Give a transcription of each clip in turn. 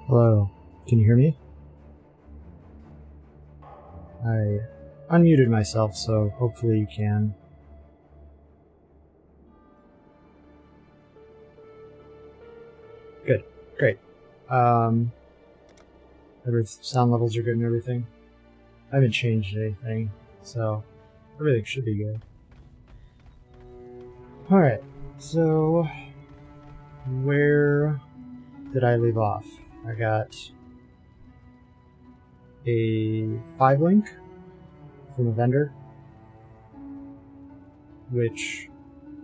Hello, can you hear me? I unmuted myself, so hopefully you can. Good, great. Sound levels are good and everything. I haven't changed anything, so everything should be good. Alright, so where did I leave off? I got a 5-link from a vendor, which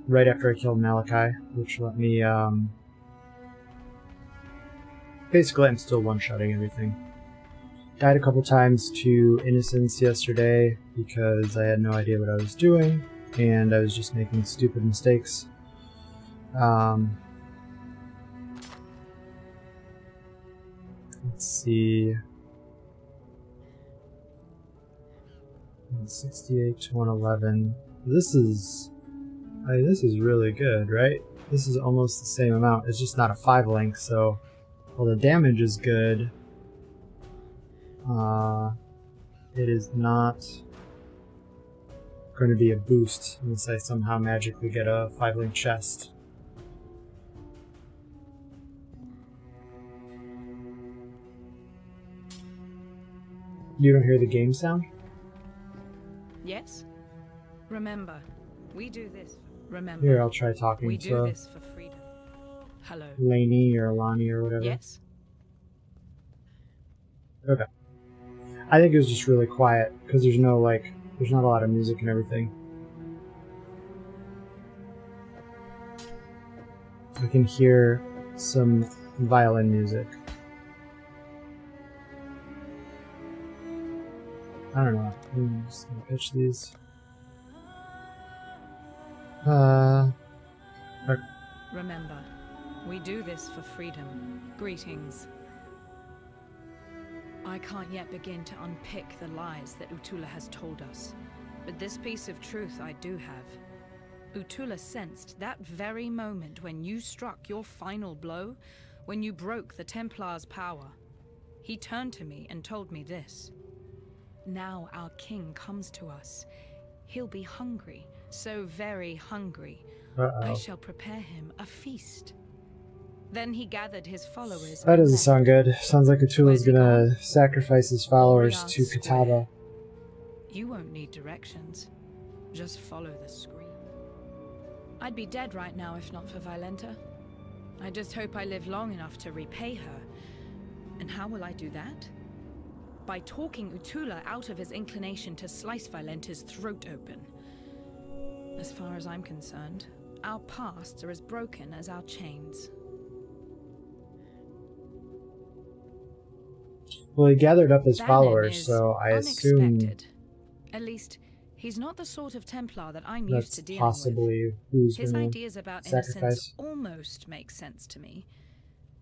right after I killed Malachi, which let me basically I'm still one-shotting everything. Died a couple times to Innocence yesterday because I had no idea what I was doing and I was just making stupid mistakes. Let's see. 68 to 111. This is really good, right? This is almost the same amount. It's just not a 5-link, so well, the damage is good. It is not going to be a boost unless I somehow magically get a 5-link chest. You don't hear the game sound? Yes. Remember, we do this. Remember. Here, I'll try talking we to do this for freedom. Hello. Lainey or Alani or whatever. Yes. Okay. I think it was just really quiet because there's not a lot of music and everything. I can hear some violin music. I don't know. I'm just gonna pitch these. Remember, we do this for freedom. Greetings. I can't yet begin to unpick the lies that Utula has told us, but this piece of truth I do have. Utula sensed that very moment when you struck your final blow, when you broke the Templar's power. He turned to me and told me this. Now our king comes to us. He'll be hungry, so very hungry. I shall prepare him a feast. Then he gathered his followers. That doesn't sound good. Sounds like Utula's gonna sacrifice his followers to Kataba. You won't need directions. Just follow the scream. I'd be dead right now if not for Violenta. I just hope I live long enough to repay her. And how will I do that? By talking Utula out of his inclination to slice Violenta's throat open. As far as I'm concerned, our pasts are as broken as our chains. Well, he gathered up his followers, so I assume at least he's not the sort of Templar that I'm used to dealing possibly with. Who's His ideas about sacrifice. innocence almost make sense to me.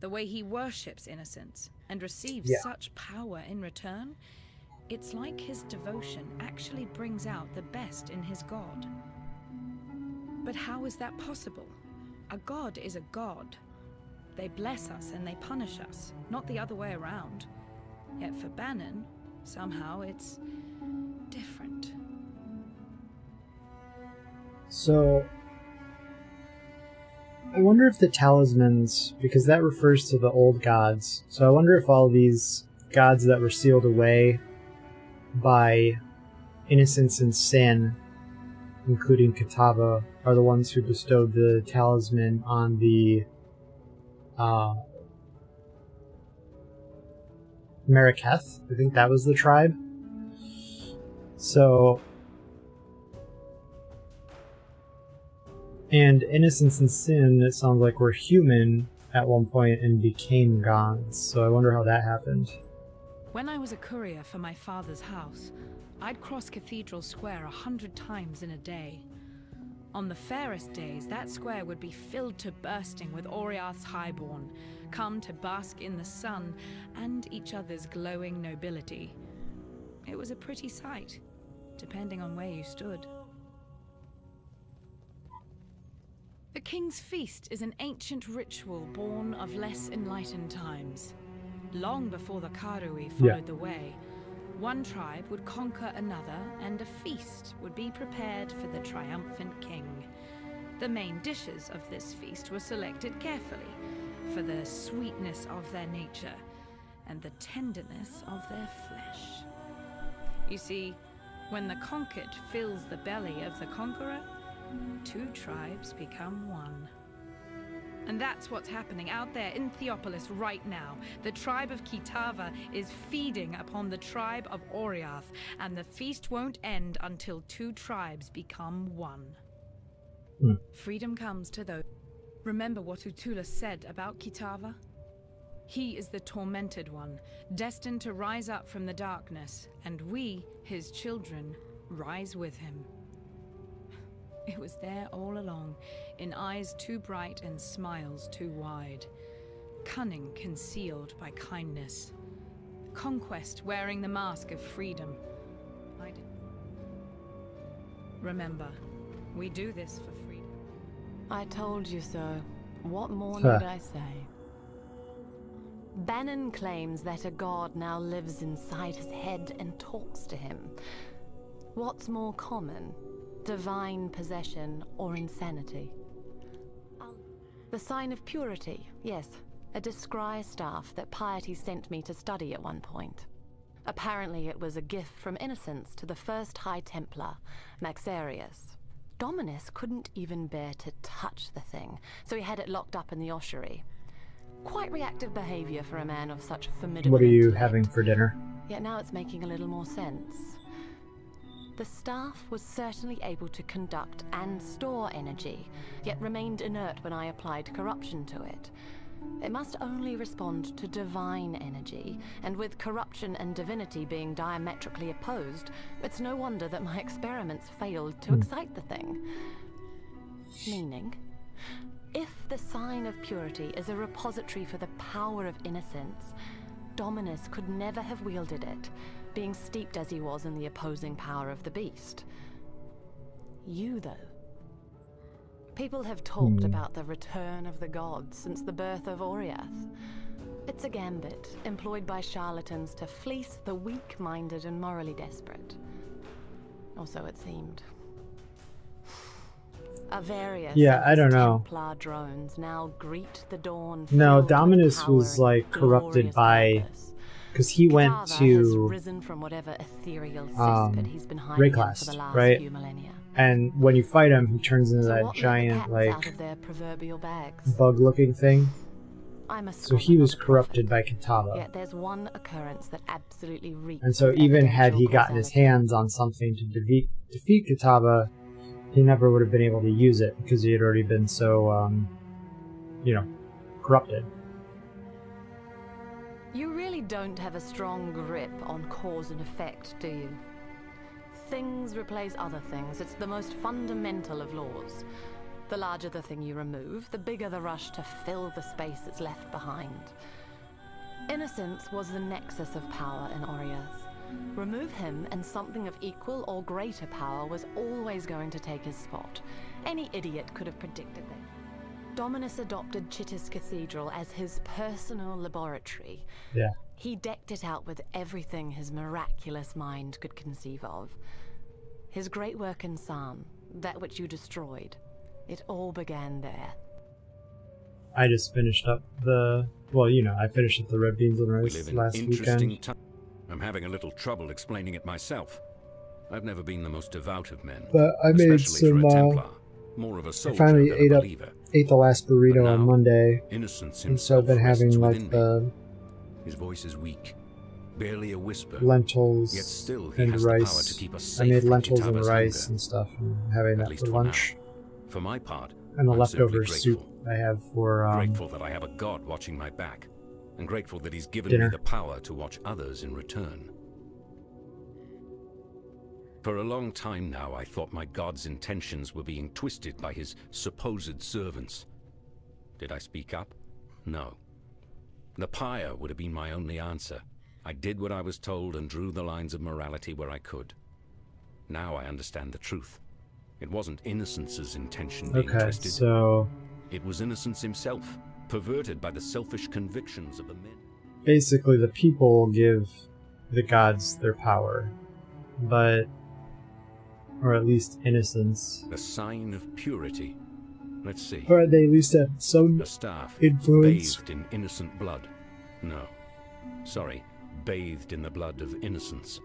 The way he worships innocence and receives such power in return, it's like his devotion actually brings out the best in his god. But how is that possible? A god is a god. They bless us and they punish us, not the other way around. Yet for Bannon, somehow it's different. So I wonder if the talismans, because that refers to the old gods, so I wonder if all these gods that were sealed away by innocence and sin, including Kataba, are the ones who bestowed the talisman on the Marraketh. I think that was the tribe. So, and innocence and sin, it sounds like were human at one point and became gods. So I wonder how that happened. When I was a courier for my father's house, I'd cross Cathedral Square 100 times in a day. On the fairest days, that square would be filled to bursting with Oriath's highborn, come to bask in the sun and each other's glowing nobility. It was a pretty sight, depending on where you stood. The King's Feast is an ancient ritual born of less enlightened times. Long before the Karui followed the way, one tribe would conquer another, and a feast would be prepared for the triumphant king. The main dishes of this feast were selected carefully, for the sweetness of their nature and the tenderness of their flesh. You see, when the conquered fills the belly of the conqueror, two tribes become one. And that's what's happening out there in Theopolis right now. The tribe of Kitava is feeding upon the tribe of Oriath, and the feast won't end until two tribes become one. Freedom comes to those. Remember what Utula said about Kitava? He is the tormented one, destined to rise up from the darkness, and we, his children, rise with him. It was there all along, in eyes too bright and smiles too wide. Cunning concealed by kindness. Conquest wearing the mask of freedom. Remember, we do this for freedom. I told you so. What more need I say? Bannon claims that a god now lives inside his head and talks to him. What's more common? Divine possession or insanity? The sign of purity, yes. A descry staff that piety sent me to study at one point. Apparently it was a gift from innocence to the first High Templar, Maxarius. Dominus couldn't even bear to touch the thing, so he had it locked up in the ossuary. Quite reactive behavior for a man of such formidable What are you intellect. having for dinner? Yet now it's making a little more sense. The staff was certainly able to conduct and store energy, yet remained inert when I applied corruption to it. It must only respond to divine energy, and with corruption and divinity being diametrically opposed, it's no wonder that my experiments failed to excite the thing. Meaning, if the sign of purity is a repository for the power of innocence, Dominus could never have wielded it, being steeped as he was in the opposing power of the beast. You, though. People have talked about the return of the gods since the birth of Oriath. It's a gambit employed by charlatans to fleece the weak-minded and morally desperate. Or so it seemed. Avarius I don't know. Templar drones now greet the dawn. No, filled with Dominus power was and like corrupted glorious by, purpose. because he went Kitava has to risen from whatever ethereal cesspit he's been hiding in Rayclast, for the last right? few millennia. And when you fight him, he turns into So that what let the giant, cats like, out of their proverbial bags? bug-looking thing. I'm a So he was scholar, not a corrupted prophet. by Kitava. Yet there's one occurrence that absolutely reeks. And so of even had he evidential gotten his causality. hands on something to defeat Kitava, he never would have been able to use it because he had already been so, corrupted. You really don't have a strong grip on cause and effect, do you? Things replace other things. It's the most fundamental of laws. The larger the thing you remove, the bigger the rush to fill the space that's left behind. Innocence was the nexus of power in Oriath. Remove him and something of equal or greater power was always going to take his spot. Any idiot could have predicted that. Dominus adopted Chittis Cathedral as his personal laboratory. Yeah. He decked it out with everything his miraculous mind could conceive of. His great work in Psalm, that which you destroyed, it all began there. I just finished up I finished up the red beans and We rice live in last interesting weekend. times. I'm having a little trouble explaining it myself. I've never been the most devout of men, But I made especially for a some, Templar. More of a I soldier finally than ate a up believer. the last burrito But on now, Monday, Innocence and so I've himself been having rests like within me. the His voice is weak, barely a whisper. lentils Yet still he and has the power rice. to keep us I safe made from lentils and Kitava's rice hunger. and stuff, and having At that least for for lunch. now. For my part, And the I'm leftover simply soup grateful. I have for Grateful that I have a god watching my back, and grateful that he's given dinner. me the power to watch others in return. For a long time now, I thought my god's intentions were being twisted by his supposed servants. Did I speak up? No. The pyre would have been my only answer. I did what I was told and drew the lines of morality where I could. Now I understand the truth. It wasn't Innocence's intention being Okay, twisted. so It was Innocence himself, perverted by the selfish convictions of the men. basically the people give the gods their power, but, or at least innocence. A sign of purity. Let's see. Or they at least have some A staff influence. bathed in innocent blood. No. Sorry, bathed in the blood of innocence.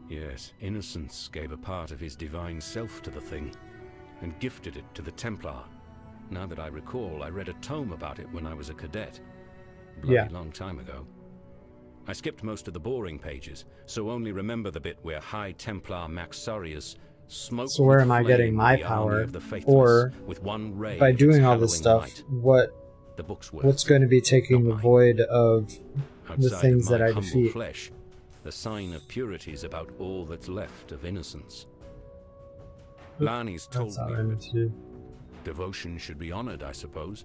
Yes, innocence gave a part of his divine self to the thing, and gifted it to the Templar. Now that I recall, I read a tome about it when I was a cadet. Bloody long time ago. I skipped most of the boring pages, so only remember the bit where High Templar Maxarius smoked. So where with am I getting flame my the army power? of the faithless Or with one ray by of its doing all this hallowing stuff, light. The books were what's going to be taking not the mine. void of the Outside things of that my I humble defeat? flesh, the sign of purity is about all that's left of innocence. Lani's told That's not me what I meant to do. devotion should be honored, I suppose.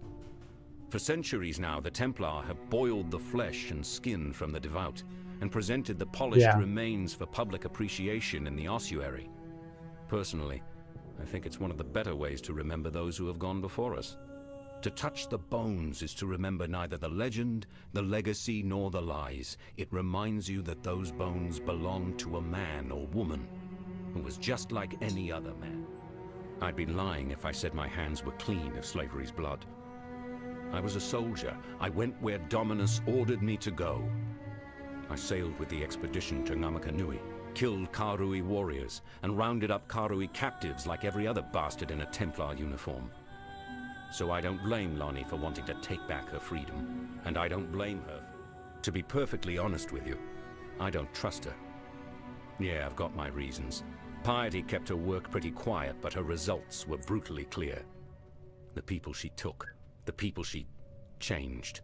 For centuries now, the Templar have boiled the flesh and skin from the devout and presented the polished remains for public appreciation in the ossuary. Personally, I think it's one of the better ways to remember those who have gone before us. To touch the bones is to remember neither the legend, the legacy, nor the lies. It reminds you that those bones belong to a man or woman who was just like any other man. I'd be lying if I said my hands were clean of slavery's blood. I was a soldier. I went where Dominus ordered me to go. I sailed with the expedition to Ngamakanui, killed Karui warriors, and rounded up Karui captives like every other bastard in a Templar uniform. So I don't blame Lani for wanting to take back her freedom, and I don't blame her. To be perfectly honest with you, I don't trust her. Yeah, I've got my reasons. Piety kept her work pretty quiet, but her results were brutally clear. The people she took, the people she changed.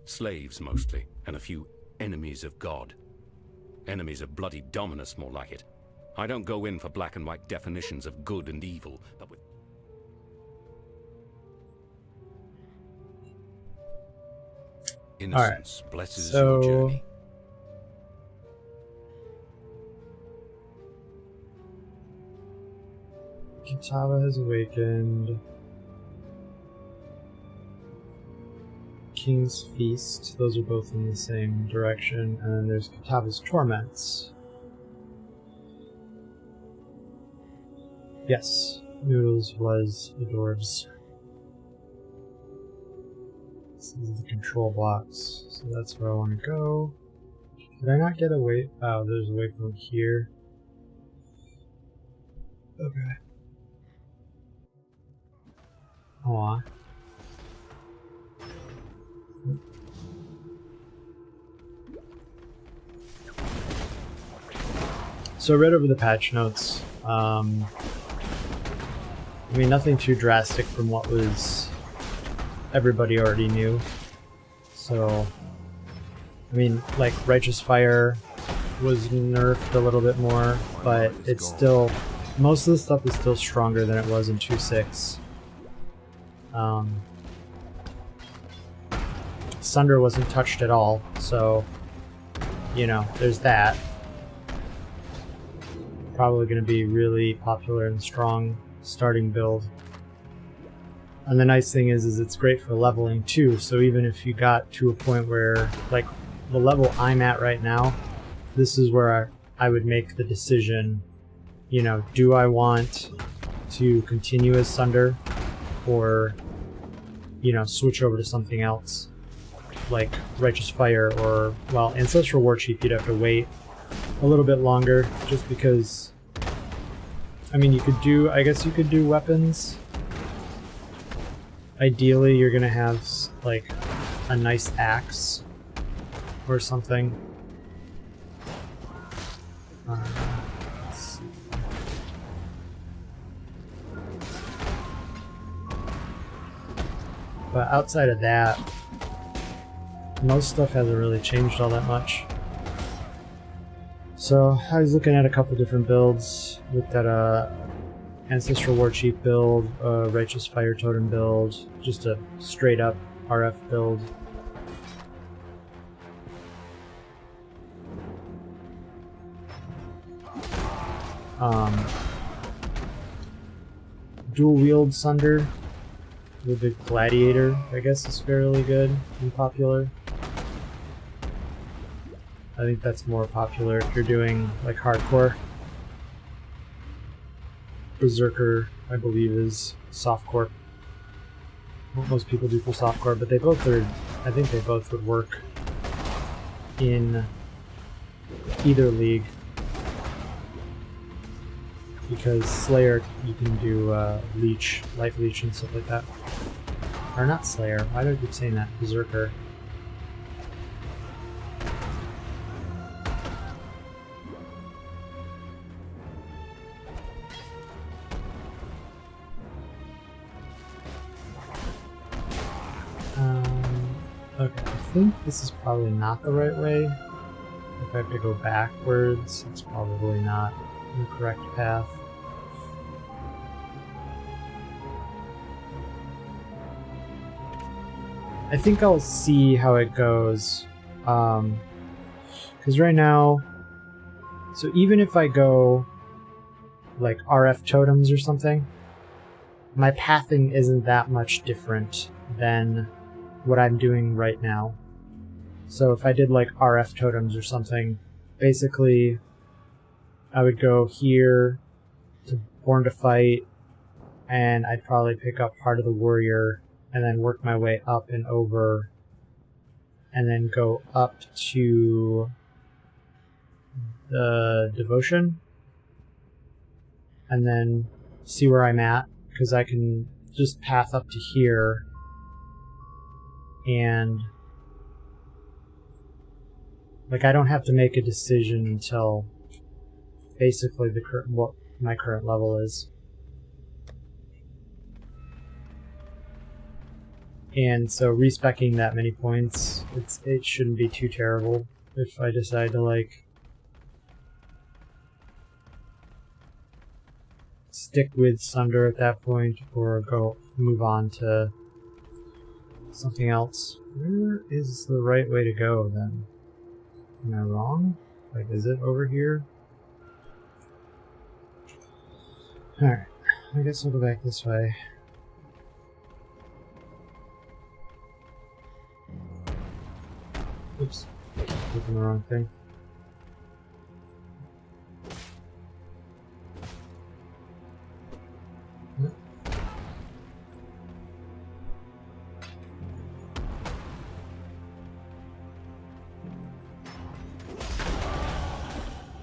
Slaves mostly, and a few enemies of God. Enemies of bloody Dominus, more like it. I don't go in for black and white definitions of good and evil, but with innocence blesses your journey. Kitava has awakened. King's Feast, those are both in the same direction, and then there's Kitava's Torments. Yes, Noodles was the dwarves. This is the control blocks, so that's where I want to go. Did I not get away? Oh, there's a way from here. Okay. Aw. So I read over the patch notes. I mean, nothing too drastic from what was everybody already knew. So, I mean, like Righteous Fire was nerfed a little bit more, but it's still, most of the stuff is still stronger than it was in 2.6. Sunder wasn't touched at all, so, you know, there's that. Probably going to be really popular and strong starting build. And the nice thing is it's great for leveling too, so even if you got to a point where, like, the level I'm at right now, this is where I would make the decision, you know, do I want to continue as Sunder, or, you know, switch over to something else, like Righteous Fire, or, well, Ancestral War Chief you'd have to wait a little bit longer, just because, I mean, you could do, I guess you could do weapons. Ideally, you're gonna have, like, a nice axe or something. Let's see. But outside of that, most stuff hasn't really changed all that much. So I was looking at a couple different builds. Looked at a Ancestral War Chief build, a Righteous Fire Totem build, just a straight up RF build. Dual wield Sunder with the Gladiator, I guess, is fairly good and popular. I think that's more popular if you're doing like hardcore. Berserker, I believe, is softcore. What most people do for softcore, but they both are. I think they both would work in either league, because Slayer you can do leech, life leech, and stuff like that. Or not Slayer. Why do I keep saying that? Berserker. Okay, I think this is probably not the right way. If I have to go backwards, it's probably not the correct path. I think I'll see how it goes. Because right now, so even if I go like RF totems or something, my pathing isn't that much different than what I'm doing right now. So if I did like RF totems or something, basically I would go here to Born to Fight, and I'd probably pick up part of the Warrior and then work my way up and over, and then go up to the Devotion, and then see where I'm at, because I can just path up to here and like I don't have to make a decision until basically what my current level is. And so respecking that many points, it shouldn't be too terrible if I decide to like stick with Sunder at that point or move on to something else. Where is the right way to go then? Am I wrong? Like, is it over here? Alright, I guess I'll go back this way. Oops, clicking the wrong thing.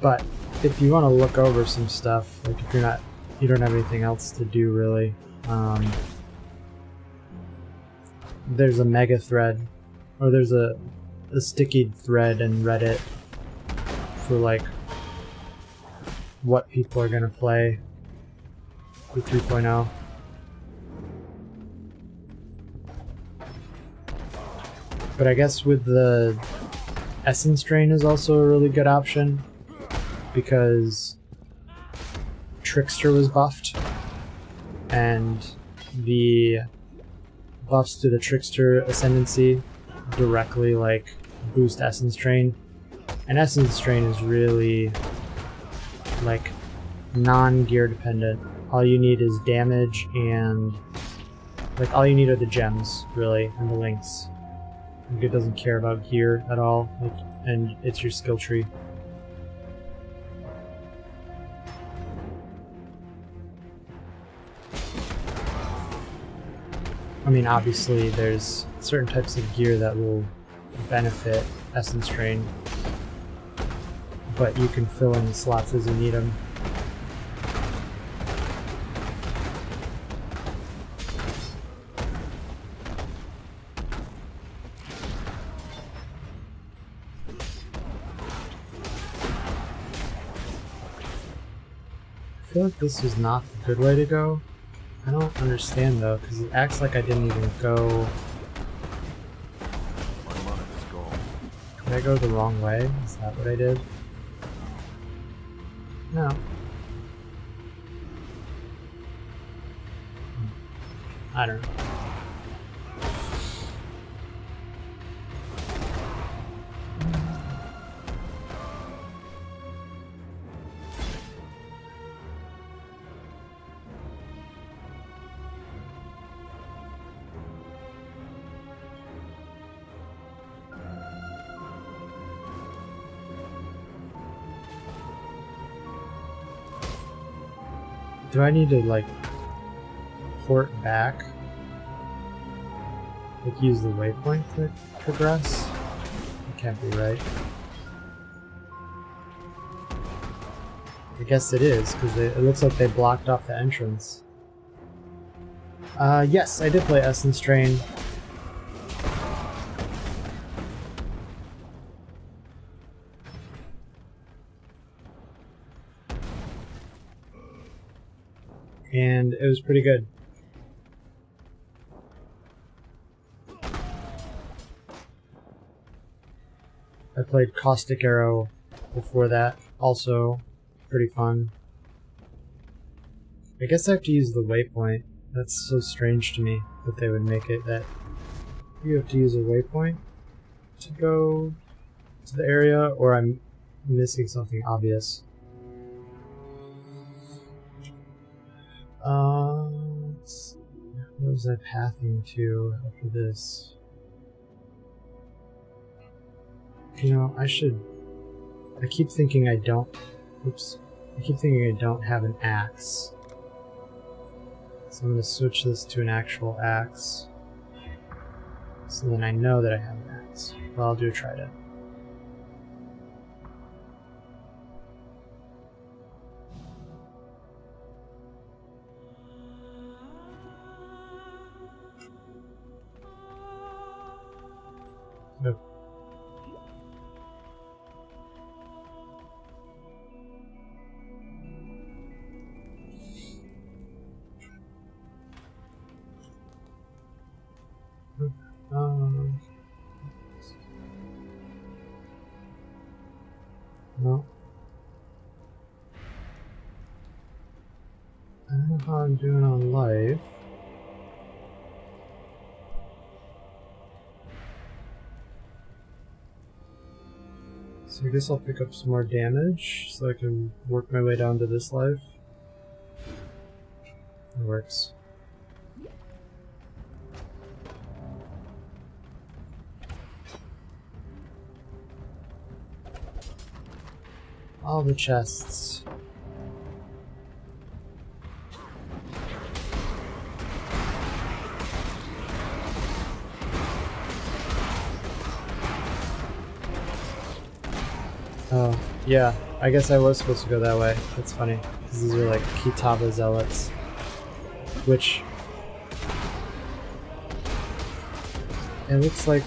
But if you want to look over some stuff, like if you don't have anything else to do really, there's a mega thread, or there's a sticky thread in Reddit for like what people are gonna play for 3.0. But I guess with the Essence Drain is also a really good option, because Trickster was buffed, and the buffs to the Trickster Ascendancy directly like boost Essence Drain, and Essence Drain is really like non-gear dependent. All you need is damage, and like all you need are the gems really and the links. Like, it doesn't care about gear at all, like, and it's your skill tree. I mean, obviously there's certain types of gear that will benefit Essence Drain, but you can fill in the slots as you need them. I feel like this is not the good way to go. I don't understand though, because it acts like I didn't even go. Did I go the wrong way? Is that what I did? No. I don't know. Do I need to, like, port back? Like, use the waypoint to progress? That can't be right. I guess it is, because it looks like they blocked off the entrance. Yes, I did play Essence Train. And it was pretty good. I played Caustic Arrow before that, also pretty fun. I guess I have to use the waypoint. That's so strange to me that they would make it that you have to use a waypoint to go to the area, or I'm missing something obvious. Let's see. Where was I pathing to after this? You know, I keep thinking I don't... Oops. I keep thinking I don't have an axe. So I'm going to switch this to an actual axe. So then I know that I have an axe. Well, I'll do a trident. Nope. No. I don't know how I'm doing on life. So I guess I'll pick up some more damage so I can work my way down to this life. It works. All the chests. Oh, yeah. I guess I was supposed to go that way. That's funny. Because these are like Kitava zealots. Which... it looks like...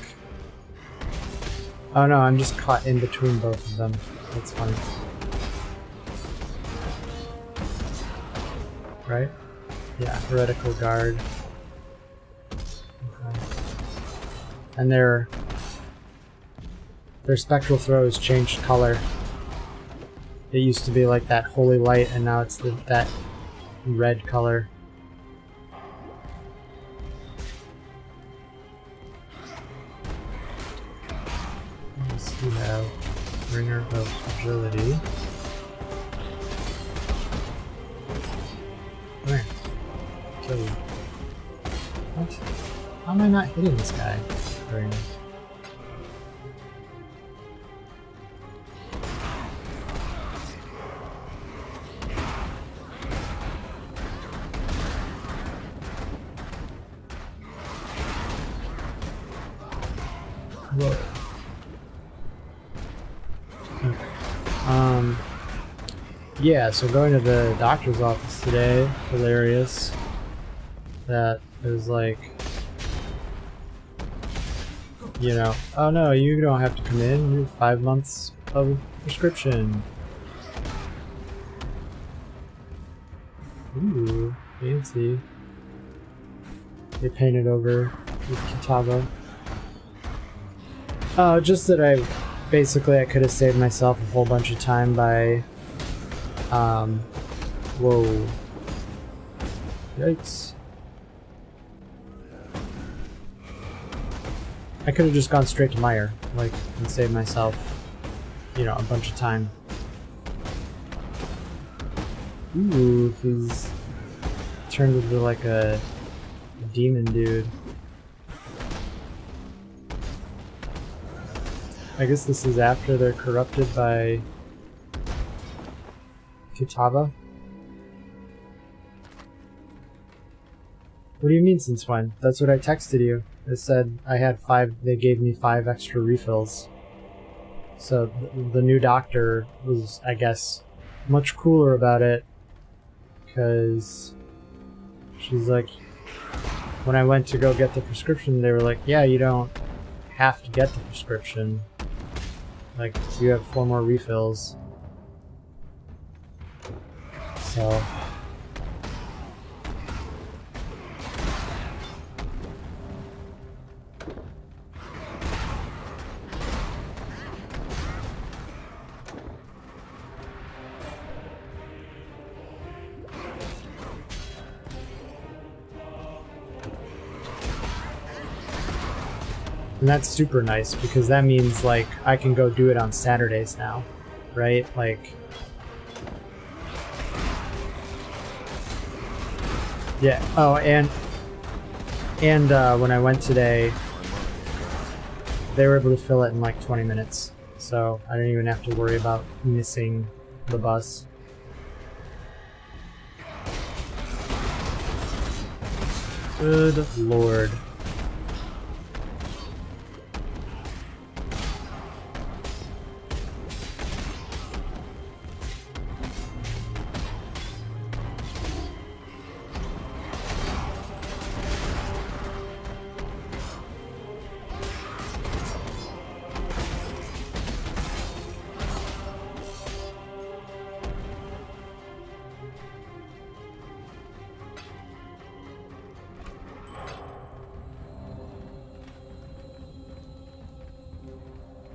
oh no, I'm just caught in between both of them. That's funny. Right? Yeah, heretical guard. Okay. And their spectral throws changed color. It used to be like that holy light, and now it's that red color. What does he have? Bringer of Agility. Come here. Kill you. What? How am I not hitting this guy? Very nice. Whoa. Okay. Yeah, so going to the doctor's office today, hilarious. That is like, you know, oh no, you don't have to come in, you have 5 months of prescription. Ooh, fancy. They painted over with Kitava. Oh, just that I could have saved myself a whole bunch of time by, whoa. Yikes. I could have just gone straight to Meyer, like, and saved myself, you know, a bunch of time. Ooh, he's turned into like a demon dude. I guess this is after they're corrupted by Kitava. What do you mean since when? That's what I texted you. It said I had 5, they gave me 5 extra refills. So the new doctor was, I guess, much cooler about it, because she's like, when I went to go get the prescription, they were like, yeah, you don't have to get the prescription. Like, you have 4 more refills. So... And that's super nice, because that means, like, I can go do it on Saturdays now, right? Like... Yeah, oh, and when I went today, they were able to fill it in like 20 minutes. So I didn't even have to worry about missing the bus. Good lord.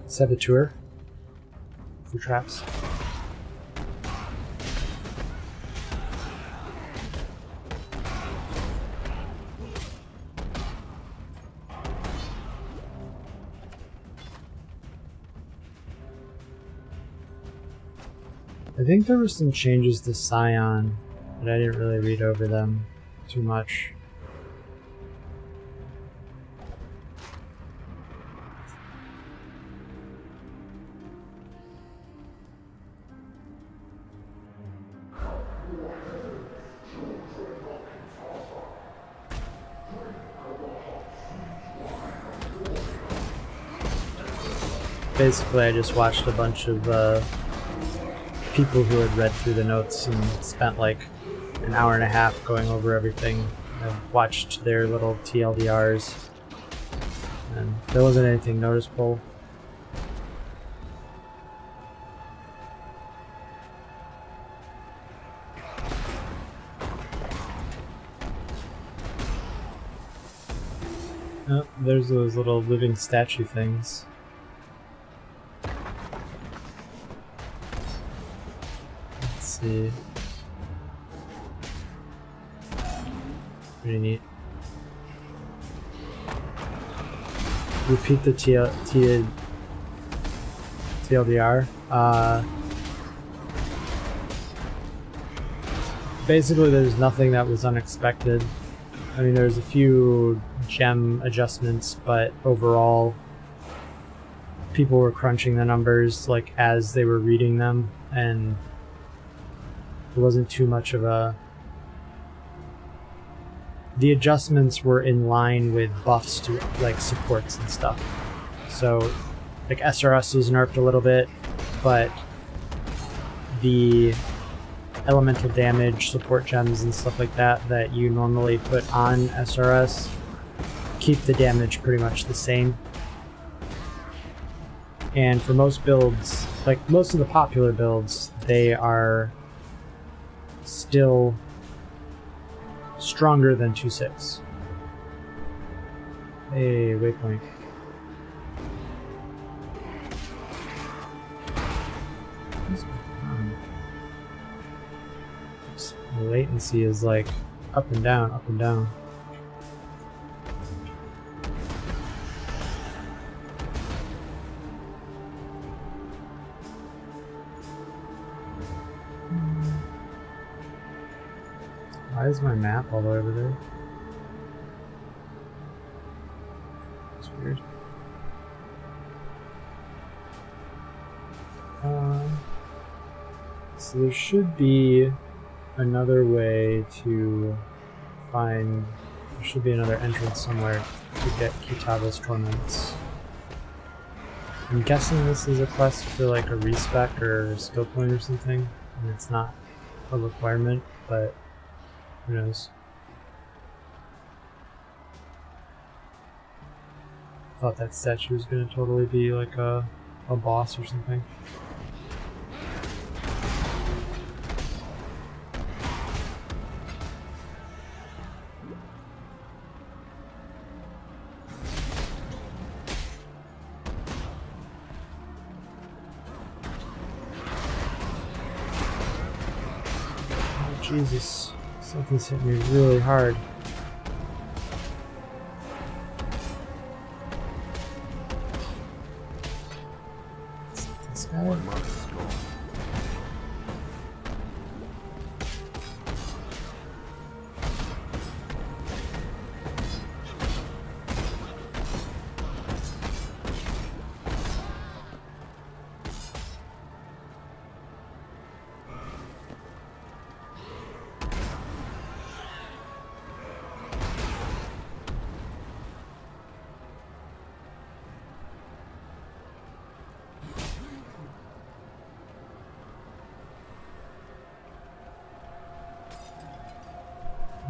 Saboteur for traps. I think there were some changes to Scion, but I didn't really read over them too much. Basically, I just watched a bunch of people who had read through the notes and spent like an hour and a half going over everything. I watched their little TLDRs, and there wasn't anything noticeable. Oh, there's those little living statue things. See. Pretty neat. Repeat the TLDR. Basically, there's nothing that was unexpected. I mean, there's a few gem adjustments, but overall, people were crunching the numbers like as they were reading them, and it wasn't too much of a... The adjustments were in line with buffs to like supports and stuff. So like SRS was nerfed a little bit, but the elemental damage support gems and stuff like that you normally put on SRS keep the damage pretty much the same. And for most builds, like most of the popular builds, they are still stronger than 2.6. Hey, waypoint. What's going on? The latency is like up and down, up and down. Why is my map all the way over there? It's weird. So there should be another way to find There should be another entrance somewhere to get Kitava's torments. I'm guessing this is a quest for like a respec or a skill point or something, and it's not a requirement, but who knows. Thought that statue was gonna totally be like a boss or something. Jesus, something's hit me really hard. This guy?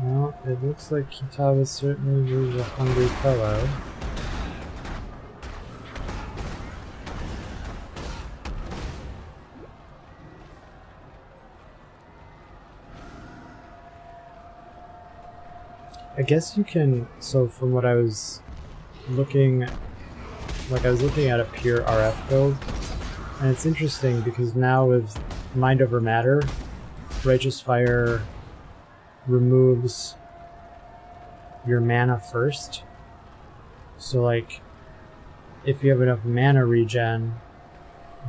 Well, it looks like Kitava certainly was a hungry fellow. I guess you can, so from what I was looking, I was looking at a pure RF build, and it's interesting because now with Mind Over Matter, Righteous Fire removes your mana first. So like, if you have enough mana regen,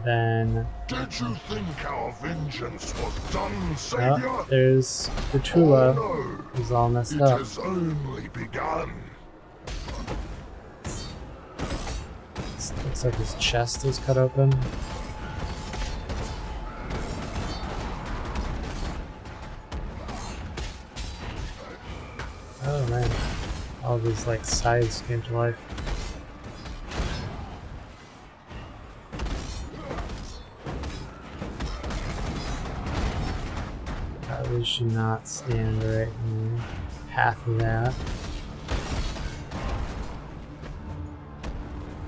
then... Did you think our vengeance was done, Savior? There's Utula, Oh, no. who's all messed It up. has only begun. Looks like his chest is cut open. Oh man, all these like scythes came to life. Probably should not stand right in the path of that.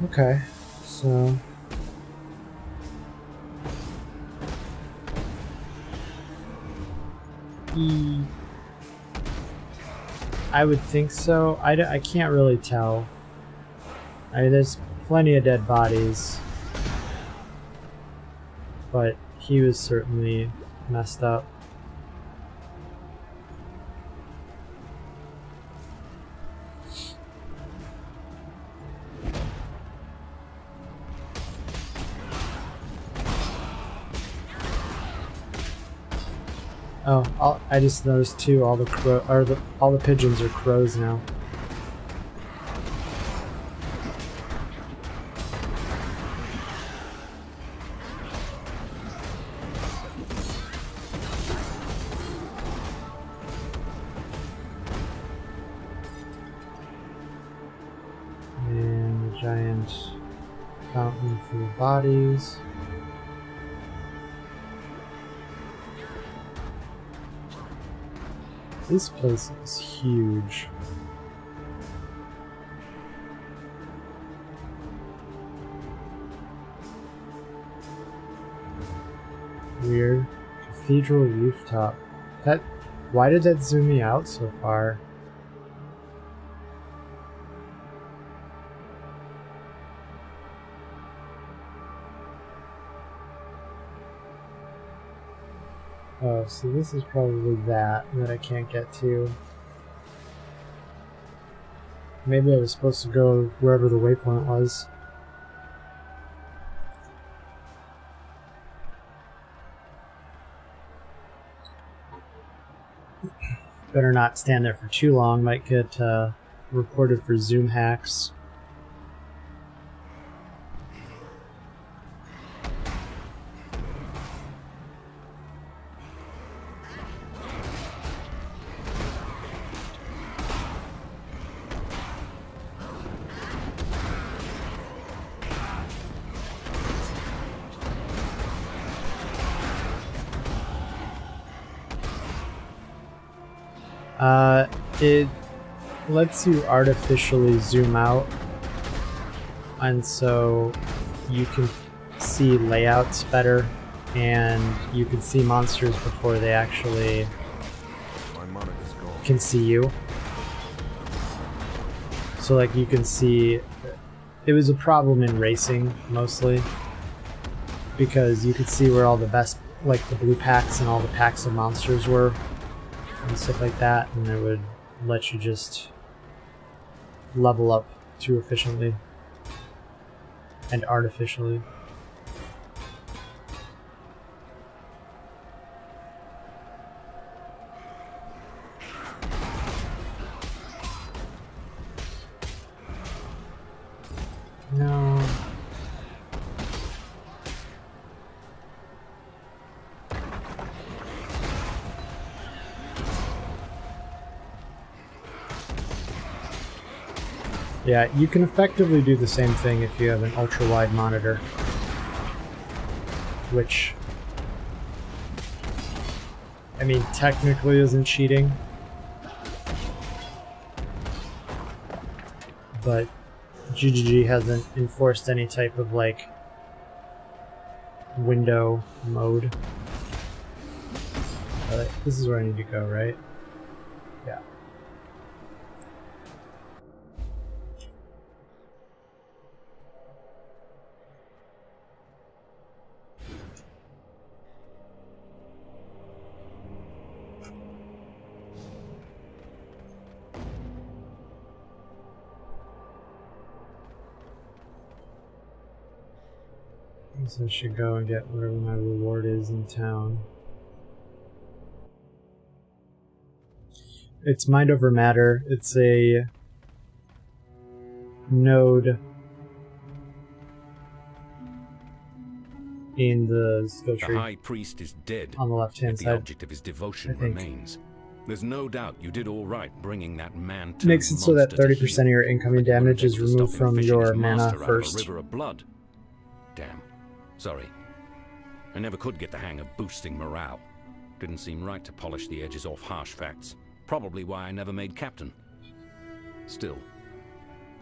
Okay, so I would think so. I can't really tell. There's plenty of dead bodies, but he was certainly messed up. Oh, I just noticed too. All the pigeons are crows now. And a giant fountain for the bodies. This place is huge. Weird. Cathedral rooftop. Why did that zoom me out so far? Oh, so this is probably that I can't get to. Maybe I was supposed to go wherever the waypoint was. Better not stand there for too long, might get reported for zoom hacks. It lets you artificially zoom out, and so you can see layouts better, and you can see monsters before they actually can see you. So like you can see, it was a problem in racing mostly, because you could see where all the best, like the blue packs and all the packs of monsters were and stuff like that, and it would let you just level up too efficiently and artificially. No. Yeah, you can effectively do the same thing if you have an ultra-wide monitor, which, I mean, technically isn't cheating, but GGG hasn't enforced any type of, like, window mode. This is where I need to go, right? Yeah. I guess I should go and get whatever my reward is in town. It's Mind Over Matter. It's a node in the skill tree. The High Priest is dead, on the left-hand the side. object of his devotion remains. There's no doubt you did all right bringing that man to Makes it so that 30% of your incoming damage is removed from your mana first. River of blood. Damn. Sorry. I never could get the hang of boosting morale. Didn't seem right to polish the edges off harsh facts. Probably why I never made captain. Still,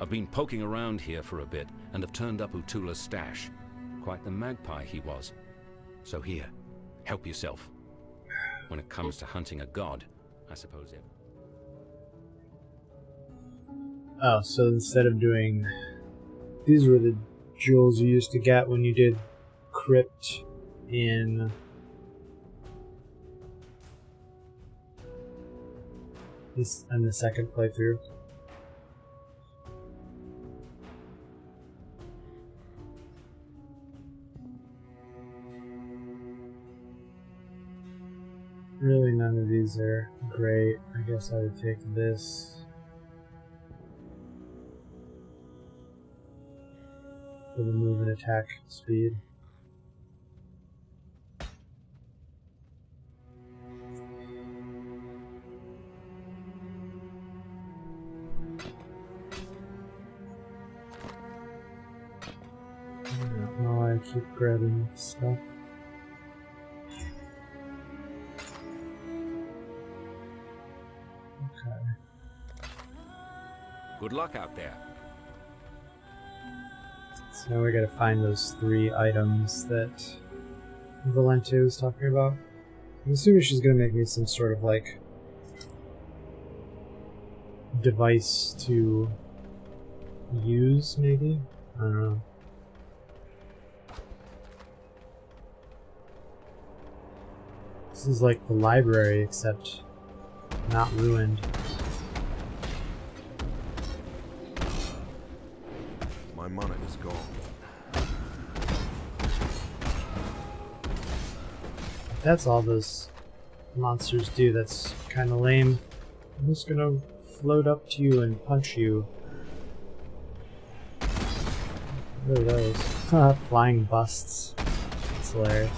I've been poking around here for a bit and have turned up Utula's stash. Quite the magpie he was. So here, help yourself. When it comes to hunting a god, I suppose it. Oh, so instead of doing... These were the jewels you used to get when you did Crypt in... this and the second playthrough. Really, none of these are great. I guess I would take this for the move and attack speed. I don't know why I keep grabbing stuff. Good luck out there. So now we gotta find those 3 items that Valente was talking about. I'm assuming she's gonna make me some sort of like device to use, maybe? I don't know. This is like the library, except not ruined. My mana is gone. That's all those monsters do. That's kind of lame. I'm just gonna float up to you and punch you. What are those? Flying busts. That's hilarious.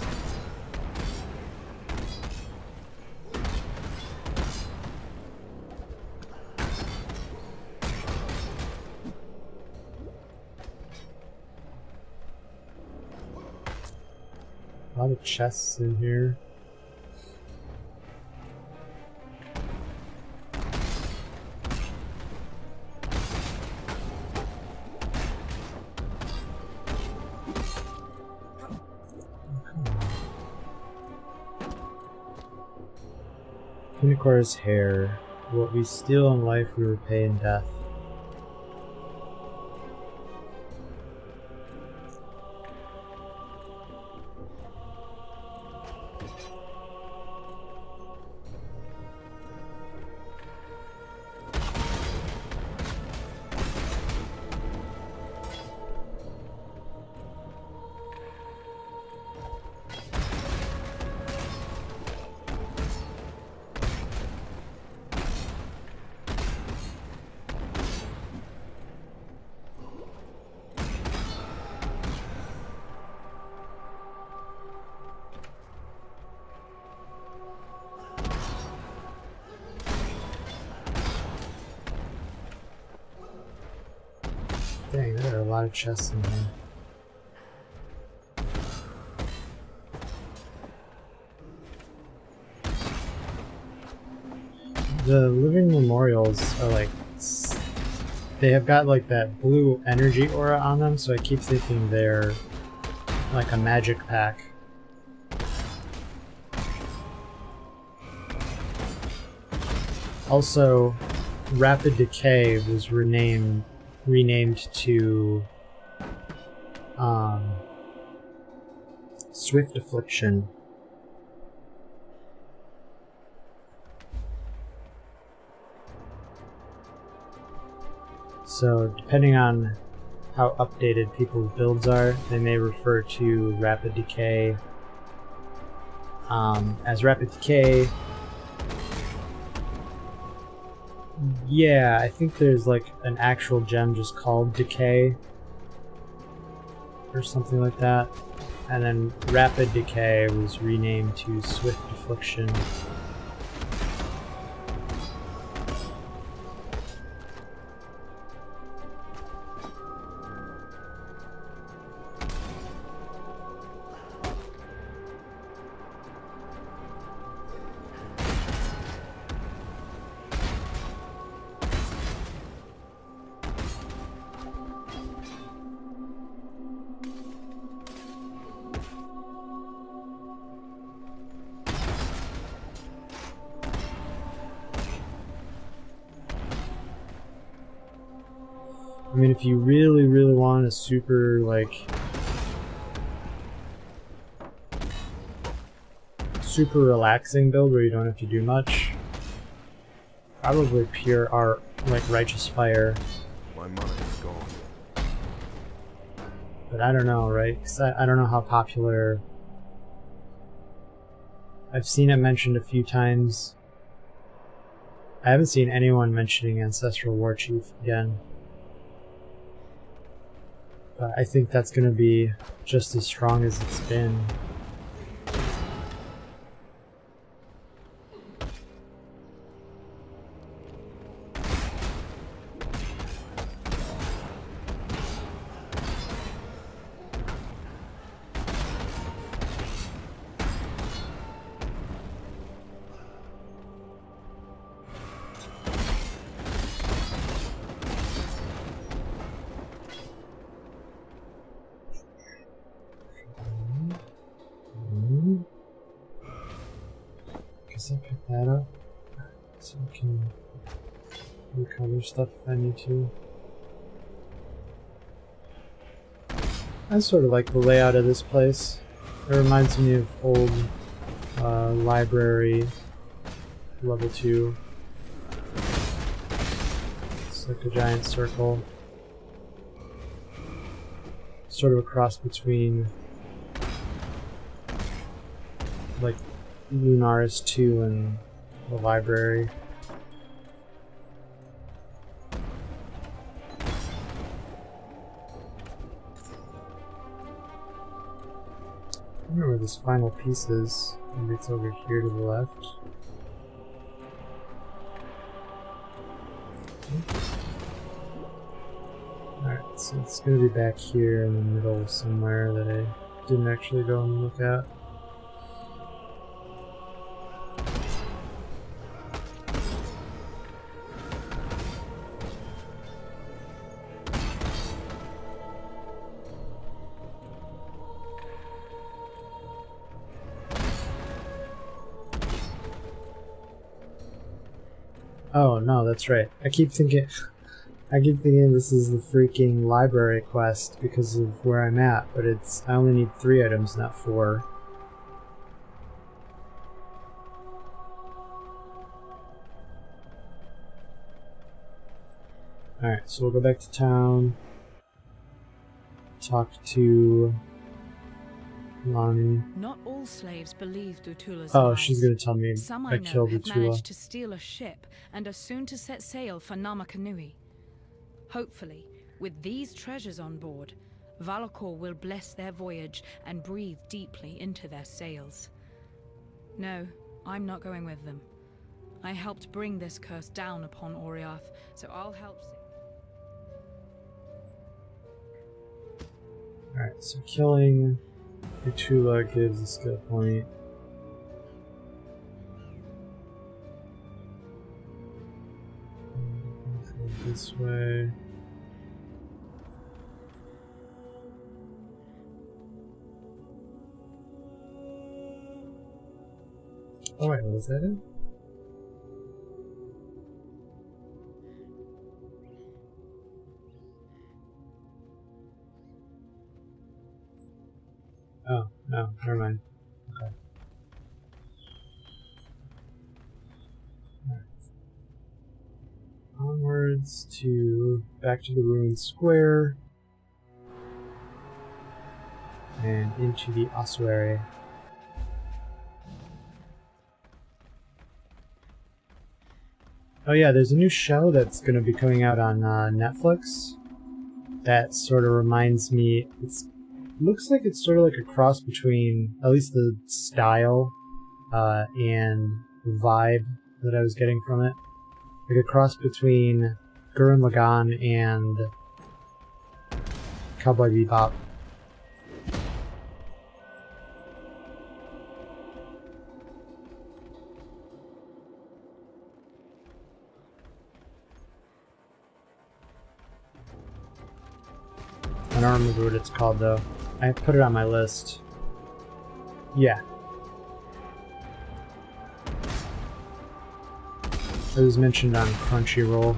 A lot of chests in here. Unicor's hair. What we steal in life, we repay in death. Dang, there are a lot of chests in here. The living memorials are like, they have got like that blue energy aura on them, so I keep thinking they're like a magic pack. Also, Rapid Decay was renamed to Swift Affliction. So depending on how updated people's builds are, they may refer to Rapid Decay as Rapid Decay. Yeah, I think there's like an actual gem just called Decay or something like that. And then Rapid Decay was renamed to Swift Affliction. I mean, if you really, really want a super, like, super relaxing build where you don't have to do much, probably pure art, like Righteous Fire. My money is gone. But I don't know, right? 'Cause I don't know how popular... I've seen it mentioned a few times. I haven't seen anyone mentioning Ancestral Warchief again. But I think that's going to be just as strong as it's been. Guess I'll pick that up so I can recover stuff if I need to. I sort of like the layout of this place. It reminds me of old library level 2. It's like a giant circle. Sort of a cross between like Lunaris 2 and the library. I don't know where this final piece is. Maybe it's over here to the left. Alright, so it's gonna be back here in the middle somewhere that I didn't actually go and look at. Oh no, that's right. I keep thinking this is the freaking library quest because of where I'm at, but I only need 3 items, not 4. Alright, so we'll go back to town. Talk to Lonnie. Not all slaves believed Utula's Oh, lies. she's gonna tell me Some I I know killed have Utula. managed to steal a ship and are soon to set sail for Namakanui. Hopefully, with these treasures on board, Valakor will bless their voyage and breathe deeply into their sails. No, I'm not going with them. I helped bring this curse down upon Oriath, so I'll help. Alright, so killing Utula gives a skill point. Go this way. Oh wait, was that it? Oh, no, never mind. Okay. Alright. Onwards to back to the ruined square and into the ossuary. Oh yeah, there's a new show that's going to be coming out on Netflix. That sort of reminds me. Looks like it's sort of like a cross between, at least the style and vibe that I was getting from it. Like a cross between Gurren Lagann and Cowboy Bebop. I don't remember what it's called though. I put it on my list. Yeah. It was mentioned on Crunchyroll.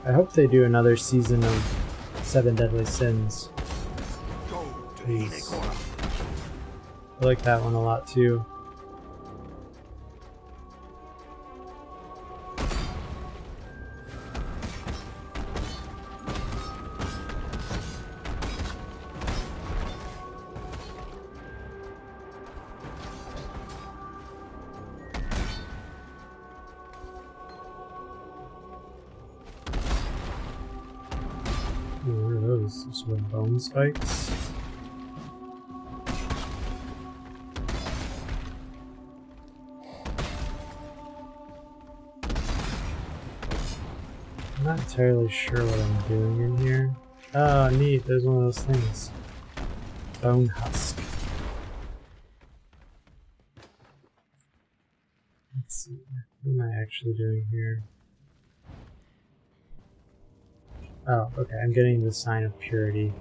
I hope they do another season of 7 Deadly Sins. Please. I like that one a lot too. What are those? Those were bone spikes? I'm not entirely sure what I'm doing in here. Oh, neat. There's one of those things. Bone husk. Let's see. What am I actually doing here? Oh, okay. I'm getting the sign of purity.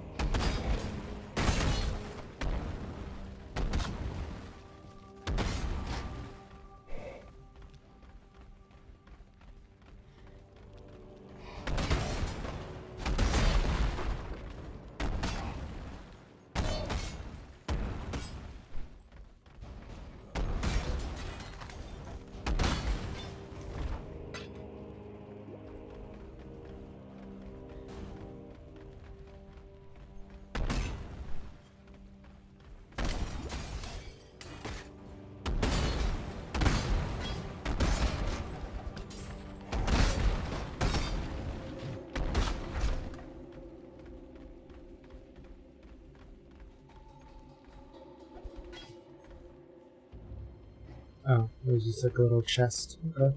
Oh, there's just like a little chest. Okay.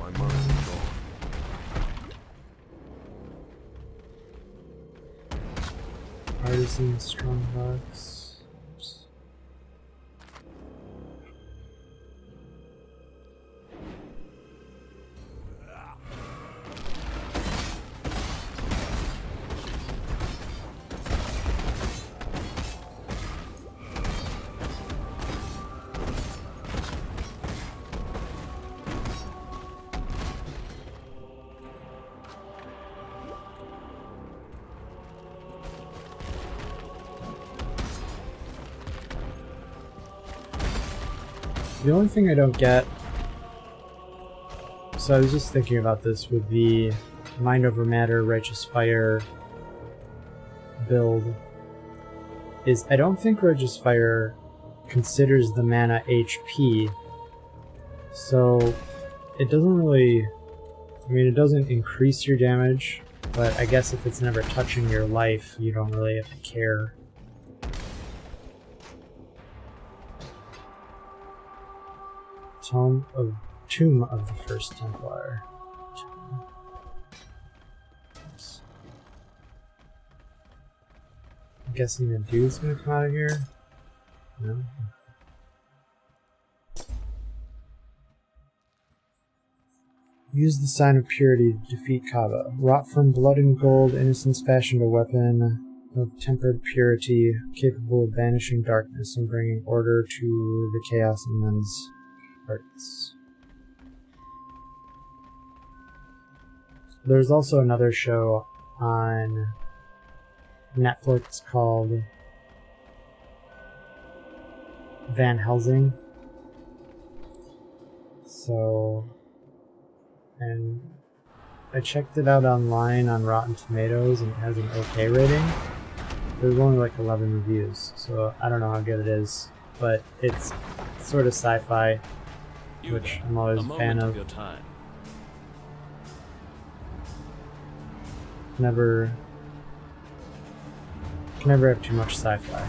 My mind is gone. Artisan strongbox. Oops. The only thing I don't get, so I was just thinking about this with the Mind Over Matter, Righteous Fire build, is I don't think Righteous Fire considers the mana HP, so it doesn't really, I mean, it doesn't increase your damage, but I guess if it's never touching your life, you don't really have to care. Tomb of the First Templar. I'm guessing the dude's gonna come out of here? No? Use the Sign of Purity to defeat Kaba. Wrought from blood and gold, Innocence fashioned a weapon of tempered purity, capable of banishing darkness and bringing order to the chaos in men's hearts. There's also another show on Netflix called Van Helsing. So, and I checked it out online on Rotten Tomatoes and it has an okay rating. There's only like 11 reviews, so I don't know how good it is, but it's sort of sci-fi, which I'm always a fan of. Never have too much sci-fi.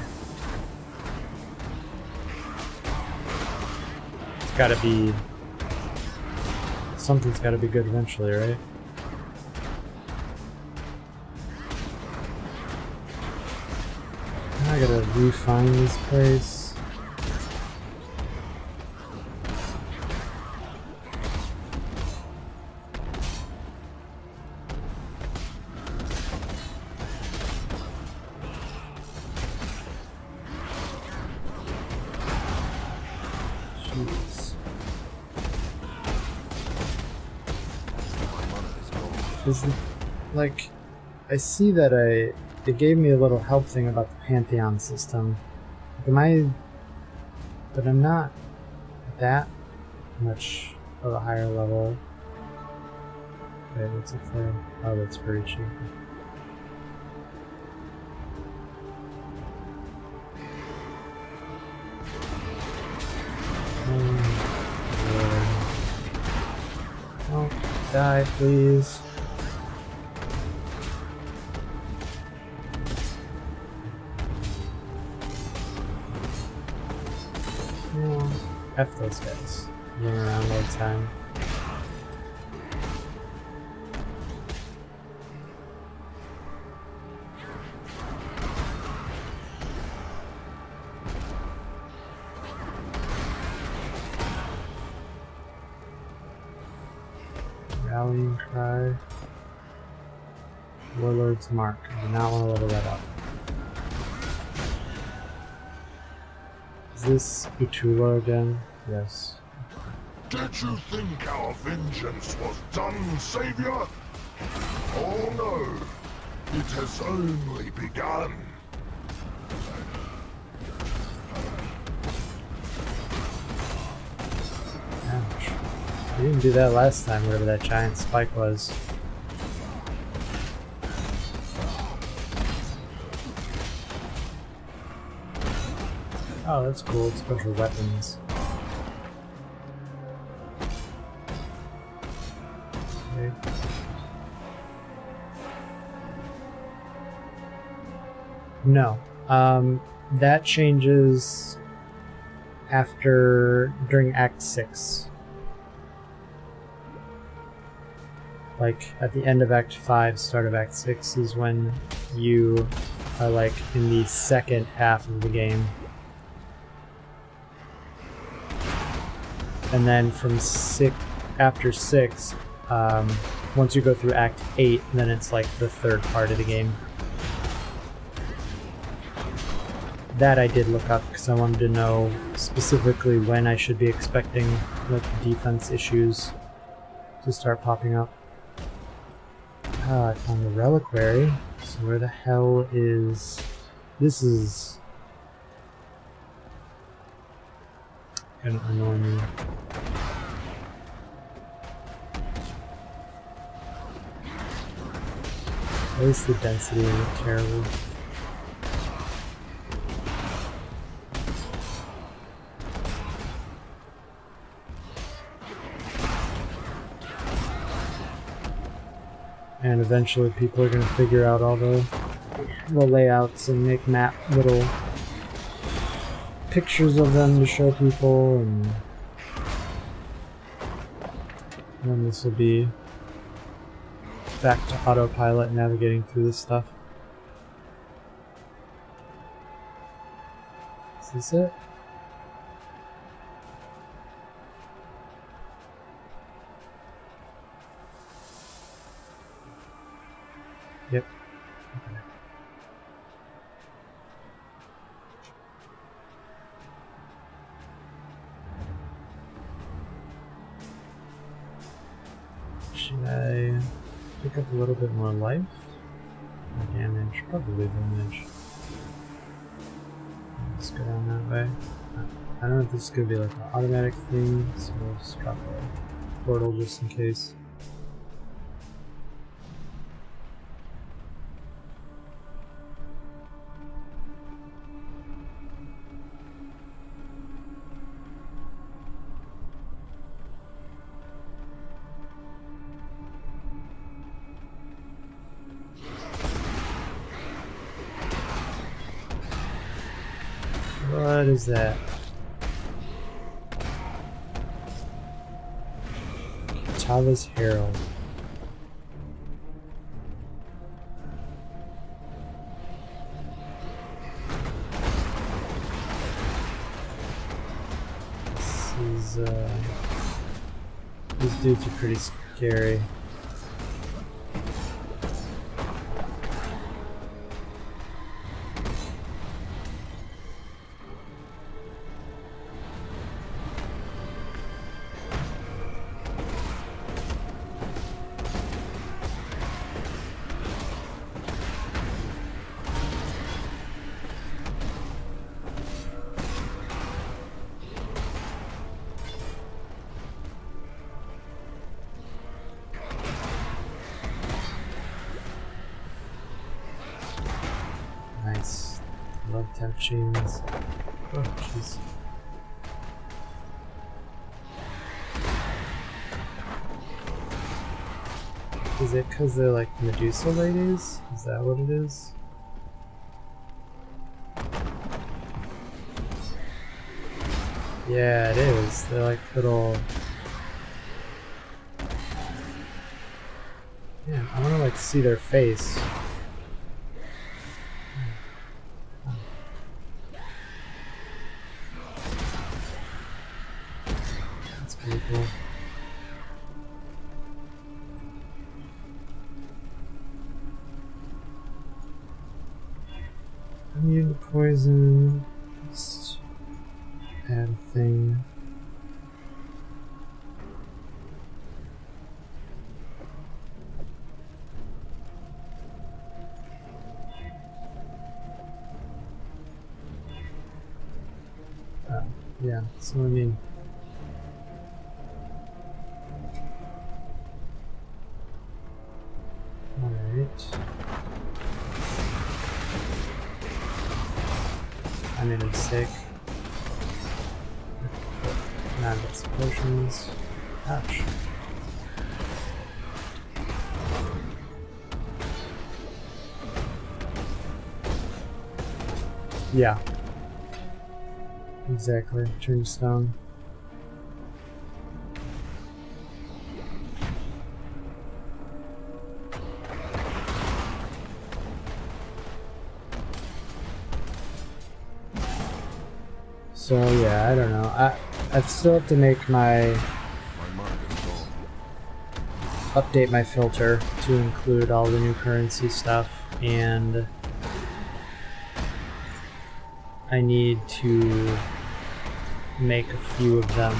It's gotta be, something's gotta be good eventually, right? I gotta refine this place. Like, I see that it gave me a little help thing about the Pantheon system. But I'm not that much of a higher level. Wait, what's it for? Oh, that's pretty cheap. Oh, die, please. F those guys. Running around all the time. Rallying cry. Warlord's Mark. I do not want to level that up. Is this Utula again? Yes. Did you think our vengeance was done, Savior? Oh no, it has only begun. Ouch. We didn't do that last time, wherever that giant spike was. Oh, that's cool. It's a bunch of weapons. Okay. No. That changes during Act 6. Like, at the end of Act 5, start of Act 6 is when you are, like, in the second half of the game. And then from after 6, once you go through Act 8, then it's like the third part of the game. That I did look up because I wanted to know specifically when I should be expecting like defense issues to start popping up. Ah, I found the reliquary. So where the hell is... This is... gonna annoy me. At least the density isn't terrible. And eventually people are going to figure out all the layouts and make map little pictures of them to show people, and then this will be back to autopilot navigating through this stuff. Is this it? Yep. Okay. Should I pick up a little bit more life? Or damage? Probably damage. Let's go down that way. I don't know if this is going to be like an automatic thing, so we'll just drop a portal just in case. What is that? Tava's Herald. These dudes are pretty scary. Nice. Love temp chains. Oh, jeez. Is it because they're like Medusa ladies? Is that what it is? Yeah, it is. They're like little... Yeah, I want to like see their face. That's pretty cool. Immune to poison. Just add a thing. Yeah, so I mean, alright. I mean, it's sick. Not explosions. Ouch. Yeah. Exactly. Tombstone. So yeah, I don't know. I still have to make my update my filter to include all the new currency stuff, and I need to make a few of them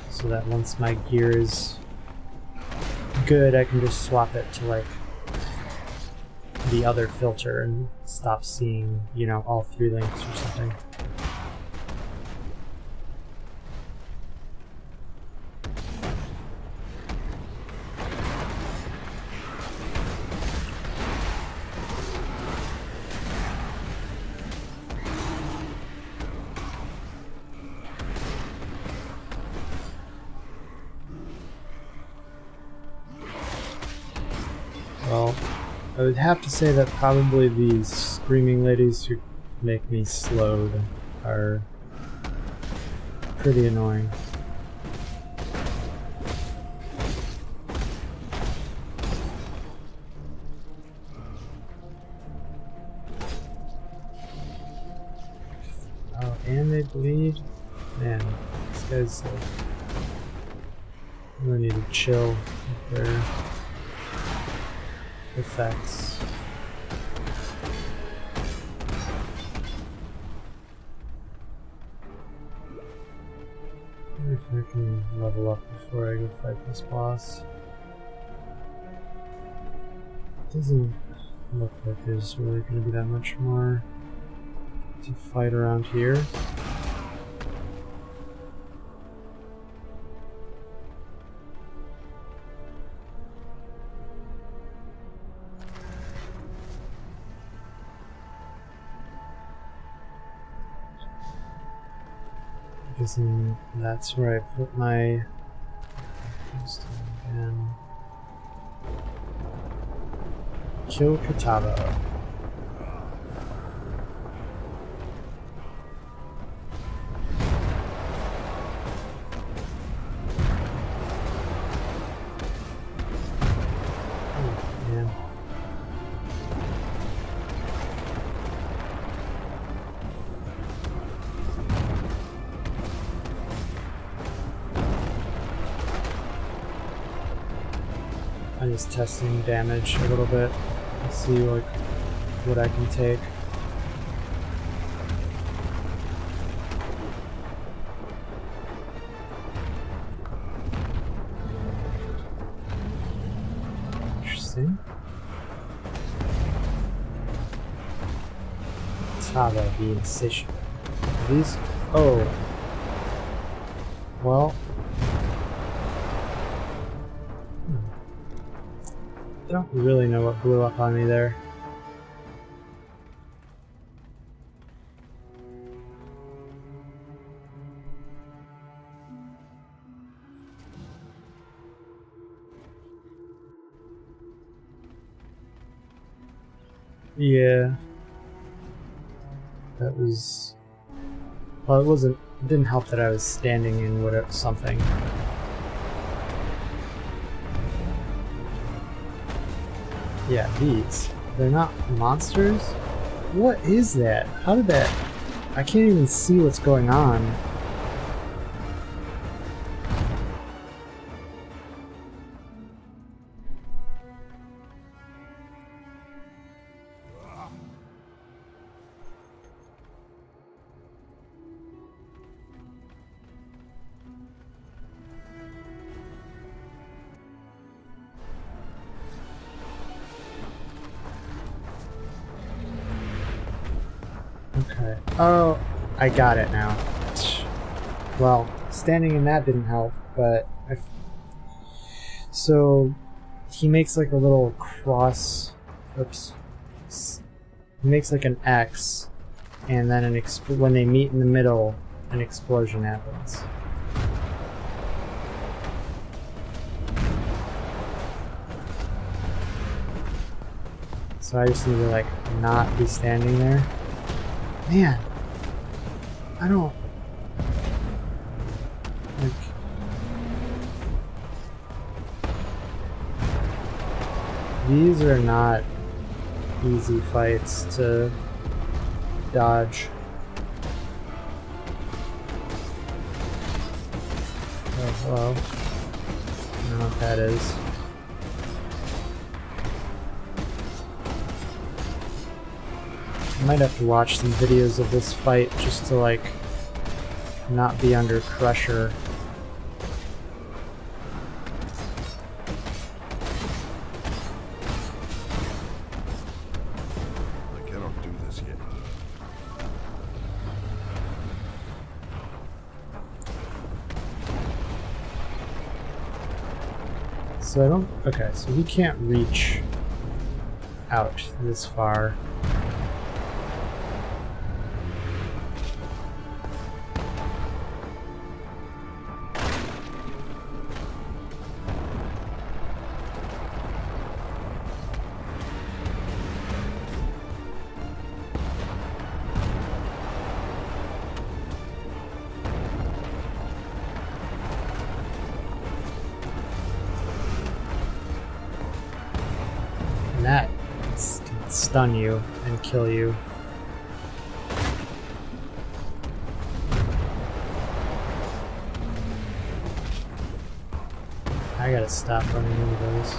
so that once my gear is good, I can just swap it to like the other filter and stop seeing, you know, all 3 links or something. Well, I would have to say that probably these screaming ladies who make me slowed are pretty annoying. Oh, and they bleed? Man, these guys really need to chill with their effects. I wonder if I can level up before I go fight this boss. Doesn't look like there's really going to be that much more to fight around here. And that's where I put my again. Kill Kataba. Oh, man. I'm just testing damage a little bit. Let's see like what I can take. Interesting. Tava, the insatiable. These. Oh. Well. I don't really know what blew up on me there. Yeah. That was... Well, it didn't help that I was standing in something. Yeah, these. They're not monsters? What is that? How did that... I can't even see what's going on. Okay. Oh, I got it now. Well, standing in that didn't help, but so he makes like a little cross. Oops. He makes like an X, and then when they meet in the middle, an explosion happens. So I just need to like not be standing there. Man, I don't like. These are not easy fights to dodge. Oh, hello. I don't know what that is. I might have to watch some videos of this fight just to like not be under pressure. I cannot do this yet. So I don't... Okay, so he can't reach out this far. And that can stun you and kill you. I gotta stop running into those.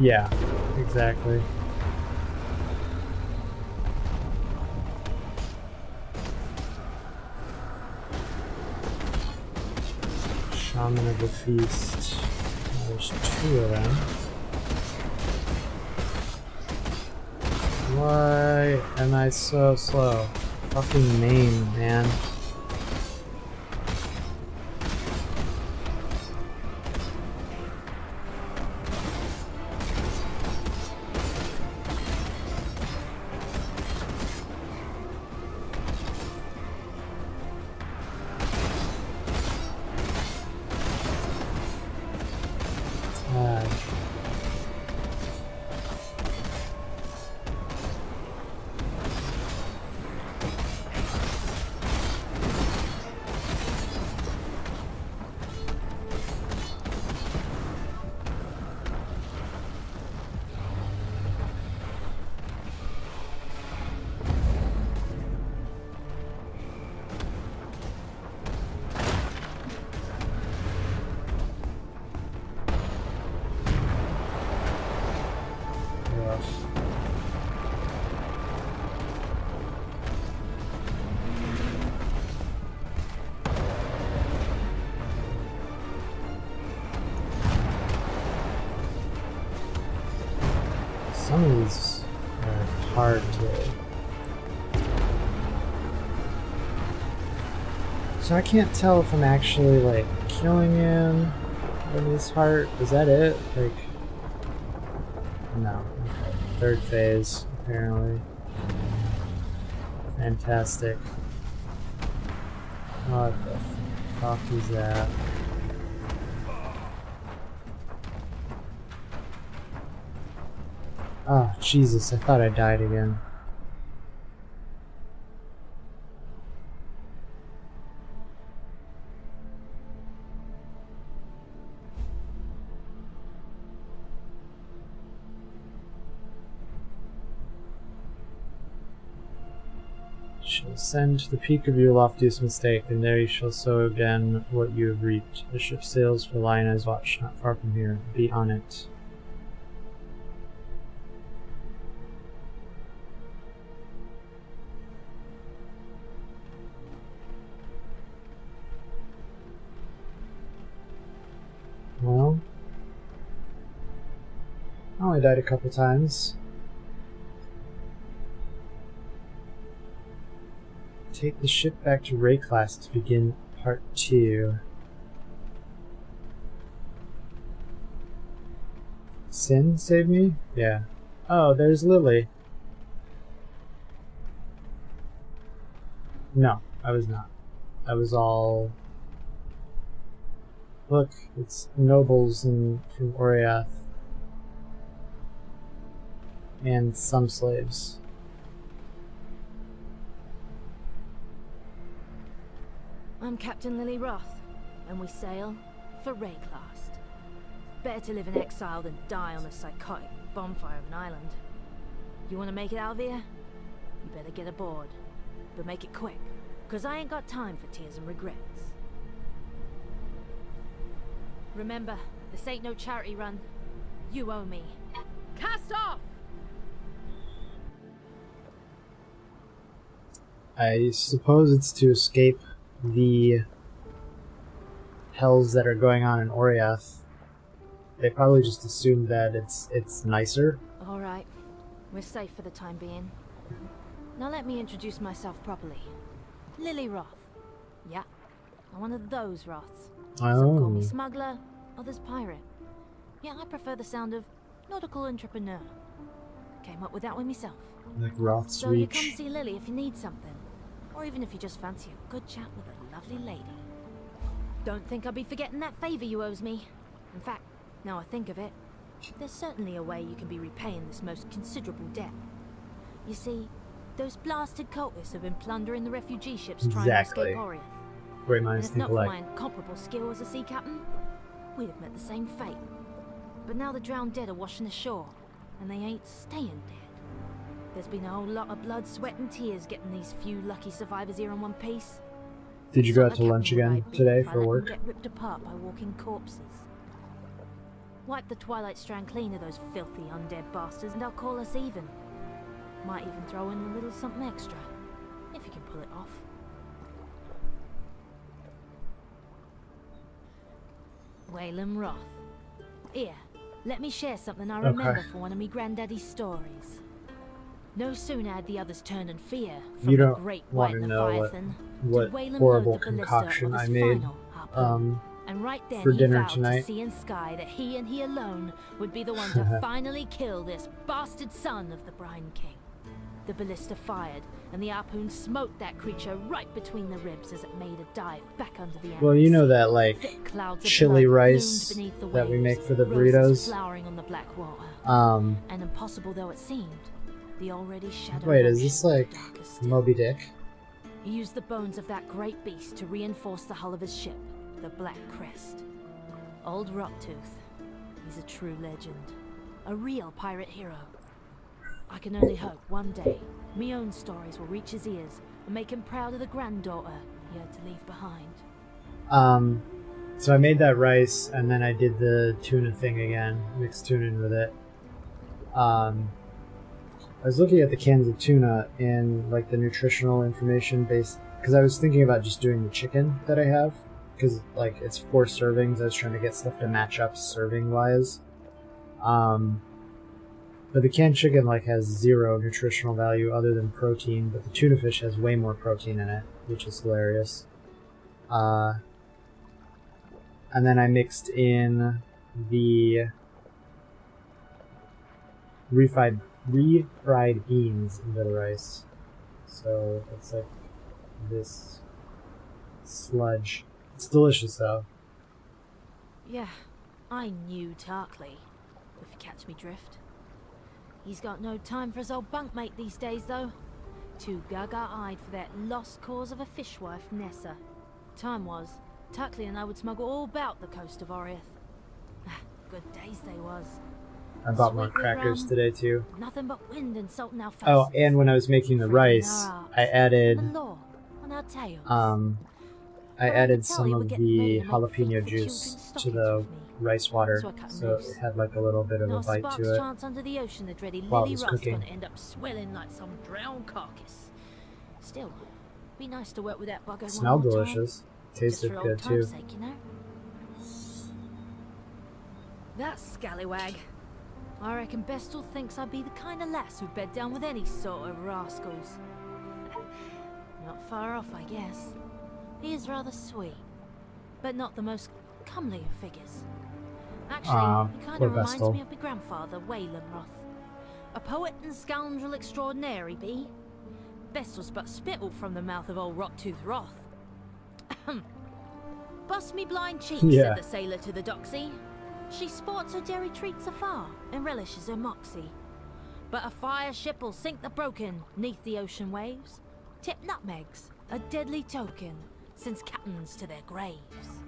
Yeah, exactly. Shaman of the Feast. Oh, there's 2 of them. Why am I so slow? Fucking name, man. Some of these are hard to... So I can't tell if I'm actually, like, killing him in his heart. Is that it? Like... No. Okay. 3rd phase, apparently. Fantastic. What the fuck is that? Oh, Jesus, I thought I died again. Shall send to the peak of your loftiest mistake, and there you shall sow again what you have reaped. The ship sails for Lionel's Watch, not far from here. Be on it. Well, I only died a couple times. Take the ship back to Ray class to begin part 2. Sin saved me? Yeah. Oh, there's Lily. No, I was not. I was all... Look, it's nobles from Oriath. And some slaves. I'm Captain Lily Roth, and we sail for Rayclast. Better to live in exile than die on a psychotic bonfire of an island. You want to make it out of here? You better get aboard. But make it quick, because I ain't got time for tears and regrets. Remember, this ain't no charity run. You owe me. Cast off! I suppose it's to escape the hells that are going on in Oriath. They probably just assumed that it's nicer. Alright, we're safe for the time being. Now let me introduce myself properly. Lily Roth. Yeah, I'm one of those Roths. Some call me smuggler, others pirate. Yeah, I prefer the sound of nautical entrepreneur. Came up with that one myself. Like Roth's So Reach. you come see Lily if you need something. Or even if you just fancy a good chat with a lovely lady. Don't think I'll be forgetting that favor you owes me. In fact, now I think of it, there's certainly a way you can be repaying this most considerable debt. You see, those blasted cultists have been plundering the refugee ships trying to escape Oriath. Great And minds if think not for alike. my incomparable skill as a sea captain, we'd have met the same fate. But now the drowned dead are washing ashore, and they ain't staying dead. There's been a whole lot of blood, sweat, and tears getting these few lucky survivors here in one piece. Did you go out to What lunch captain would again I be today if I for let them work? Get ripped apart by walking corpses. Wipe the Twilight Strand clean of those filthy undead bastards, and I'll call us even. Might even throw in a little something extra, if you can pull it off. Waylon Roth. Here, let me share something I remember from one of me granddaddy's stories. No sooner had the others turned in fear from You the don't great want white to know Leviathan, what did Waylon horrible load the ballista concoction of his I made final harpoon. And right then for he dinner vowed tonight. to sea and sky that he and he alone would be the one to finally kill this bastard son of the Brine King. The ballista fired, and the harpoon smote that creature right between the ribs as it made a dive back under the Well, you know ice. that, like, Thick clouds of chili blood rice bloomed beneath the that we waves, make for the roses burritos? flowering on the black water. And impossible though it seemed, the already shadowed Wait, is ocean this was like darker still. Moby Dick? He used the bones of that great beast to reinforce the hull of his ship, the Black Crest. Old Rocktooth. He's a true legend. A real pirate hero. I can only hope one day, me own stories will reach his ears and make him proud of the granddaughter he had to leave behind. So I made that rice, and then I did the tuna thing again, mixed tuna in with it. I was looking at the cans of tuna and like the nutritional information base, because I was thinking about just doing the chicken that I have, because like it's 4 servings. I was trying to get stuff to match up serving wise. But the canned chicken like has 0 nutritional value other than protein, but the tuna fish has way more protein in it, which is hilarious. And then I mixed in the refried beans into the rice. So it's like this sludge. It's delicious though. Yeah, I knew Tarkley, if you catch me drift. He's got no time for his old bunkmate these days, though. Too gaga-eyed for that lost cause of a fishwife, Nessa. Time was, Tarkley and I would smuggle all about the coast of Oriath. Good days they was. I bought more Sweet with crackers rum, today too. Nothing but wind and salt in our faces. Oh, and when I was making the rice, I added And the law on our tails. I But I added could tell some you were of getting ready the to make jalapeno faithful juice children's to stockings the with me. rice water, So I cut so loose. it had like a little bit of a Not a bite spark's to it. chance under the ocean, the dready while it Lily was Roth's cooking. gonna end up swelling like some drowned carcass. Still, be nice to work with that bugger Smelled one more delicious. time. Tasted Just for good old too. time's sake, you know? That scallywag. I reckon Bestel thinks I'd be the kind of lass who'd bed down with any sort of rascals. Not far off, I guess. He is rather sweet, but not the most comely of figures. Actually, he kind poor of reminds Vestal. me of my grandfather, Waylon Roth. A poet and scoundrel extraordinary, be? Bestel's but spittle from the mouth of old Rocktooth Roth. Bust me blind cheek, Yeah. said the sailor to the doxy. She sports her dairy treats afar and relishes her moxie. But a fire ship'll sink the broken neath the ocean waves. Tip nutmegs, a deadly token, sends captains to their graves.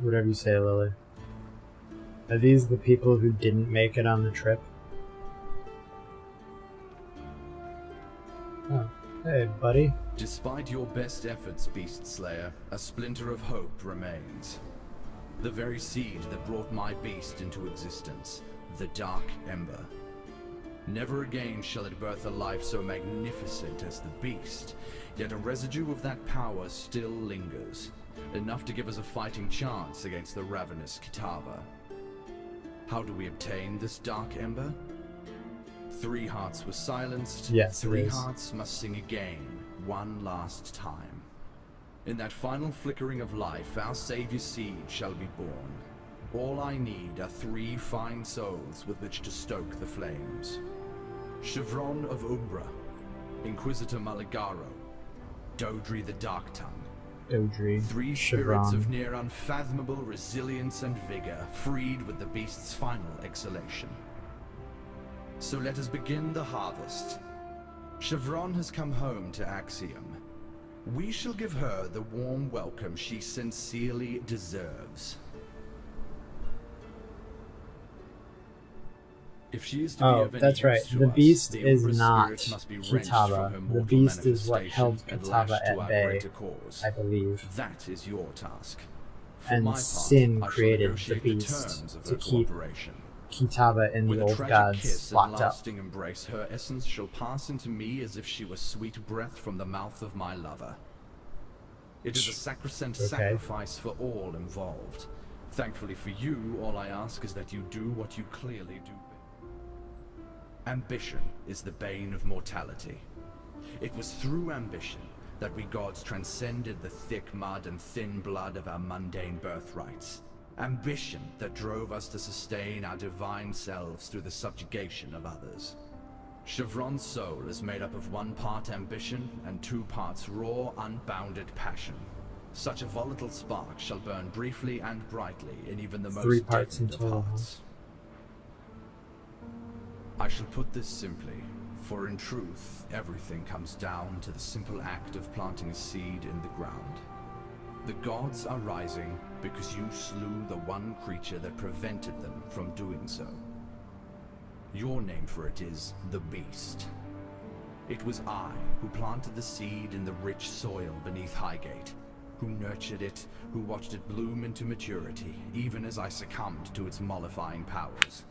Whatever you say, Lily. Are these the people who didn't make it on the trip? Oh, hey, buddy. Despite your best efforts, Beast Slayer, a splinter of hope remains. The very seed that brought my beast into existence, the Dark Ember. Never again shall it birth a life so magnificent as the beast, yet a residue of that power still lingers, enough to give us a fighting chance against the ravenous Kitava. How do we obtain this Dark Ember? 3 hearts were silenced, Yes, it 3 is. hearts must sing again, one last time. In that final flickering of life, our Savior's seed shall be born. All I need are 3 fine souls with which to stoke the flames. Chevron of Umbra, Inquisitor Maligaro, Dodri the Dark-Tongue. Dodri. 3 spirits Chevron. of near unfathomable resilience and vigor, freed with the beast's final exhalation. So let us begin the harvest. Chevron has come home to Axiom. We shall give her the warm welcome she sincerely deserves. If she is to be of any that's right. use to The us, beast the is Umbra's not spirit must be wrenched from her Kitava. The mortal beast is what held manifestation and Kitava lashed to at our bay, greater cause. I believe. That is your task. For And my part, Sin I shall created the negotiate beast terms of to her keep cooperation. Kitava and With the a old tragic gods kiss and locked up. lasting embrace, her essence shall pass into me as if she were sweet breath from the mouth of my lover. It is a sacrosanct sacrifice for all involved. Thankfully for you, all I ask is that you do what you clearly do. Ambition is the bane of mortality. It was through ambition that we gods transcended the thick mud and thin blood of our mundane birthrights. Ambition that drove us to sustain our divine selves through the subjugation of others. Chevron's soul is made up of 1 part ambition and 2 parts raw, unbounded passion. Such a volatile spark shall burn briefly and brightly in even the 3 most parts in deadened of total. hearts. I shall put this simply, for in truth, everything comes down to the simple act of planting a seed in the ground. The gods are rising because you slew the one creature that prevented them from doing so. Your name for it is the Beast. It was I who planted the seed in the rich soil beneath Highgate, who nurtured it, who watched it bloom into maturity, even as I succumbed to its mollifying powers.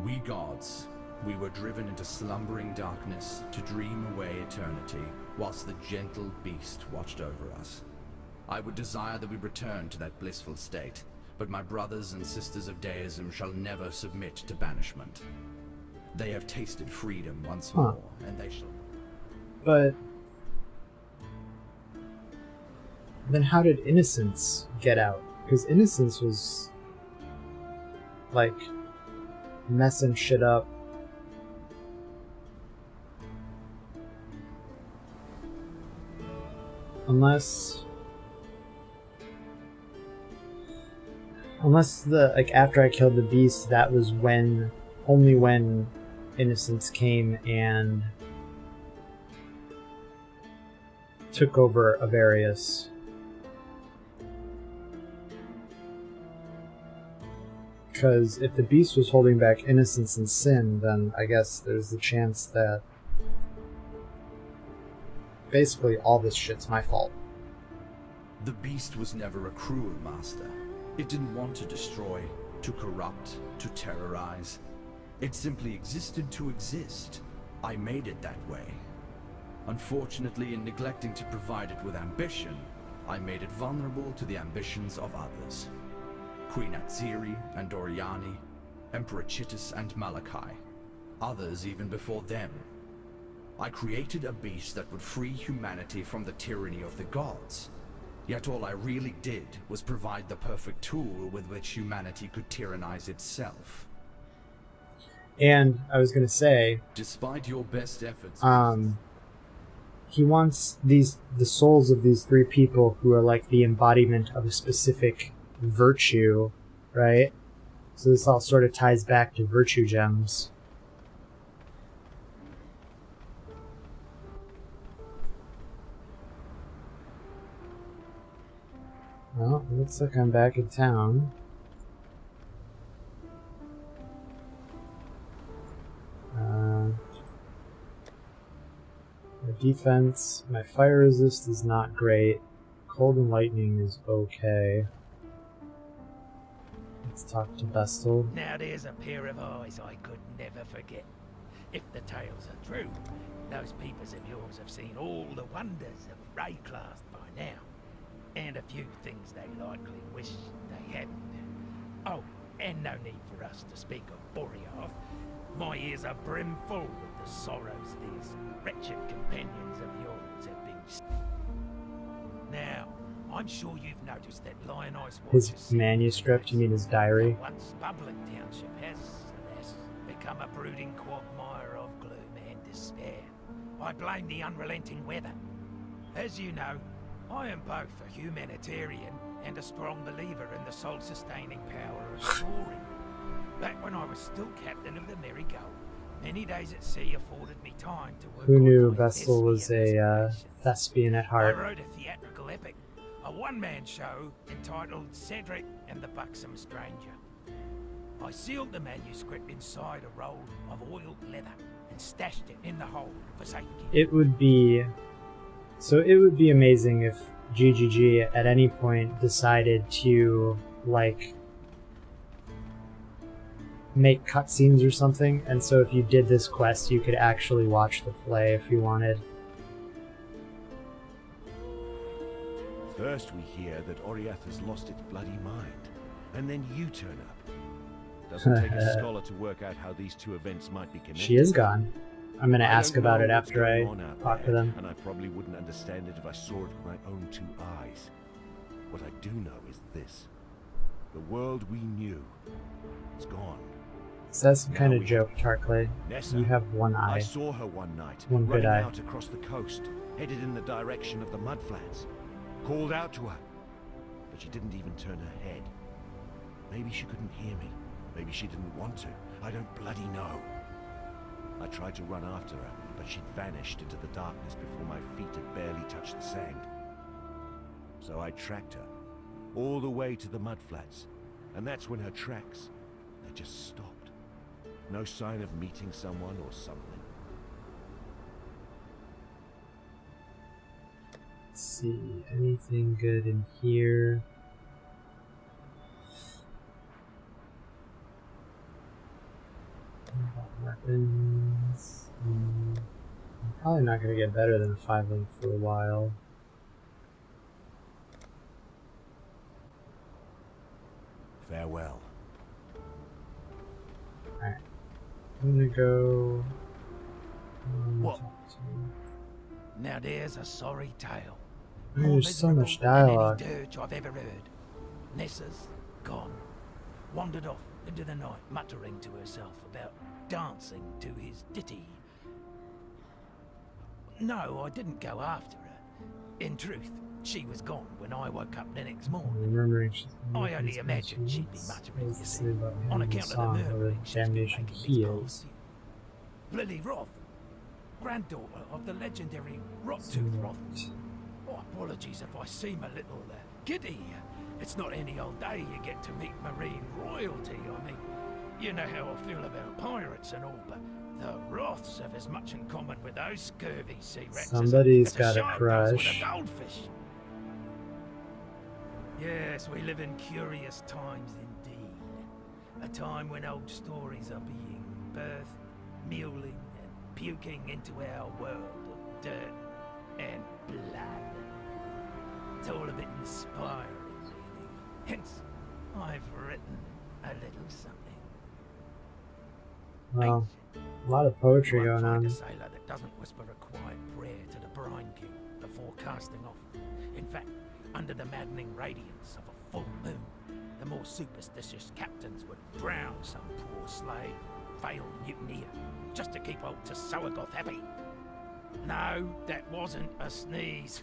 We gods, we were driven into slumbering darkness to dream away eternity, whilst the gentle beast watched over us. I would desire that we return to that blissful state, but my brothers and sisters of deism shall never submit to banishment. They have tasted freedom once more, and they shall... But then how did Innocence get out? Because Innocence was like messing shit up. Unless the, like, after I killed the beast, that was when, only when Innocence came and took over Avarius. Because if the beast was holding back Innocence and Sin, then I guess there's the chance that basically all this shit's my fault. The beast was never a cruel master. It didn't want to destroy, to corrupt, to terrorize. It simply existed to exist. I made it that way. Unfortunately, in neglecting to provide it with ambition, I made it vulnerable to the ambitions of others. Queen Atziri and Oriani, Emperor Chittus and Malachi, others even before them. I created a beast that would free humanity from the tyranny of the gods. Yet all I really did was provide the perfect tool with which humanity could tyrannize itself. And I was gonna say, despite your best efforts, he wants the souls of these 3 people who are like the embodiment of a specific virtue, right? So this all sort of ties back to virtue gems. Well, it looks like I'm back in town. My defense, my fire resist is not great. Cold and lightning is okay. Let's talk to Vestal. Now there's a pair of eyes I could never forget. If the tales are true, those peepers of yours have seen all the wonders of Rayclast by now. And a few things they likely wish they hadn't. Oh, and no need for us to speak of Boreath. My ears are brimful with the sorrows these wretched companions of yours have been. Now, I'm sure you've noticed that Lion Ice His manuscript, you mean his diary? Once bubbling township has, alas, become a brooding quagmire of gloom and despair. I blame the unrelenting weather. As you know, I am both a humanitarian and a strong believer in the soul-sustaining power of soaring. Back when I was still captain of the Merry Gull, Many days at sea afforded me time to work Who on knew my Vestal was a aspirations. thespian at I heart? wrote a theatrical epic, a one-man show entitled Cedric and the Buxom Stranger. I sealed the manuscript inside a roll of oiled leather and stashed it in the hold for safekeeping. It would be amazing if GGG at any point decided to, like, make cutscenes or something, and so if you did this quest you could actually watch the play if you wanted. First we hear that Oriath has lost its bloody mind, and then you turn up. Doesn't take a scholar to work out how these two events might be connected. She is gone. I'm gonna ask about it after I talk to them. And I probably wouldn't understand it if I saw it with my own two eyes. What I do know is this. The world we knew is gone. So that's some kind Now of we joke, have Tarkley. Nessa. You have one I eye. saw her one night, One good running eye. out across the coast, headed in the direction of the mudflats. Called out to her, but she didn't even turn her head. Maybe she couldn't hear me. Maybe she didn't want to. I don't bloody know. I tried to run after her, but she'd vanished into the darkness before my feet had barely touched the sand. So I tracked her, all the way to the mudflats, and that's when her tracks, they just stopped. No sign of meeting someone or something. Let's see, anything good in here? Weapons. I'm probably not going to get better than a 5-link for a while. Farewell. Alright. I'm going to go... What? Now there's a sorry tale. Oh, More there's so miserable much than dialogue. any dirge I've ever heard. Nessa's gone. Wandered off into the night, muttering to herself about dancing to his ditty. No, I didn't go after her. In truth, she was gone when I woke up the next morning. Remembering she's I only imagined she'd be muttering, you see, on account of the song or murmuring she's been damnation making he these is. past year. Lily Roth, granddaughter of the legendary Rottooth Roth. Oh, apologies if I seem a little giddy. It's not any old day you get to meet marine royalty. I mean, you know how I feel about pirates and all, but the Roths have as much in common with those scurvy sea rats Somebody's as a got a shark does with crush. a goldfish. Yes, we live in curious times indeed. A time when old stories are being birthed, mewling and puking into our world of dirt and blood. It's all a bit inspiring, really. Hence, I've written a little something. Well, a lot of poetry You won't going find on. a sailor that doesn't whisper a quiet prayer to the Brine King before casting off. In fact, under the maddening radiance of a full moon, the more superstitious captains would drown some poor slave, failed mutineer, just to keep old Tsoagoth happy. No, that wasn't a sneeze.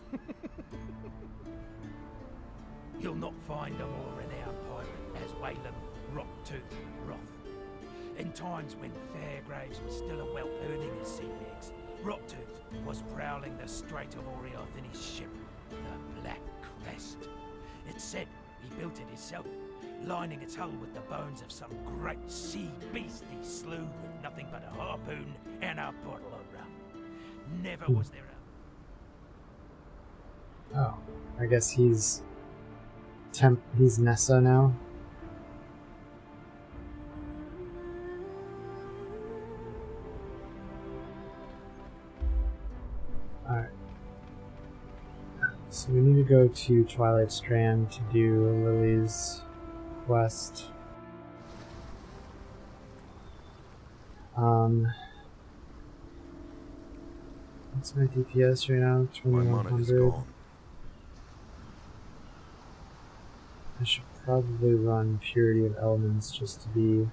You'll not find a more renowned pirate as Wayland Rottooth Roth. In times when Fairgraves was still a whelp earning his sea legs, Rottooth was prowling the Strait of Oriath in his ship, the Black Crest. It's said he built it himself, lining its hull with the bones of some great sea beast he slew with nothing but a harpoon and a bottle of rum. Never was there a... Oh, I guess he's Nessa now. Alright. So we need to go to Twilight Strand to do Lily's quest. What's my DPS right now? My mana is 2100. gone. I should probably run Purity of Elements just to be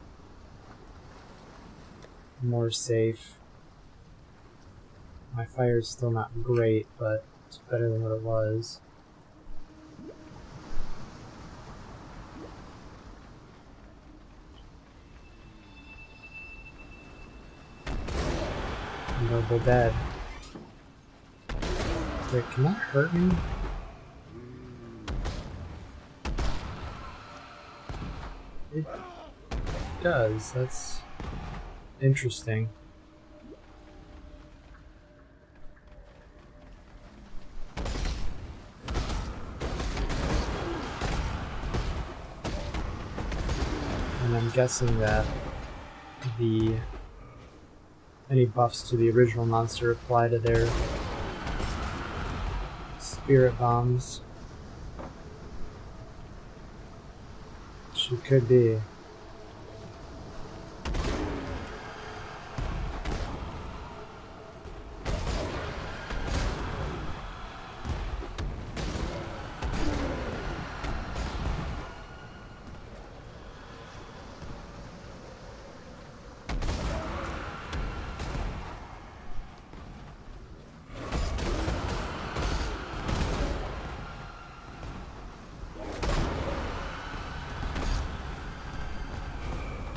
more safe. My fire is still not great, but it's better than what it was. Honorable Dead. Wait, can that hurt me? It does. That's interesting. And I'm guessing that any buffs to the original monster apply to their spirit bombs. She could be.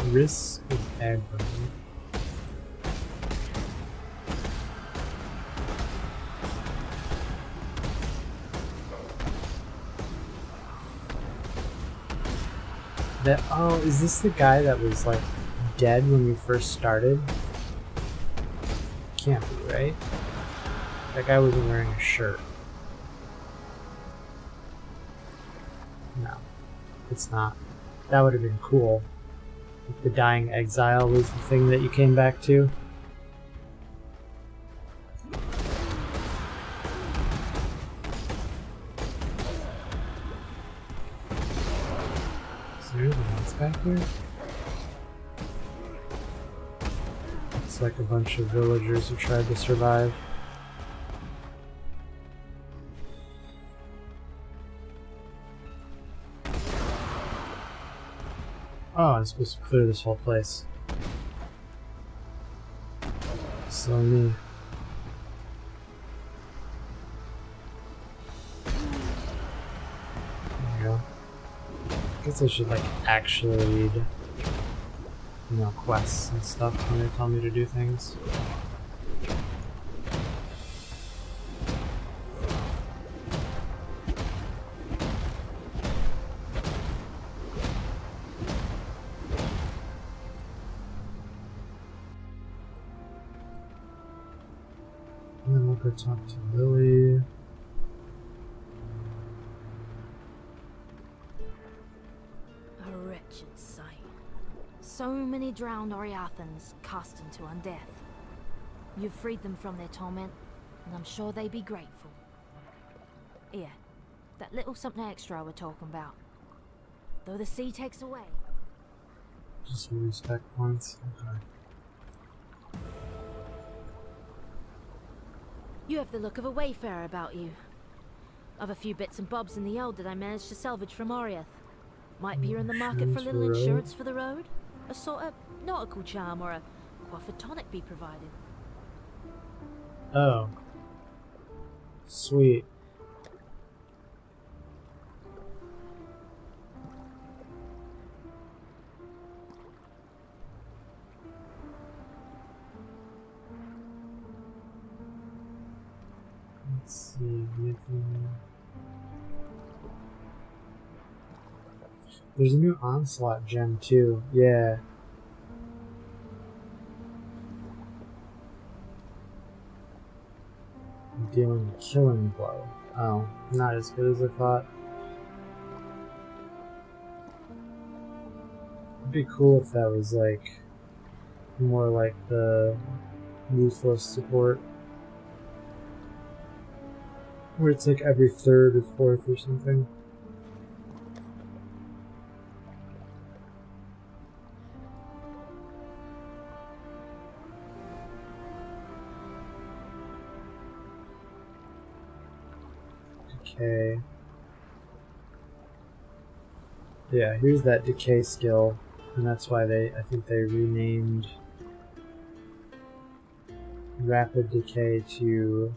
Risk of aggro. Oh, is this the guy that was like dead when we first started? Can't be, right? That guy wasn't wearing a shirt. No, it's not. That would have been cool. If the dying exile was the thing that you came back to. Is there anything else back here? It's like a bunch of villagers who tried to survive. Oh, I'm supposed to clear this whole place. So me. There you go. I guess I should like actually read, you know, quests and stuff when they tell me to do things. And then we'll go talk to Lily. A wretched sight. So many drowned Oriathans cast into undeath. You've freed them from their torment, and I'm sure they'd be grateful. Here, that little something extra I were talking about. Though the sea takes away. Just respect points. Okay. You have the look of a wayfarer about you. I've a few bits and bobs in the old that I managed to salvage from Oriath. Might be you're in the market for a little insurance for the road? A sort of nautical charm or a quafford tonic be provided. Oh. Sweet. Let's see, anything. There's a new onslaught gem too. Yeah. Dealing a killing blow. Oh, not as good as I thought. It'd be cool if that was like more like the ruthless support. Where it's like every third or fourth or something. Okay. Yeah, here's that decay skill, and that's why I think they renamed rapid decay to,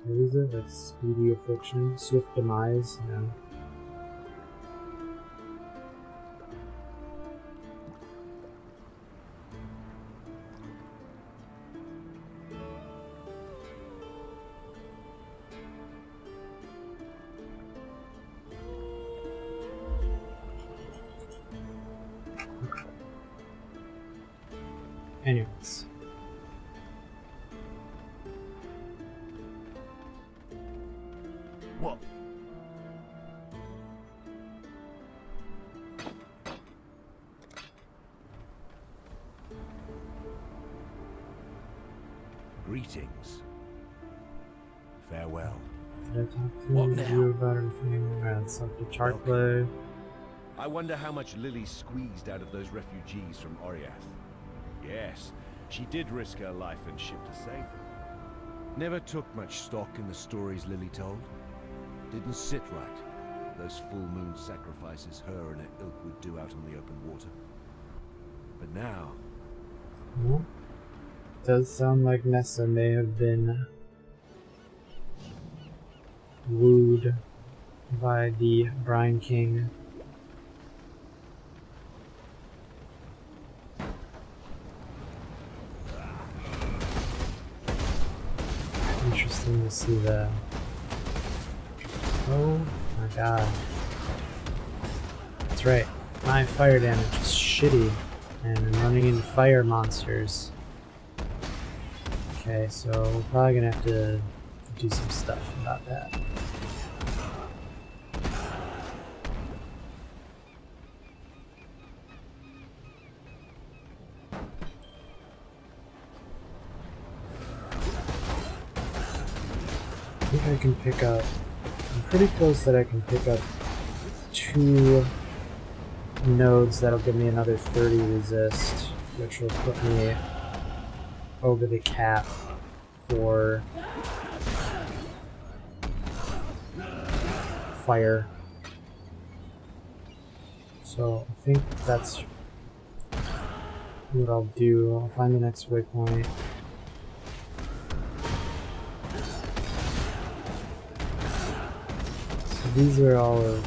what is it? Like speedy affliction, swift demise. Yeah. Anyways. What? Greetings. Farewell. Did I talk to What you now? about everything? Around something Chartplay. I wonder how much Lily squeezed out of those refugees from Oriath. Yes, she did risk her life and ship to save them. Never took much stock in the stories Lily told. Didn't sit right. Those full moon sacrifices her and her ilk would do out on the open water. But now... Well, does sound like Nessa may have been wooed by the Brine King. Interesting to see that. Oh my god. That's right. My fire damage is shitty, and I'm running into fire monsters. Okay, so we're probably gonna have to do some stuff about that. I think I can pick up, I'm pretty close that I can pick up 2 nodes that'll give me another 30 resist, which will put me over the cap for fire. So I think that's what I'll do. I'll find the next waypoint. These are all of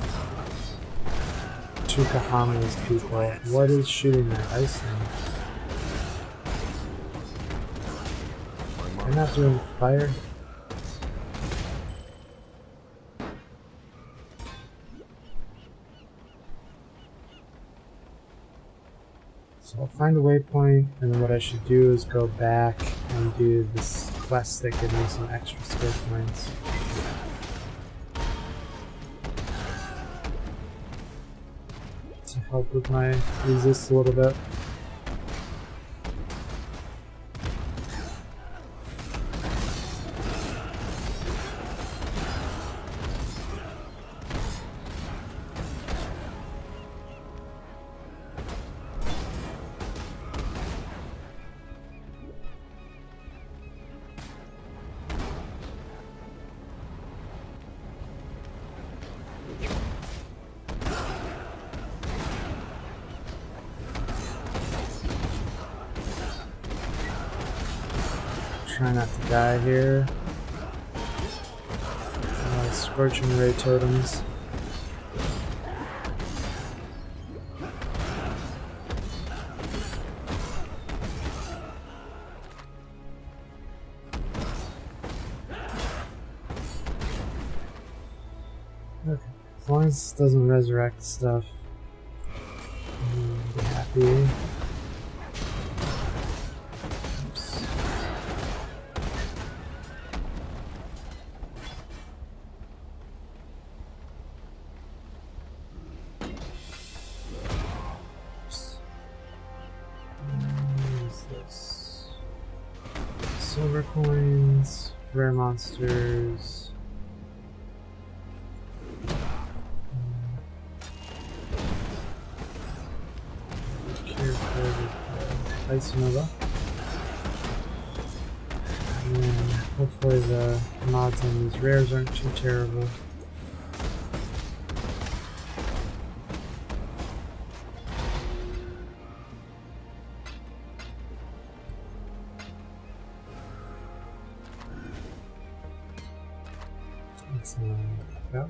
Tukahama's people. What is shooting that ice thing? They're not doing fire. So I'll find a waypoint, and then what I should do is go back and do this quest that gives me some extra skill points. To help with my resist a little bit. Try not to die here. Scorching ray totems. Okay, as long as this doesn't resurrect stuff, I'll be happy. Silver coins, rare monsters. Ice Nova. And then hopefully the mods on these rares aren't too terrible. Let's go.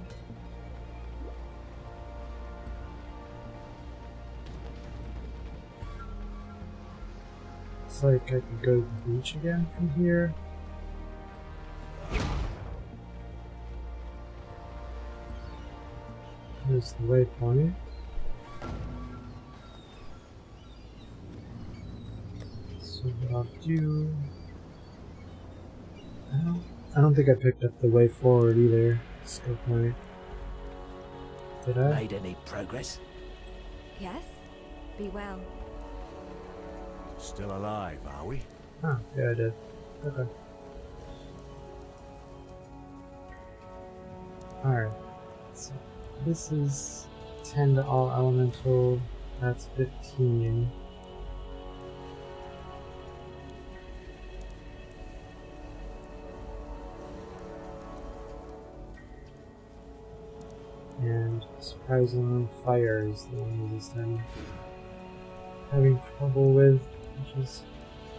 Looks like I could go to the beach again from here. There's the waypoint. So So what I'll do... I don't think I picked up the way forward either. Skill point. Did I? Made any progress? Yes? Be well. Still alive, are we? Oh, yeah, I did. Okay. Alright. So this is 10 to all elemental. That's 15. And surprisingly, fire is the one that I'm having trouble with, which is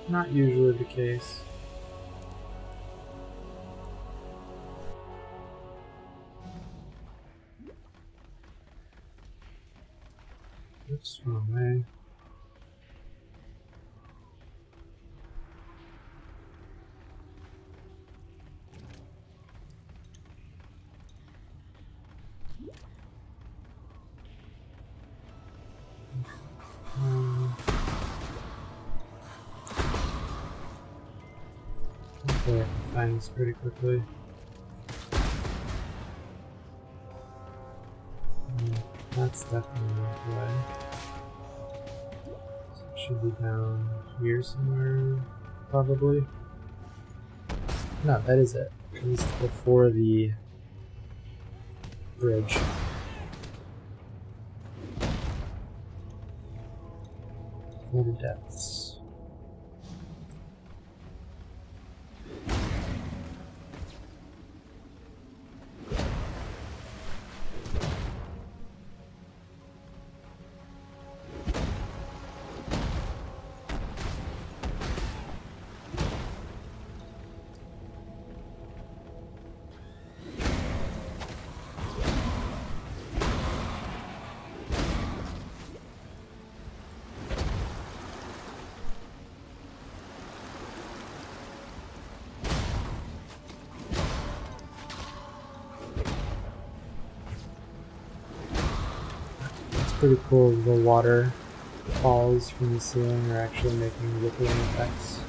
not usually the case. Oops, wrong way. Hopefully I can find this pretty quickly. That's definitely not the way. So it should be down here somewhere, probably. No, that is it. At least before the bridge. For the depths. Pretty cool, the water falls from the ceiling are actually making rippling effects.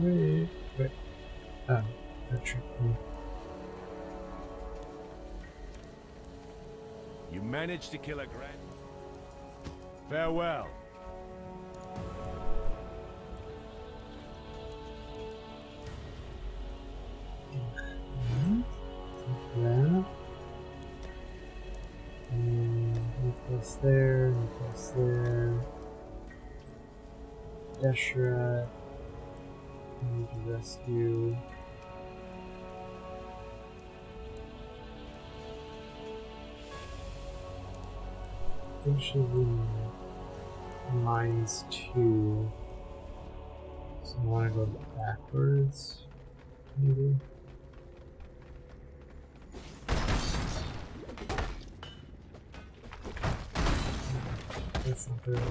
Wait. Oh, that tricked me. You managed to kill a grand. Farewell. That. And no place there, no place there. Deshrat. I need to rescue. I think she's in mines too. So I want to go backwards, maybe. That's not the right way.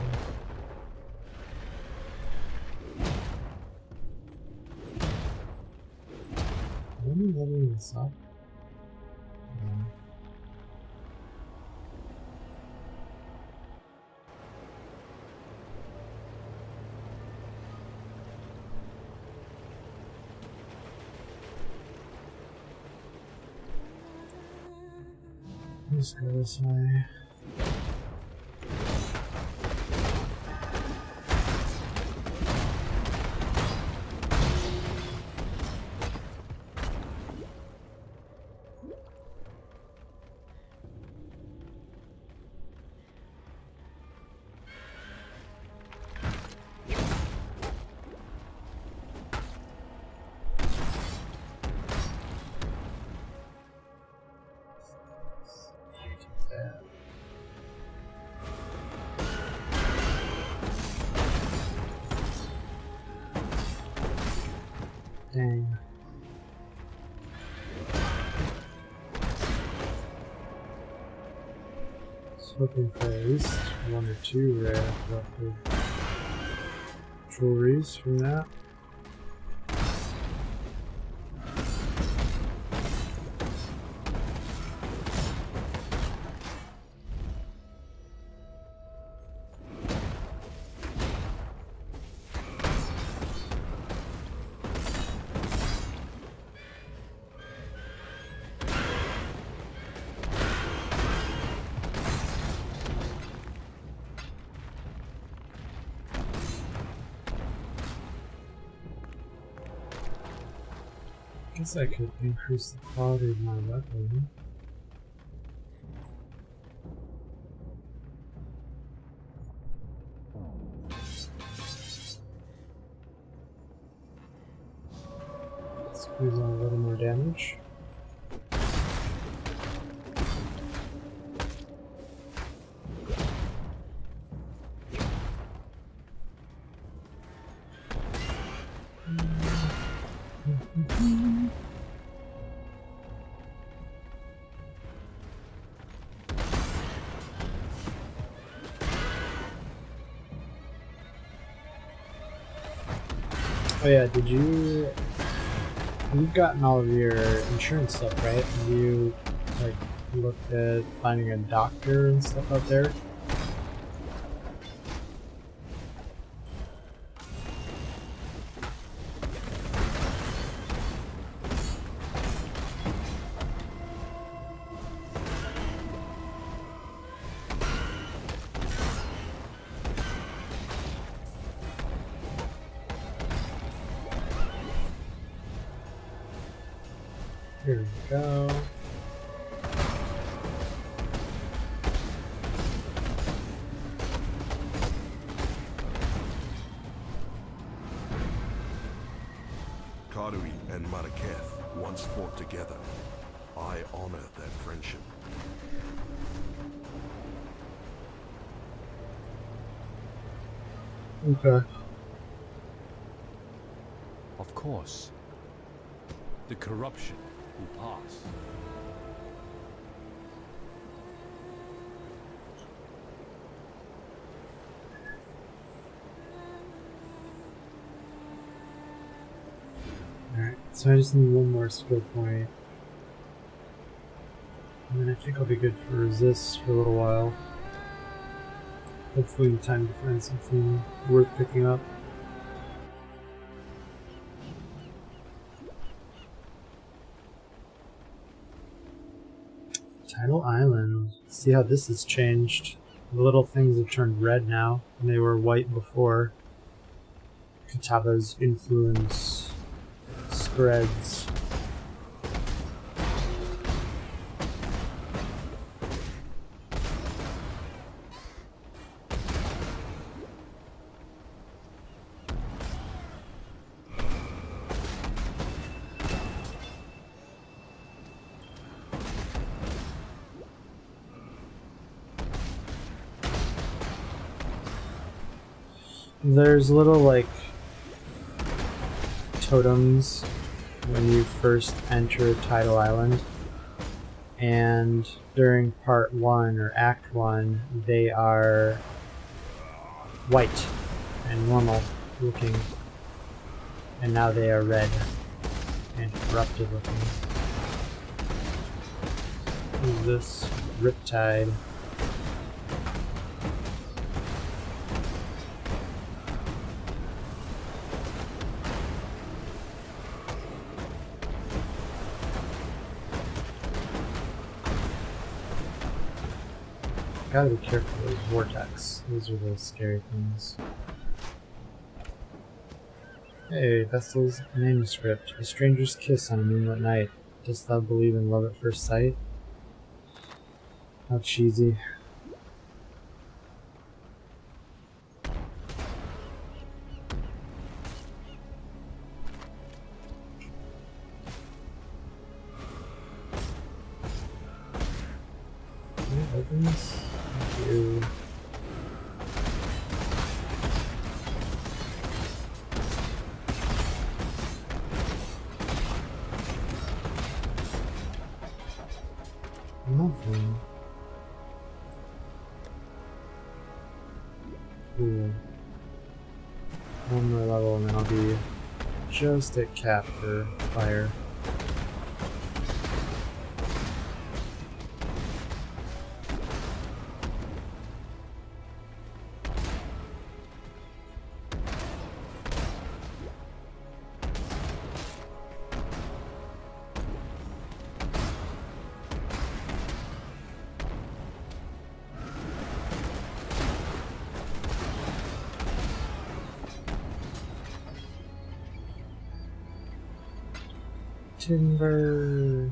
Are we leveling this up? Yeah. Let's go this way. Dang. So Hoping for at least 1 or 2 rare jewelries from that. I guess I could increase the quality of my weapon. Squeeze on a little more damage. Oh yeah, you've gotten all of your insurance stuff, right? Have you, like, looked at finding a doctor and stuff out there? Here we go. Karui and Maraketh once fought together. I honor that friendship. Okay. Of course. The corruption will pass. Alright, so I just need 1 more skill point. And then I think I'll be good for resist for a little while. Hopefully time to find something worth picking up. Tidal Island. See how this has changed. The little things have turned red now, and they were white before. Kataba's influence spreads. There's little, like, totems when you first enter Tidal Island, and during part 1 or act 1 they are white and normal looking, and now they are red and corrupted looking. What is this? Riptide. Gotta be careful with vortex. Those are the scary things. Hey, Vestal's manuscript. A stranger's kiss on a moonlit night. Dost thou believe in love at first sight? How cheesy. Opens. Thank you. Nothing. One more level and then I'll be just at cap for fire. Timber.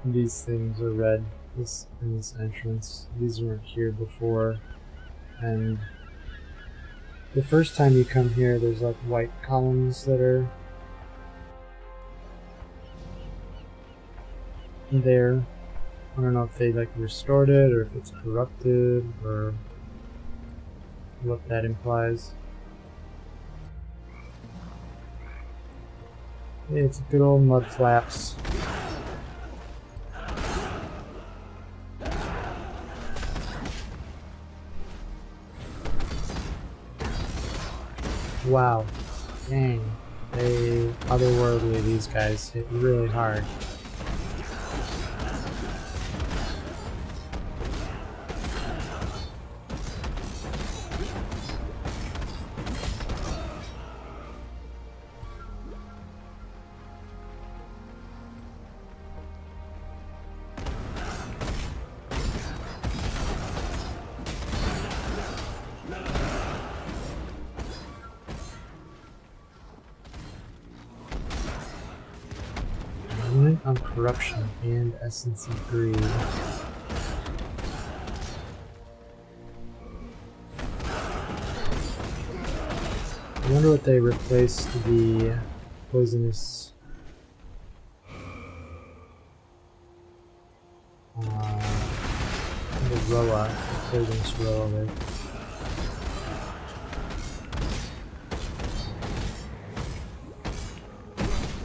These things are red in this entrance. These weren't here before. And the first time you come here, there's like white columns that are there. I don't know if they like restored it or if it's corrupted or what that implies. Yeah, it's good old mud flaps. Wow. Dang. They otherworldly, these guys hit really hard. On corruption and essence of greed. I wonder what they replaced the poisonous the Roa, the poisonous Roa with.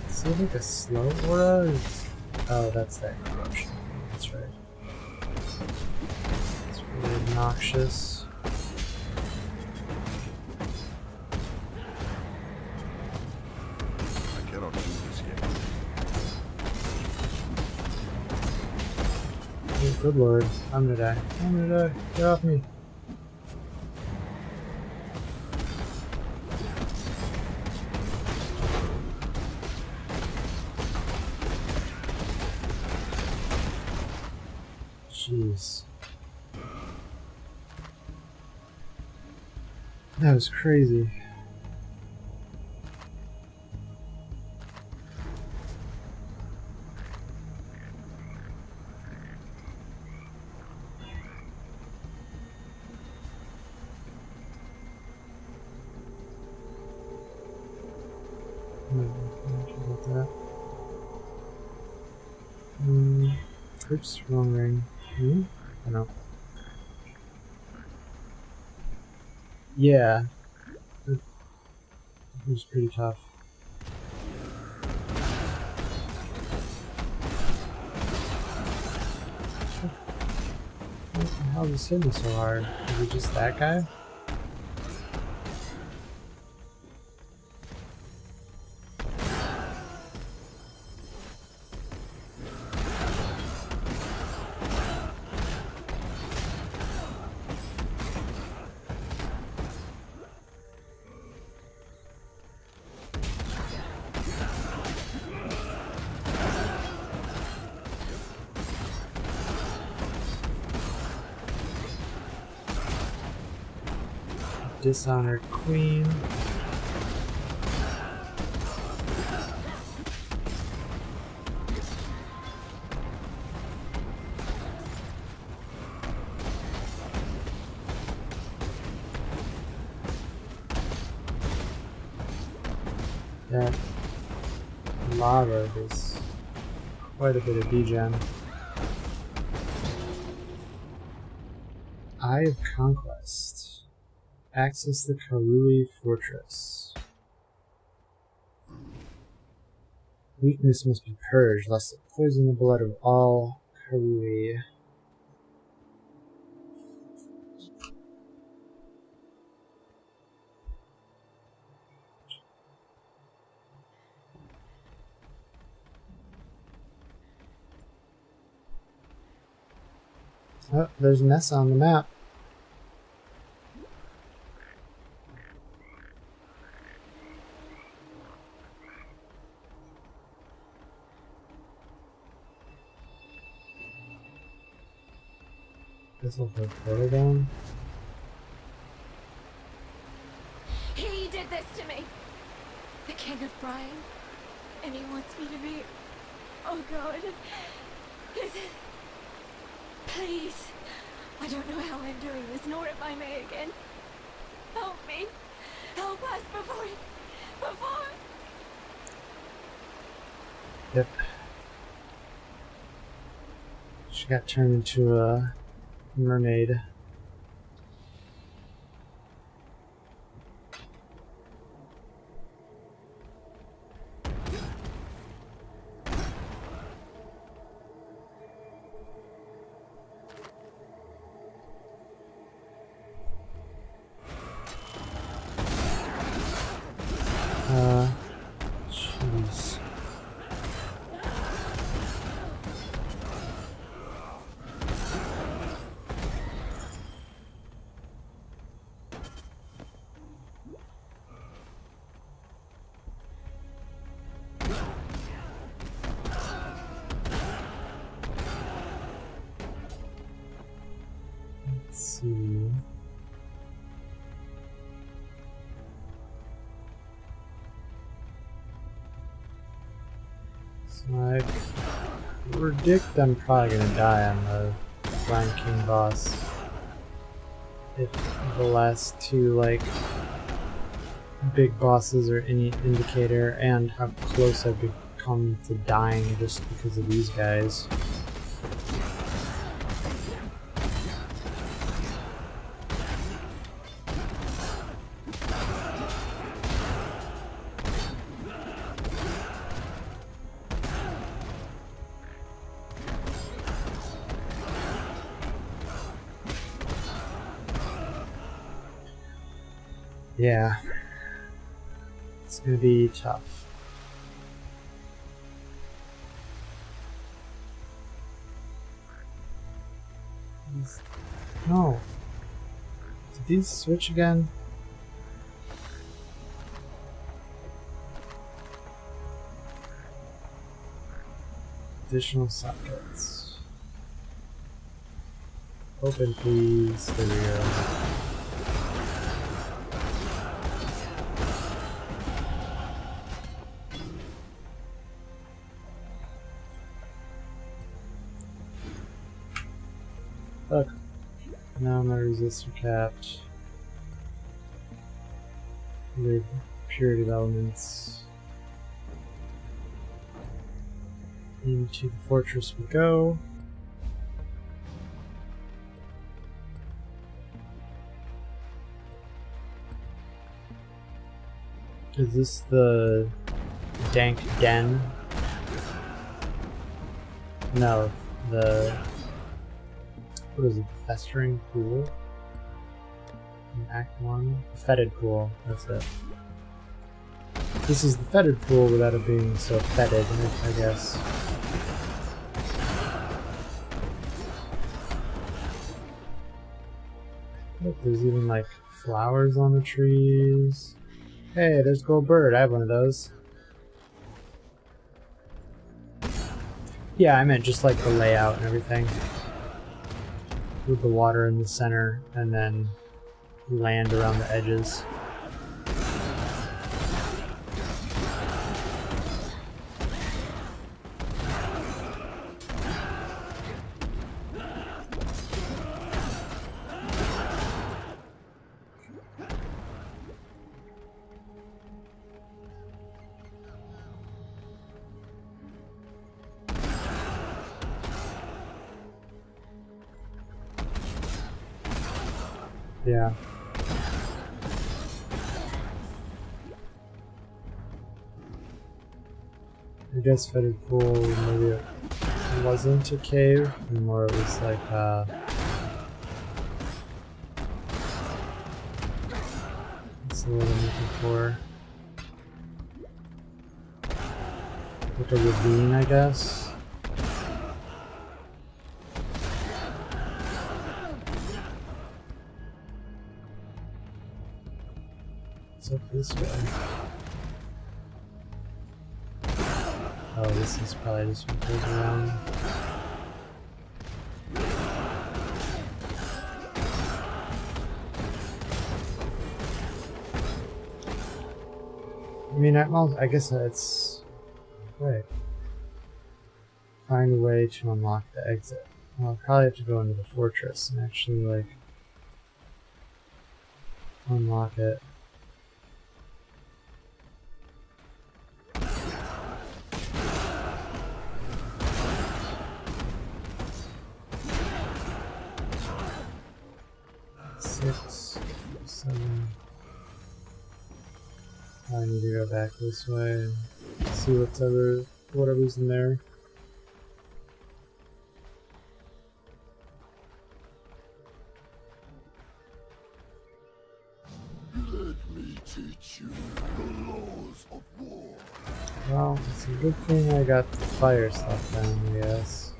Is it like a slow aura? Oh, that's that corruption. That's right. It's really obnoxious. I cannot do this yet. Oh, good lord. I'm gonna die. I'm gonna die. Get off me. Jeez. That was crazy. About that. Oops, wrong ring. No. Yeah. It was pretty tough. What the hell is hitting so hard? Is it just that guy? Dishonored Queen. That lava is quite a bit of degen. Eye of Conquest. Access the Karui Fortress. Weakness must be purged, lest it poison the blood of all PoE. Oh, there's an S on the map. This will put portal down. He did this to me! The King of Brian. And he wants me to be... Oh God. Please. I don't know how I'm doing this, nor if I may again. Help me. Help us before... Yep. She got turned into a mermaid. Jeez. Let's see. I predict I'm probably gonna die on the flanking boss. If the last two, like, big bosses are any indicator, and how close I've become to dying just because of these guys. Yeah, it's gonna be tough. No. Did these switch again? Additional sockets. Open, please. There we go. Look, now my resistor capped. With purity elements. Into the fortress we go. Is this the dank den? No, the... What is it? Festering pool? In Act 1? Fetid pool, that's it. This is the fetid pool without it being so fetid, I guess. Look, there's even like flowers on the trees. Hey, there's Gold Bird, I have one of those. Yeah, I meant just like the layout and everything. With the water in the center, and then land around the edges. Yeah. I guess fetid pool, maybe it wasn't a cave, and more it was like what's the word I'm looking for? Like a ravine, I guess. What's up this way? Oh, this is probably just what goes around. I mean, I guess it's... Wait. Find a way to unlock the exit. Well, I'll probably have to go into the fortress and actually, like, unlock it. I need to go back this way and see whatever's in there. Let me teach you the laws of war. Well, it's a good thing I got the fire stuff down, I guess.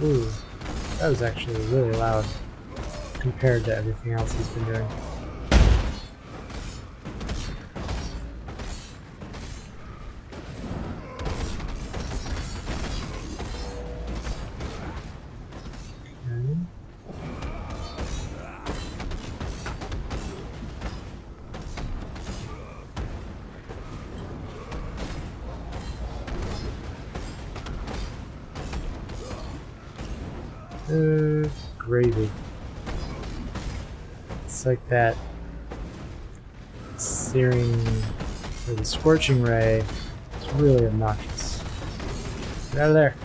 Ooh, that was actually really loud compared to everything else he's been doing. Gravy. It's like that searing, or the scorching ray. It's really obnoxious. Get out of there.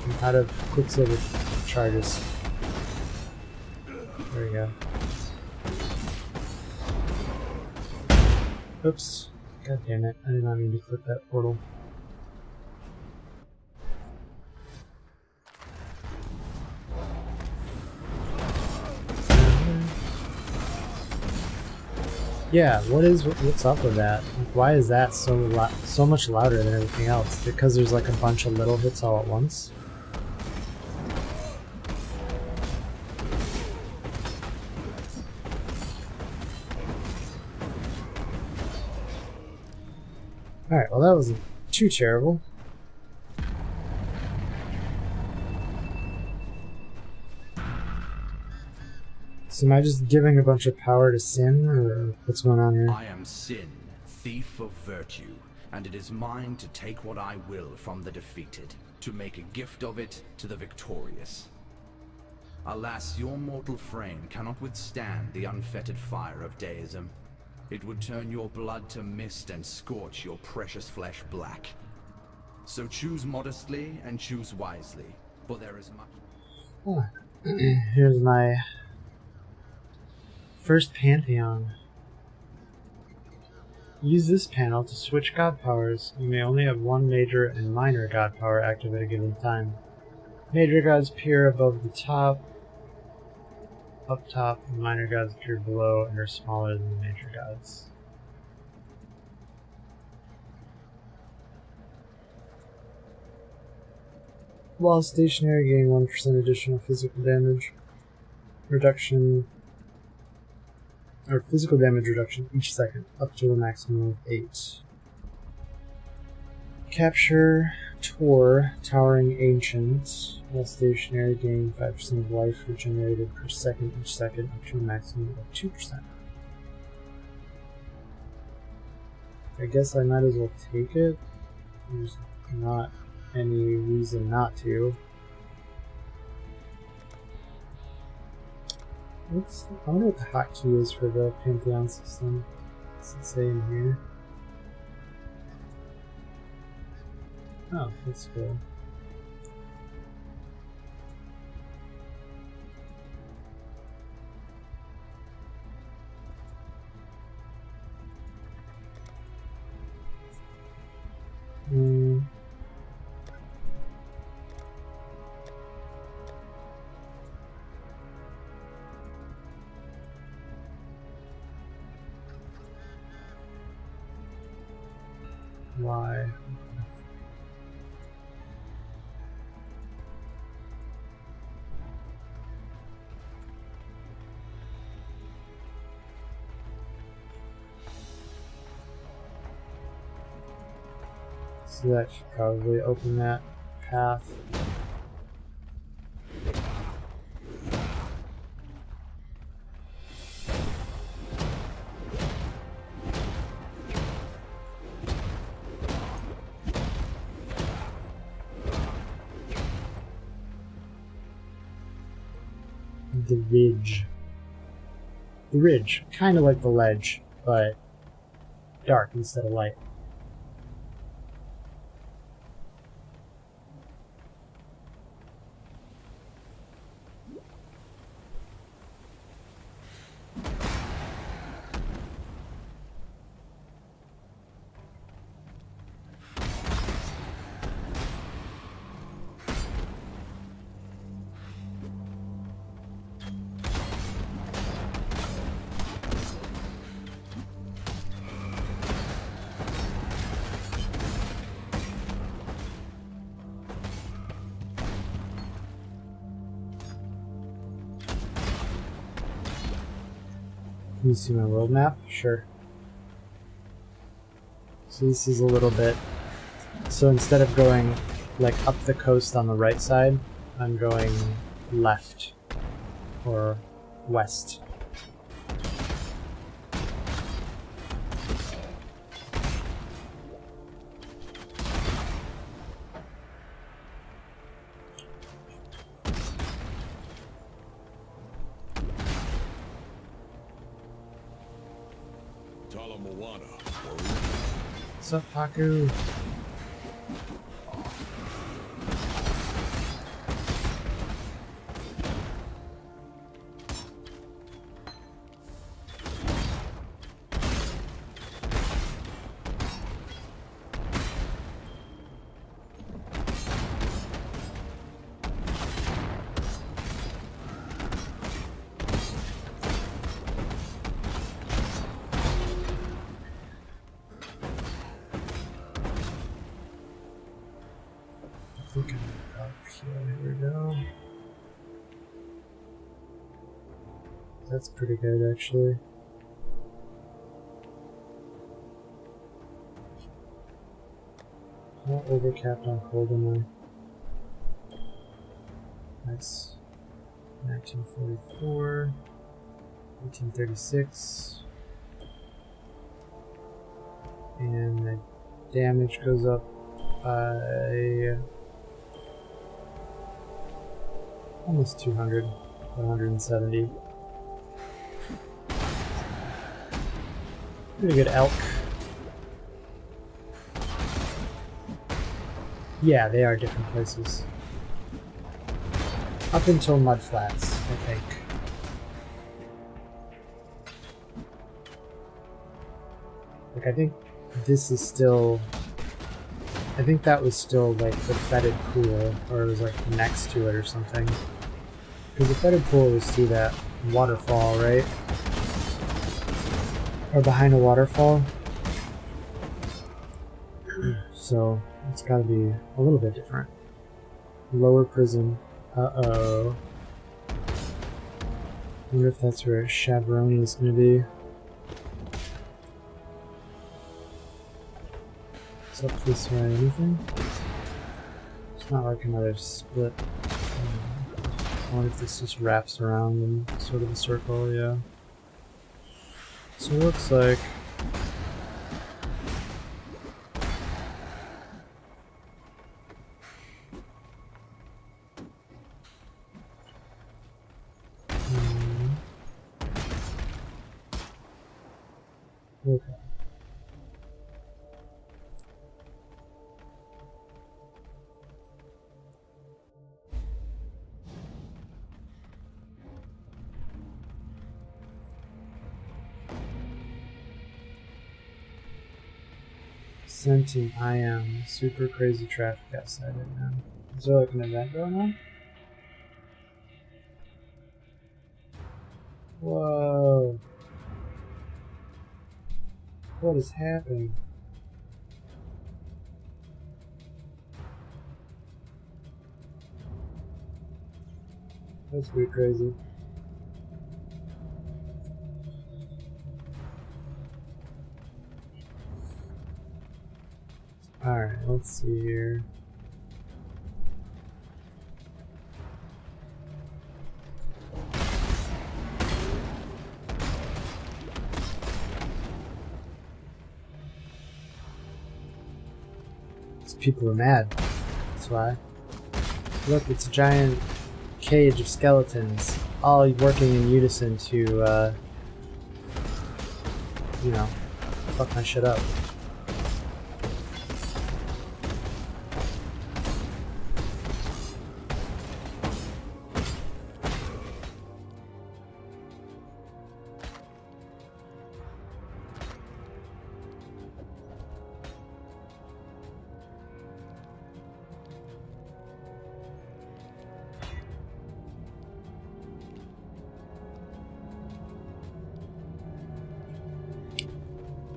I'm out of quicksilver charges. There we go. Oops. God damn it. I did not mean to click that portal. Yeah, what's up with that? Like, why is that so much louder than everything else? Because there's like a bunch of little hits all at once? Alright, well that wasn't too terrible. So am I just giving a bunch of power to Sin, or what's going on here? I am Sin, thief of virtue, and it is mine to take what I will from the defeated, to make a gift of it to the victorious. Alas, your mortal frame cannot withstand the unfettered fire of deism. It would turn your blood to mist and scorch your precious flesh black. So choose modestly and choose wisely, for there is much... Oh. Here's my first Pantheon. Use this panel to switch god powers. You may only have one major and minor god power active at a given time. Major gods appear above the top, up top, and minor gods appear below and are smaller than the major gods. While stationary, gain 1% additional physical damage reduction, or physical damage reduction each second, up to a maximum of 8. Capture Tor, Towering Ancient. While stationary, gain 5% of life regenerated per second each second, up to a maximum of 2%. I guess I might as well take it. There's not any reason not to. I wonder what the hotkey is for the Pantheon system. What's it say in here? Oh, that's cool. Why? So that should probably open that path. The ridge. The ridge, kind of like the ledge, but dark instead of light. Can you see my world map? Sure. So this is a little bit... So instead of going like up the coast on the right side, I'm going left or west. What's up, Paku? Here we go. That's pretty good, actually. How overcapped on cold am I? Nice. 1944, 1836, and the damage goes up by almost 200, 170. Pretty good elk. Yeah, they are different places. Up until Mudflats, I think. Like, I think this is still... I think that was still, like, the fetid pool, or it was, like, next to it or something. Because the fetid pool was through that waterfall, right? Or behind a waterfall. So, it's gotta be a little bit different. Lower prison. Uh-oh. Wonder if that's where Chavaroni is gonna be. What's up this way? Anything? It's not like another split. I wonder if this just wraps around in sort of a circle, yeah. So it looks like... Okay. Sentient IM, super crazy traffic outside right now. Is there like an event going on? Whoa. What is happening? That's weird crazy. Alright, let's see here. These people are mad. That's why. Look, it's a giant cage of skeletons, all working in unison to, you know, fuck my shit up.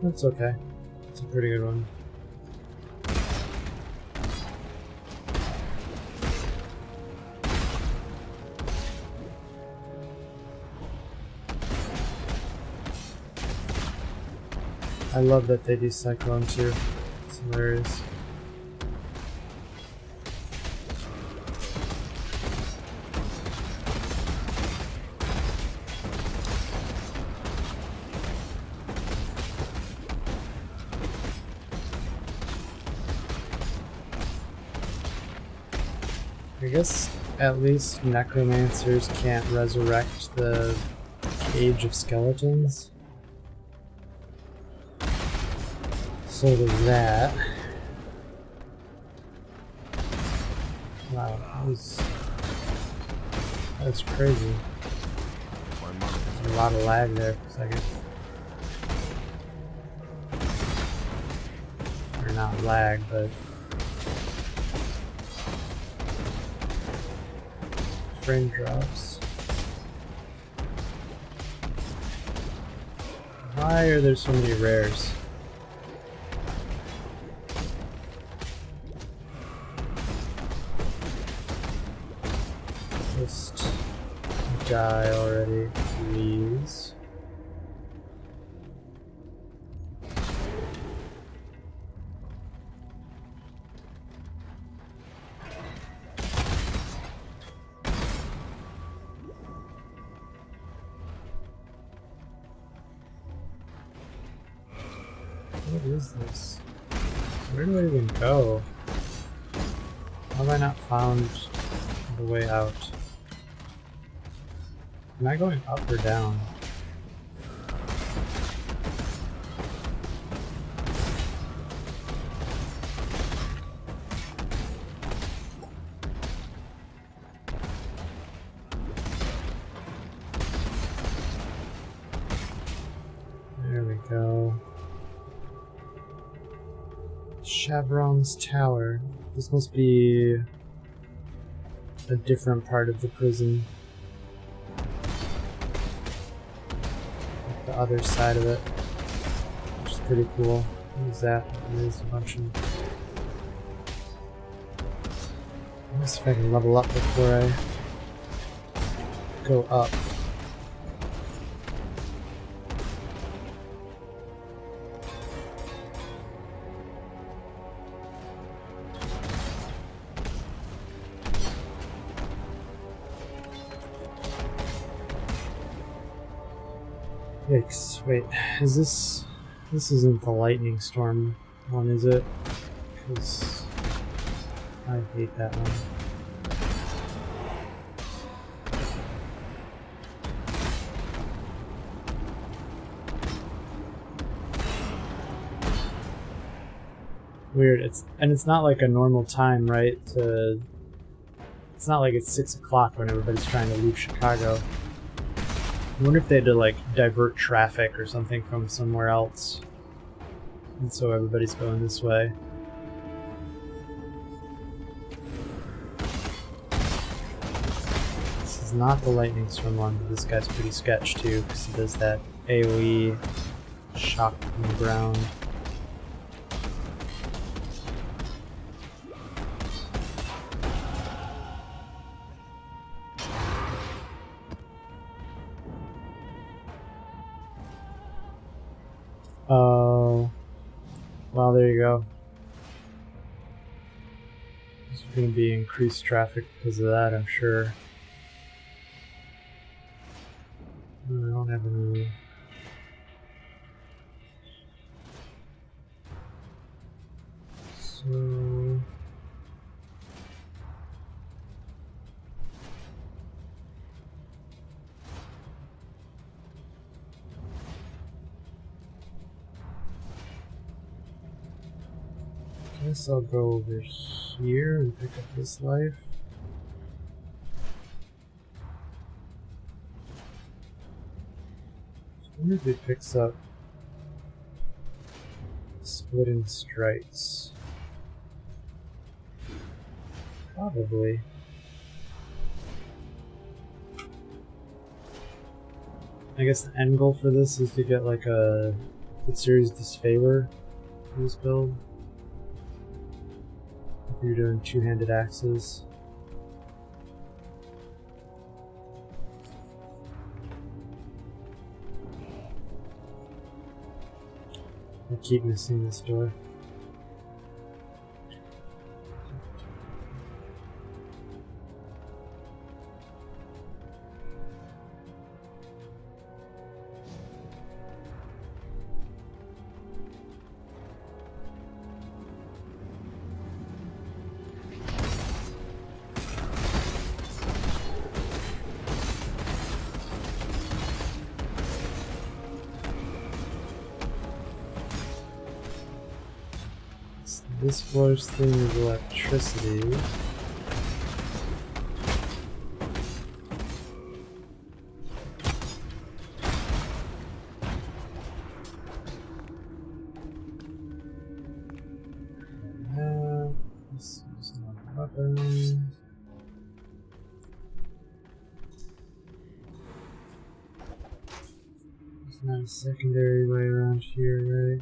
That's okay. It's a pretty good one. I love that they do Cyclone too. It's hilarious. I guess at least necromancers can't resurrect the cage of skeletons. So there's that. Wow, that's crazy. There's a lot of lag there for a second. Or not lag, but frame drops. Why are there so many rares? Just die already, please. What is this? Where do I even go? How have I not found the way out? Am I going up or down? There we go. Chevron's Tower. This must be a different part of the prison. Like the other side of it. Which is pretty cool. What is that? There's a bunch of... Let's see if I can level up before I go up. Yikes, wait, is this isn't the lightning storm one, is it? Because I hate that one. Weird. It's not like a normal time, right? It's not like it's 6 o'clock when everybody's trying to leave Chicago. I wonder if they had to like divert traffic or something from somewhere else, and so everybody's going this way. This is not the lightning storm one, but this guy's pretty sketch too, because he does that AoE shock from the ground. Oh, well, there you go. There's going to be increased traffic because of that, I'm sure. I don't have any. So. I guess I'll go over here and pick up this life. I wonder if it picks up splitting strikes. Probably. I guess the end goal for this is to get like a good series disfavor for this build. If you're doing two-handed axes. I keep missing this door. This floor's thing is electricity. This is not weapons. There's not a secondary way around here, right?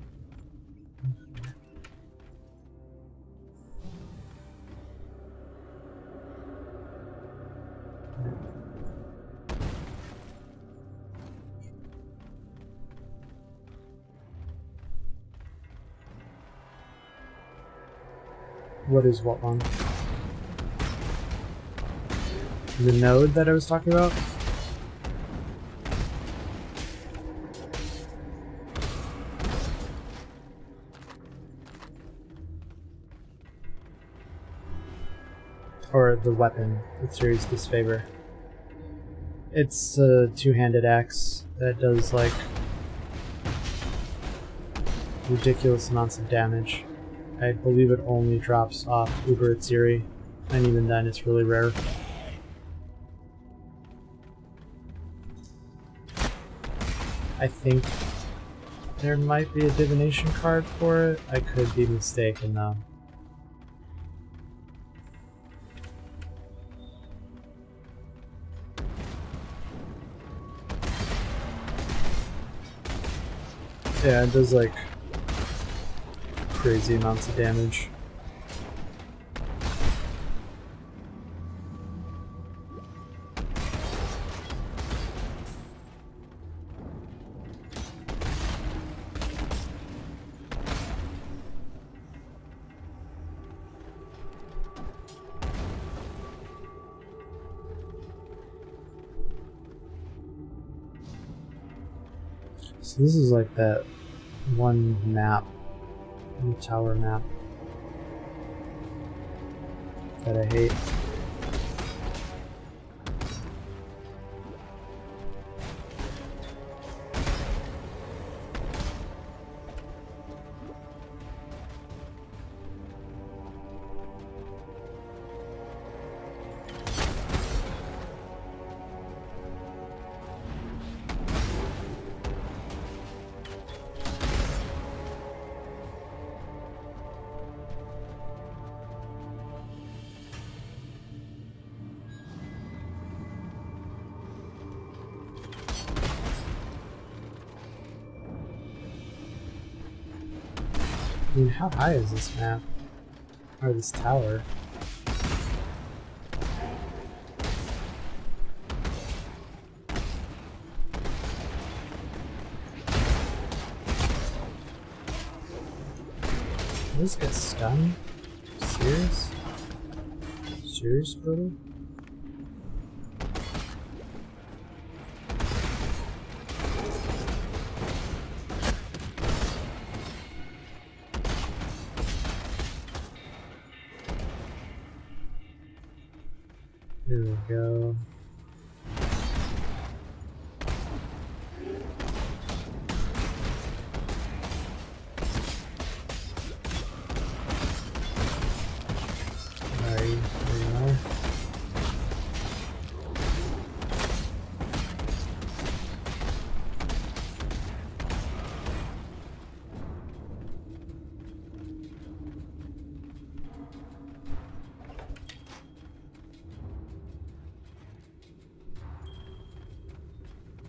What is what one? The node that I was talking about? Or the weapon with serious disfavor. It's a two-handed axe that does like ridiculous amounts of damage. I believe it only drops off Uber Atziri, and even then it's really rare. I think there might be a divination card for it. I could be mistaken though. Yeah, it does like crazy amounts of damage. So this is like that one map, the tower map, that I hate. I mean, how high is this map? Or this tower? Did this get stunned? Serious? Serious, brother? There we go. There you are.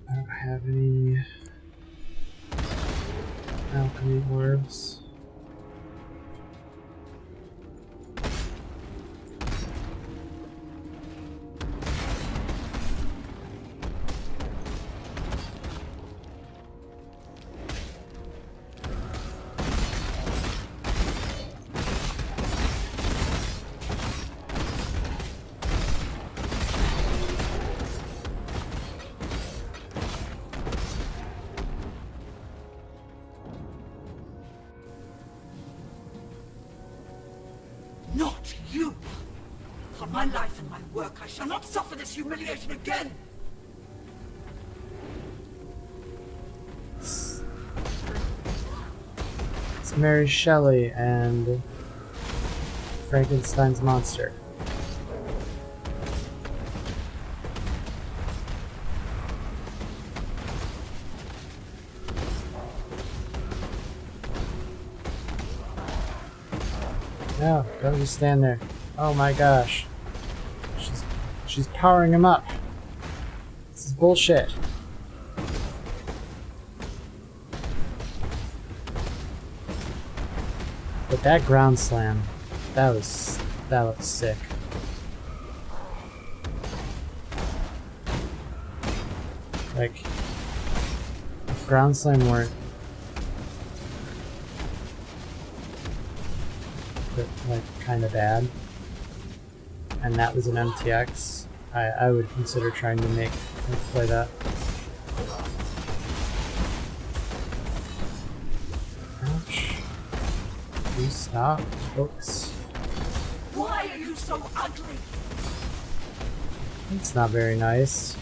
I don't have any alchemy orbs. Not you! For my life and my work, I shall not suffer this humiliation again! It's Mary Shelley and Frankenstein's monster. No, don't just stand there. Oh my gosh. She's powering him up. This is bullshit. But that ground slam, that was sick. Like, if ground slam weren't like kind of bad, and that was an MTX, I would consider trying to play that. Ouch. Please stop, folks. Why are you so ugly? It's not very nice.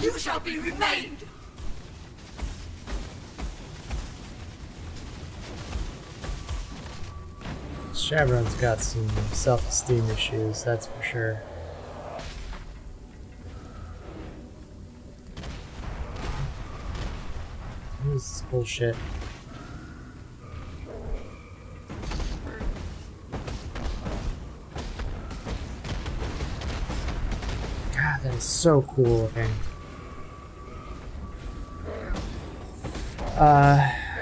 You shall be remained! Shavron's got some self-esteem issues, that's for sure. This is bullshit. God, that is so cool looking.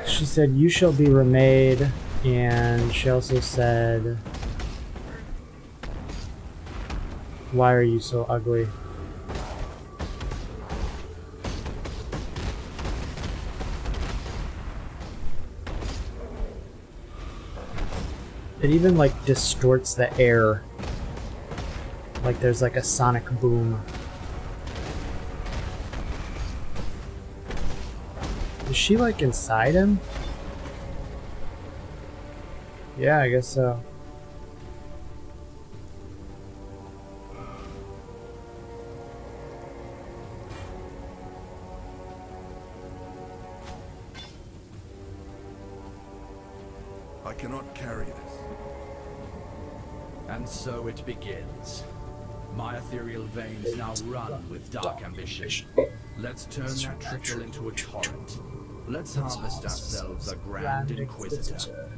She said, "You shall be remade," and she also said, "Why are you so ugly?" It even like distorts the air. Like there's like a sonic boom. Is she like inside him? Yeah, I guess so. I cannot carry this. And so it begins. My ethereal veins now run with dark ambition. Let's turn that trickle into a torrent. Let's harvest ourselves a Grand Inquisitor.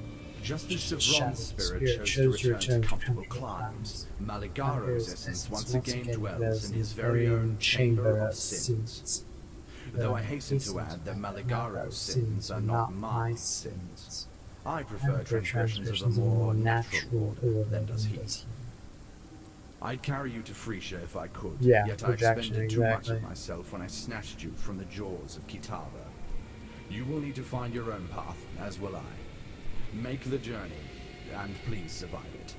Just as Chevron's spirit chose to return to comfortable climes, Maligaro's essence once again dwells in his very own Chamber of Sins. Though I hasten to add that Maligaro's sins are not my sins. I prefer transgressions of a more natural order than does he. I'd carry you to Frisia if I could, yet I expended too much of myself when I snatched you from the jaws of Kitava. You will need to find your own path, as will I. Make the journey, and please survive it.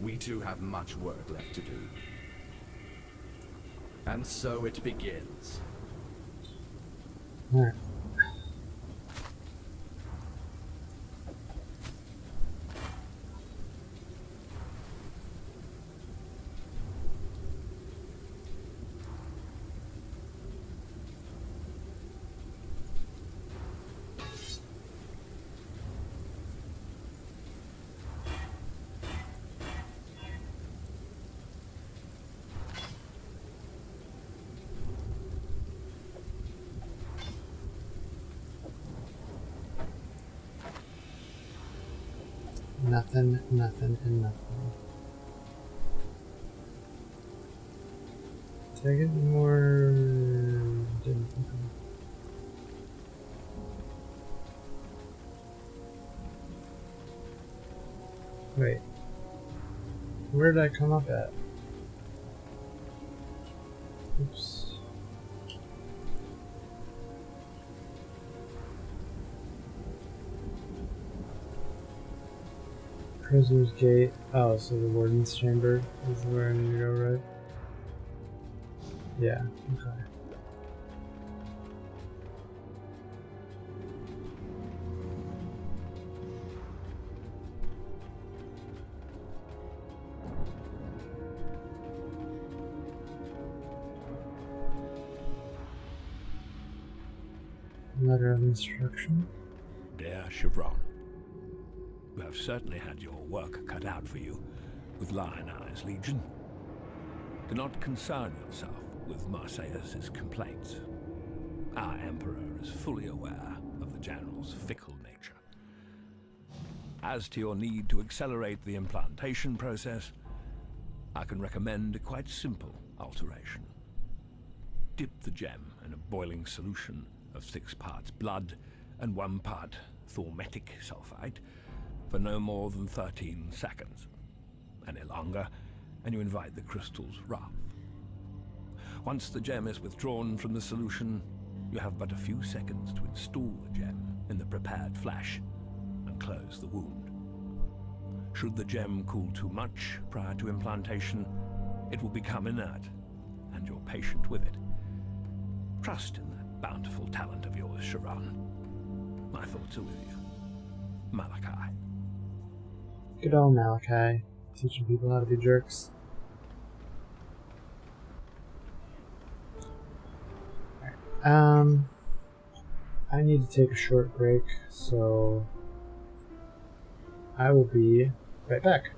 We too have much work left to do. And so it begins. Alright. Nothing, nothing, and nothing. Did I get any more? Didn't think of. Wait. Where did I come up at? Oops. Prisoner's Gate. Oh, so the Warden's Chamber is where I need to go, right? Yeah, okay. Letter of instruction. Dear Chevron, you have certainly had your work cut out for you with Lion Eyes Legion. Do not concern yourself with Marseilles' complaints. Our Emperor is fully aware of the General's fickle nature. As to your need to accelerate the implantation process, I can recommend a quite simple alteration. Dip the gem in a boiling solution of 6 parts blood and 1 part thormetic sulfide for no more than 13 seconds. Any longer, and you invite the crystal's wrath. Once the gem is withdrawn from the solution, you have but a few seconds to install the gem in the prepared flesh and close the wound. Should the gem cool too much prior to implantation, it will become inert, and your patient with it. Trust in that bountiful talent of yours, Chevron. My thoughts are with you. Malachi. Good old Malachi, teaching people how to be jerks. Alright, I need to take a short break, so I will be right back.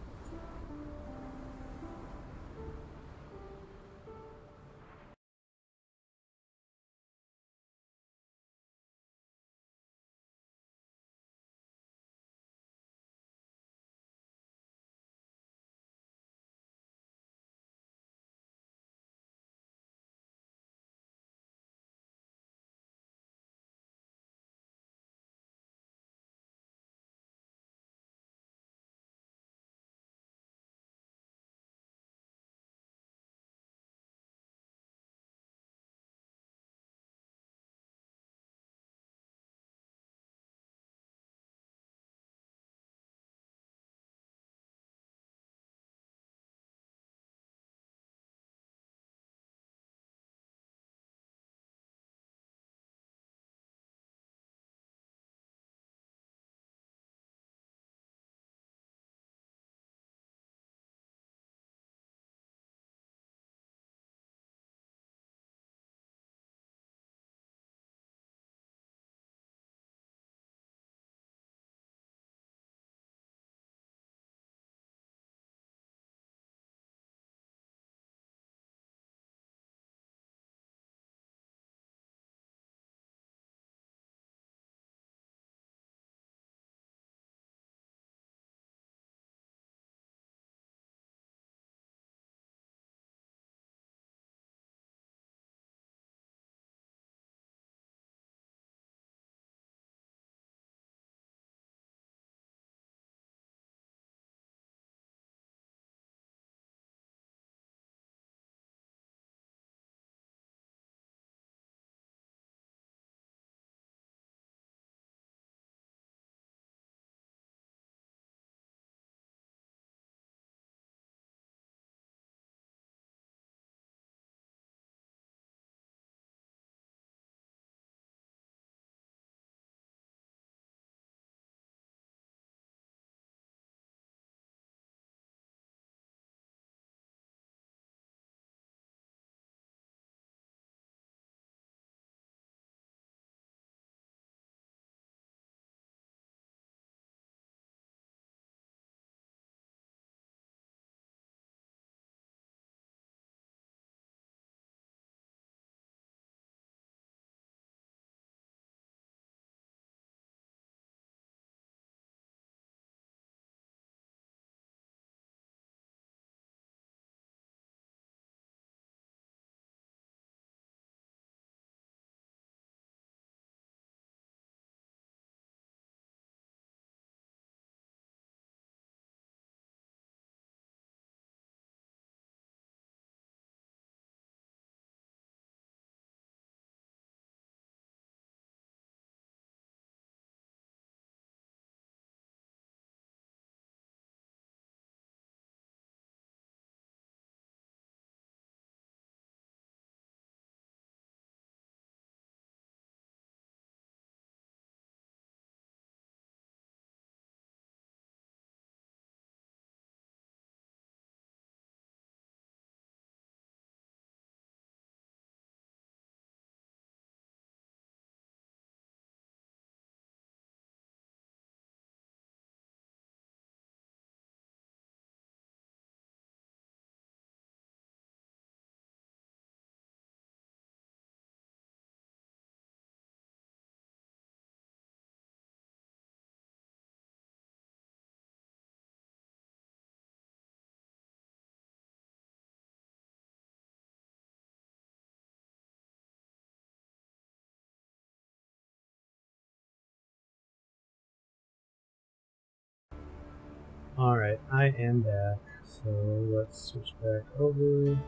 Alright, I am back. So let's switch back over.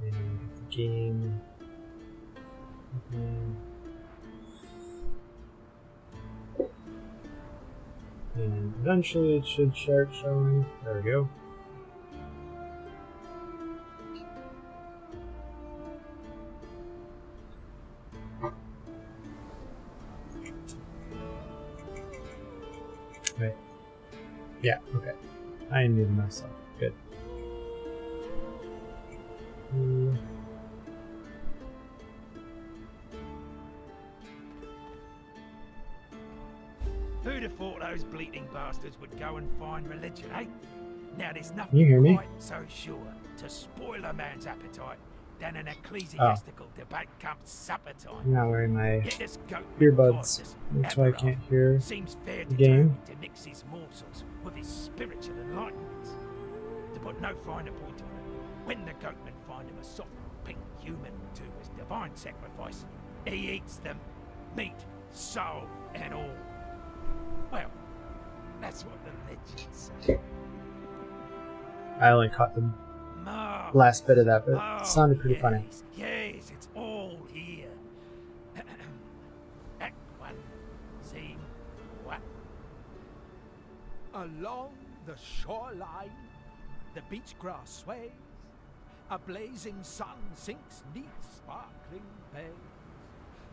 And get the game. And eventually it should start showing. There we go. Wait. Yeah, okay. I muted myself. Good. Who'd have thought those bleating bastards would go and find religion, eh? Now there's Can nothing you hear me? quite so sure to spoil a man's appetite than an ecclesiastical debate comes supper time. I'm not wearing my Yet this goat earbuds. this That's why I can't hear seems fair the game. to mix his morsels with his spiritual enlightenments. To put no finer point on it, when the goatmen find him a soft pink human or two as divine sacrifice, he eats them, meat, soul, and all. Well, that's what the legends say. I only caught the Marvelous. last bit of that, but it sounded pretty funny. Yes, it's all here. Act 1, scene 1. Along the shoreline, the beach grass sways. A blazing sun sinks 'neath sparkling bays.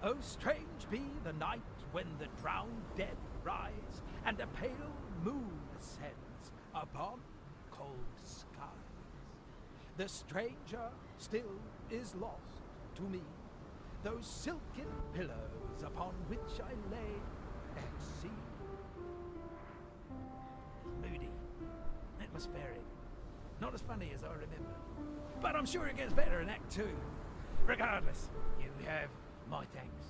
Oh, strange be the night when the drowned dead rise, and a pale moon ascends upon cold skies. The stranger still is lost to me, those silken pillows upon which I lay at sea. Moody, atmospheric, not as funny as I remember, but I'm sure it gets better in Act 2. Regardless, you have my thanks.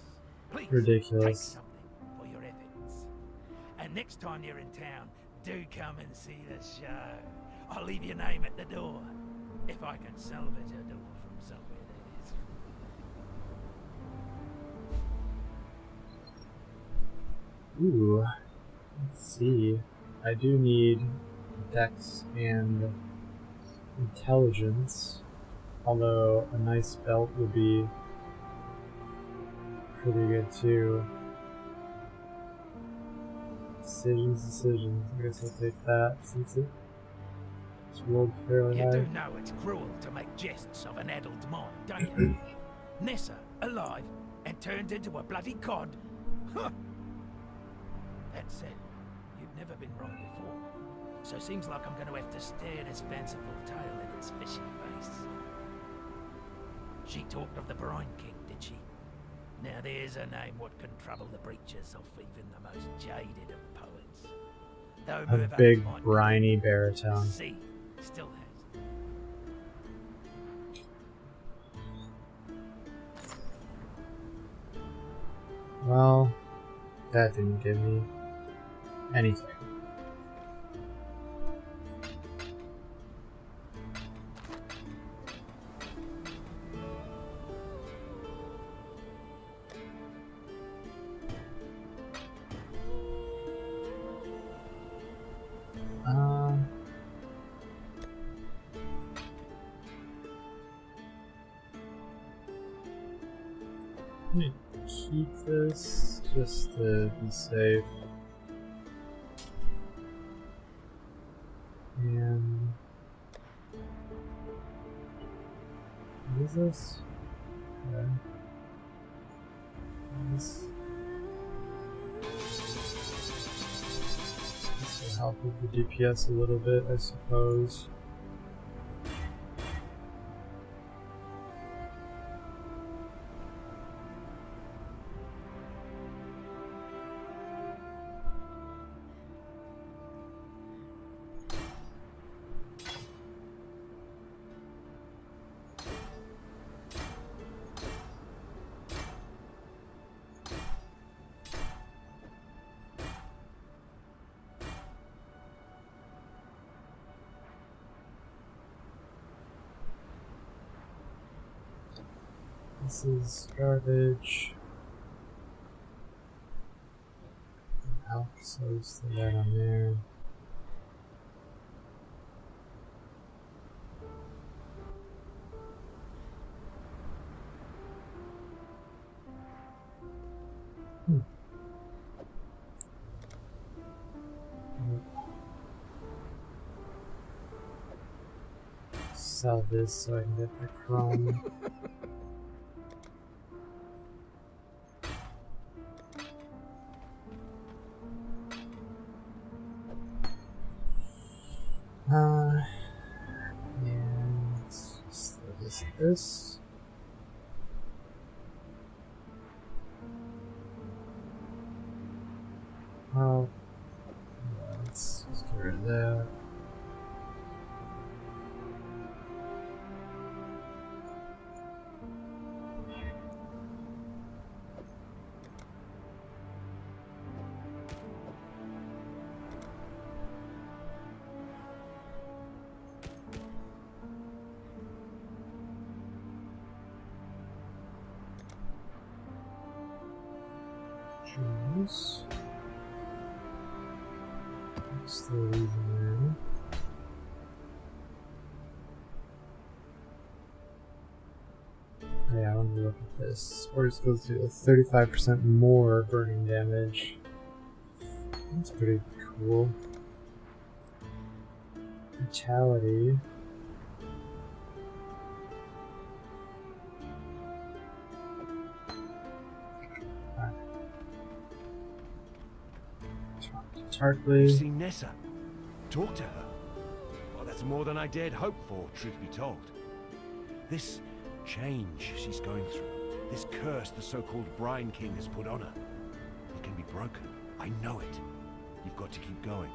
Please Ridiculous. take something for your efforts. And next time you're in town, do come and see the show. I'll leave your name at the door, if I can salvage a door from somewhere, that is. Ooh, let's see. I do need Dex and Intelligence, although a nice belt would be pretty good too. Decisions. I guess I'll take that since it's rolled fairly You high. do know it's cruel to make jests of an addled mind, don't you? Nessa, alive, and turned into a bloody cod. Huh. That said, you've never been wrong before, so seems like I'm going to have to stare this fanciful tale in its fishy face. She talked of the Brine King, did she? Now there's a name what can trouble the breeches of even the most jaded of poets. Though A Mervo big, might briny be, baritone. the sea still has. Well, that didn't give me anything. I'm gonna keep this just to be safe. And what is this? Okay. This will help with the DPS a little bit, I suppose. This is garbage. So just throw that on there. Sell this so I can get the chrome. And just throw this. Oh, let's just get rid of that. Choose. Still leaving there. Yeah, I want to look at this. Spores goes to 35% more burning damage. That's pretty cool. Vitality. You've seen Nessa. Talk to her. Well, that's more than I dared hope for, truth be told. This change she's going through, this curse the so-called Brine King has put on her, it can be broken. I know it. You've got to keep going.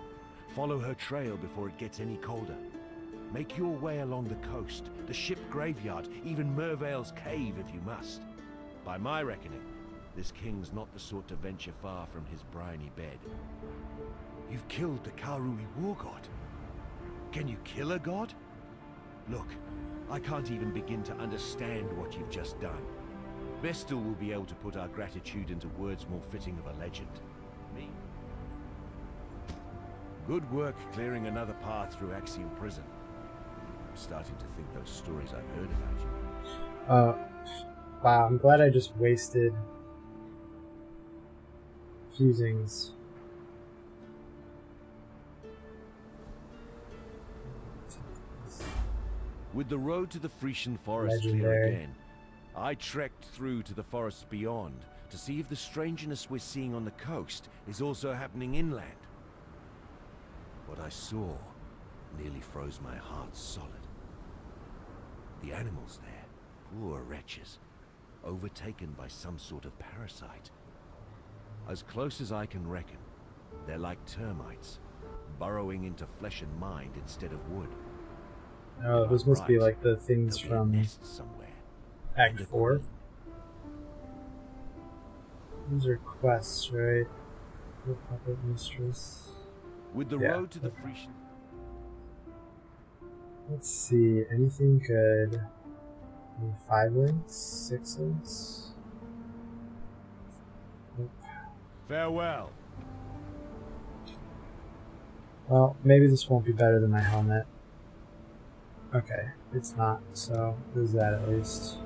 Follow her trail before it gets any colder. Make your way along the coast, the ship graveyard, even Mervale's cave if you must. By my reckoning, this king's not the sort to venture far from his briny bed. You've killed the Karui war god. Can you kill a god? Look, I can't even begin to understand what you've just done. Vestal will be able to put our gratitude into words more fitting of a legend. Me? Good work clearing another path through Axiom Prison. I'm starting to think those stories I've heard about you. Wow, I'm glad I just wasted fusings. With the road to the Frisian forest clear again, I trekked through to the forests beyond to see if the strangeness we're seeing on the coast is also happening inland. What I saw nearly froze my heart solid. The animals there, poor wretches, overtaken by some sort of parasite. As close as I can reckon, they're like termites, burrowing into flesh and mind instead of wood. Oh, those must be like the things from Act 4. These are quests, right? The puppet mistress. With the road to the Frisian. Let's see, anything good? 5 links? 6 links? Nope. Farewell. Well, maybe this won't be better than my helmet. Okay, it's not, so there's that at least.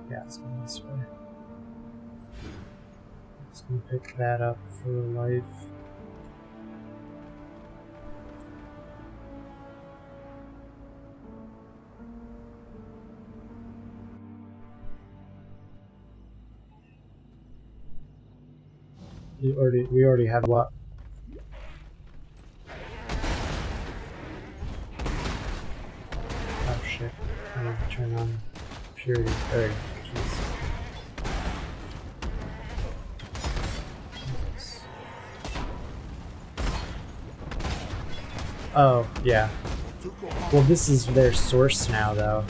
Yeah, it's going this way. Just gonna pick that up for life. We already have what? Oh shit. I need to turn on purity. There we go. Jeez. Oh, yeah. Well, this is their source now, though.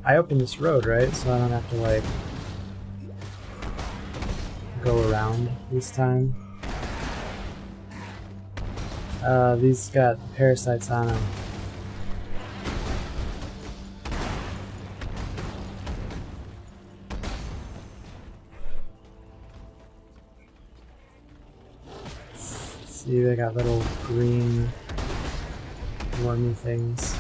I opened this road, right? So I don't have to, like, go around this time. These got parasites on them. See, they got little green wormy things.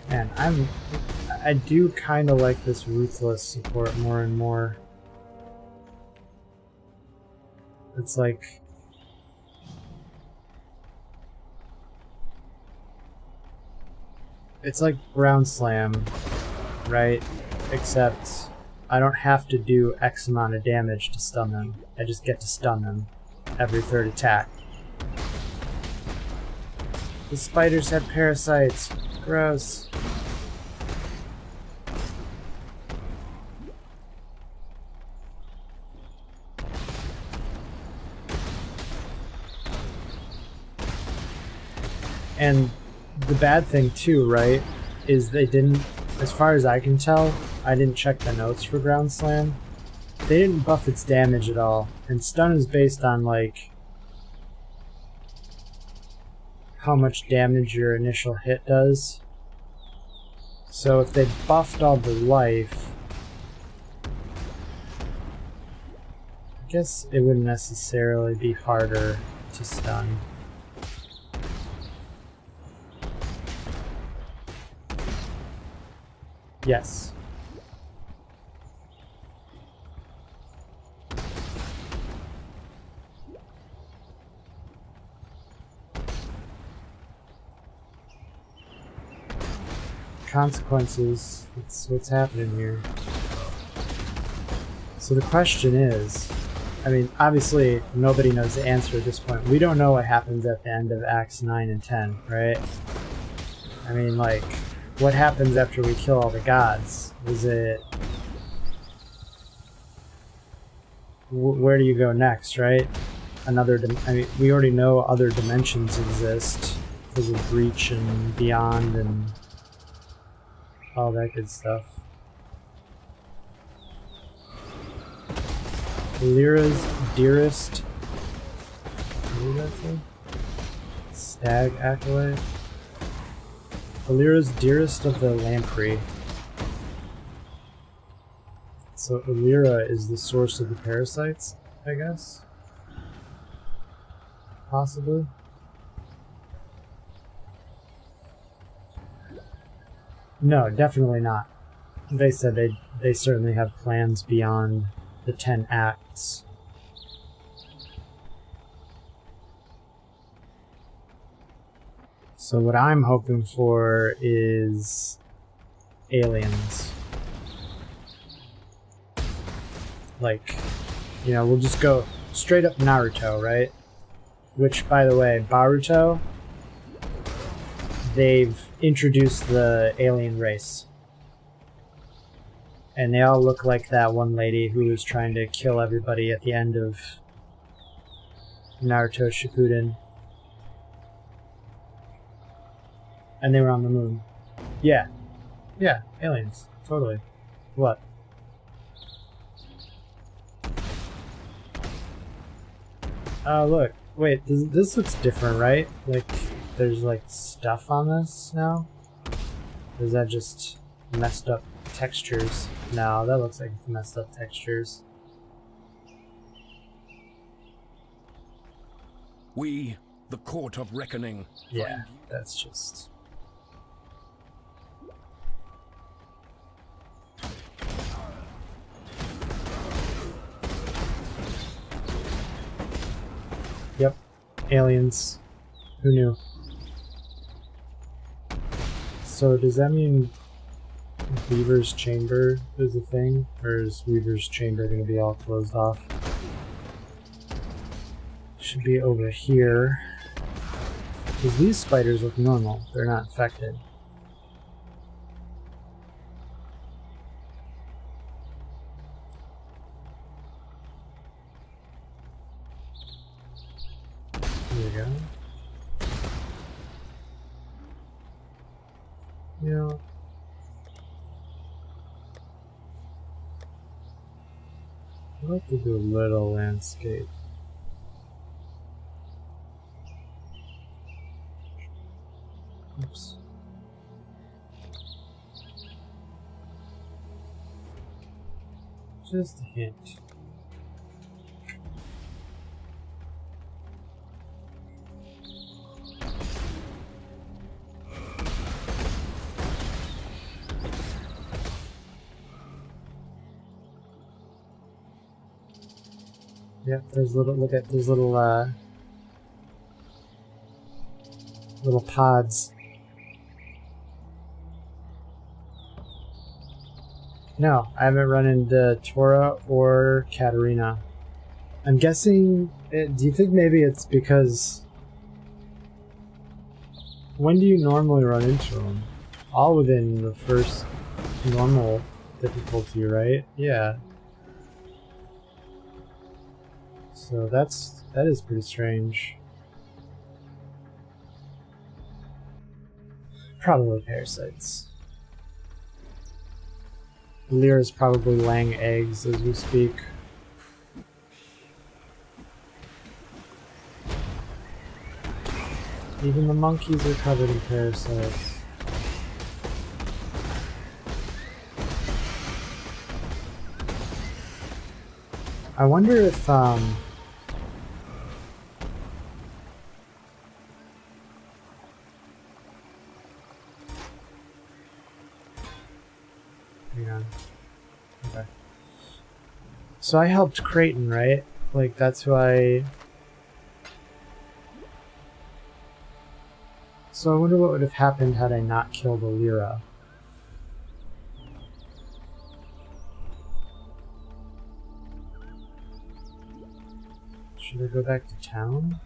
Man, I do kind of like this ruthless support more and more. It's like Ground Slam, right? Except I don't have to do X amount of damage to stun them. I just get to stun them every third attack. The spiders have parasites. Gross. And the bad thing too, right, is they didn't, as far as I can tell, I didn't check the notes for Ground Slam. They didn't buff its damage at all. And stun is based on, like, how much damage your initial hit does. So if they buffed all the life, I guess it wouldn't necessarily be harder to stun. Yes. Consequences. That's what's happening here. So the question is, I mean, obviously nobody knows the answer at this point. We don't know what happens at the end of Acts 9 and 10, right? I mean, like, what happens after we kill all the gods? Is it... where do you go next, right? Another... I mean, we already know other dimensions exist because of Breach and Beyond and all that good stuff. Lyra's Dearest... what did that say? Stag Acolyte? Alira's Dearest of the Lamprey. So Alira is the source of the parasites, I guess? Possibly? No, definitely not. They said they certainly have plans beyond the 10 acts. So what I'm hoping for is aliens. Like, you know, we'll just go straight up Naruto, right? Which, by the way, Baruto, they've introduced the alien race. And they all look like that one lady who was trying to kill everybody at the end of Naruto Shippuden. And they were on the moon. Yeah. Yeah, aliens. Totally. What? Look. Wait, this looks different, right? Like, there's, like, stuff on this now? Or is that just messed up textures? No, that looks like messed up textures. We, the Court of Reckoning. Yeah, that's just... Yep, aliens. Who knew? So does that mean Weaver's Chamber is a thing? Or is Weaver's Chamber going to be all closed off? Should be over here. Because these spiders look normal. They're not infected. we go. Yeah. I'd like to do a little landscape. Oops. Just a hint. Yep, there's little, look at those little little pods. No, I haven't run into Tora or Katarina. I'm guessing, do you think maybe it's because... When do you normally run into them? All within the first normal difficulty, right? Yeah. So that is pretty strange. Probably parasites. Lyra's probably laying eggs as we speak. Even the monkeys are covered in parasites. I wonder if hang on. Okay. So I helped Creighton, right? Like, that's who I... So I wonder what would have happened had I not killed Lyra. Should I go back to town?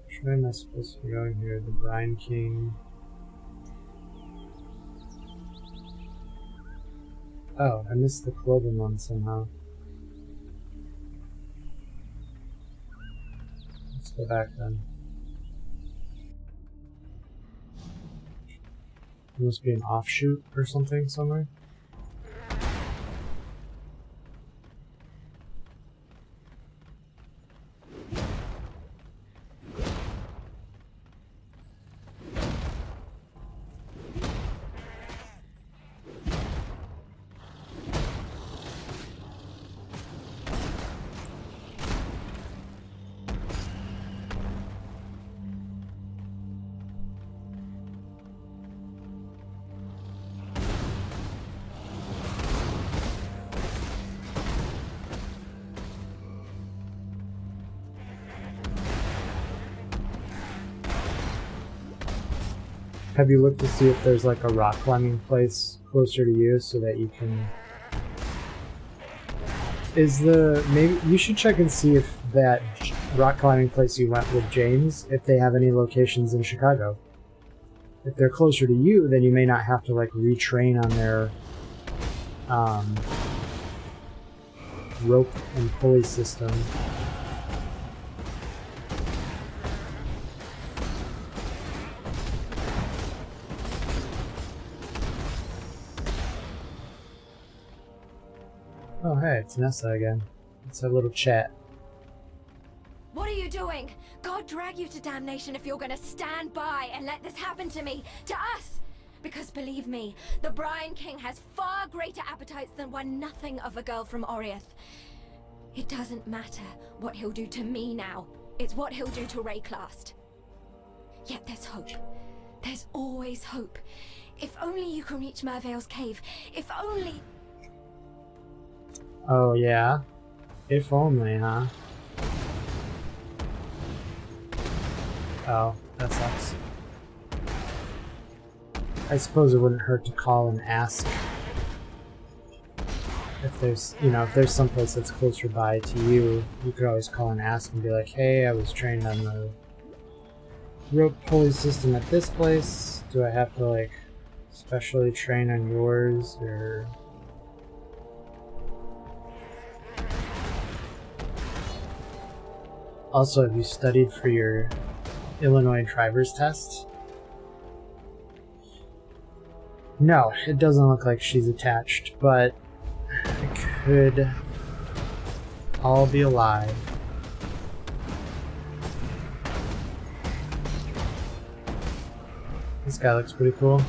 Which way am I supposed to be going here? The Brine King... Oh, I missed the clothing one somehow. Let's go back then. There must be an offshoot or something somewhere. Have you looked to see if there's like a rock climbing place closer to you so that you can... Maybe you should check and see if that rock climbing place you went with James, if they have any locations in Chicago. If they're closer to you, then you may not have to like retrain on their rope and pulley system. Oh hey, it's Nessa again. Let's have a little chat. What are you doing? God drag you to damnation if you're gonna stand by and let this happen to me, to us! Because believe me, the Brine King has far greater appetites than one nothing of a girl from Oriath. It doesn't matter what he'll do to me now. It's what he'll do to Rayclast. Yet there's hope. There's always hope. If only you can reach Merveil's cave. If only... Oh yeah? If only, huh? Oh, that sucks. I suppose it wouldn't hurt to call and ask if there's, you know, if there's someplace that's closer by to you. You could always call and ask and be like, hey, I was trained on the rope pulley system at this place. Do I have to like specially train on yours, or... Also, have you studied for your Illinois driver's test? No, it doesn't look like she's attached, but it could all be a lie. This guy looks pretty cool.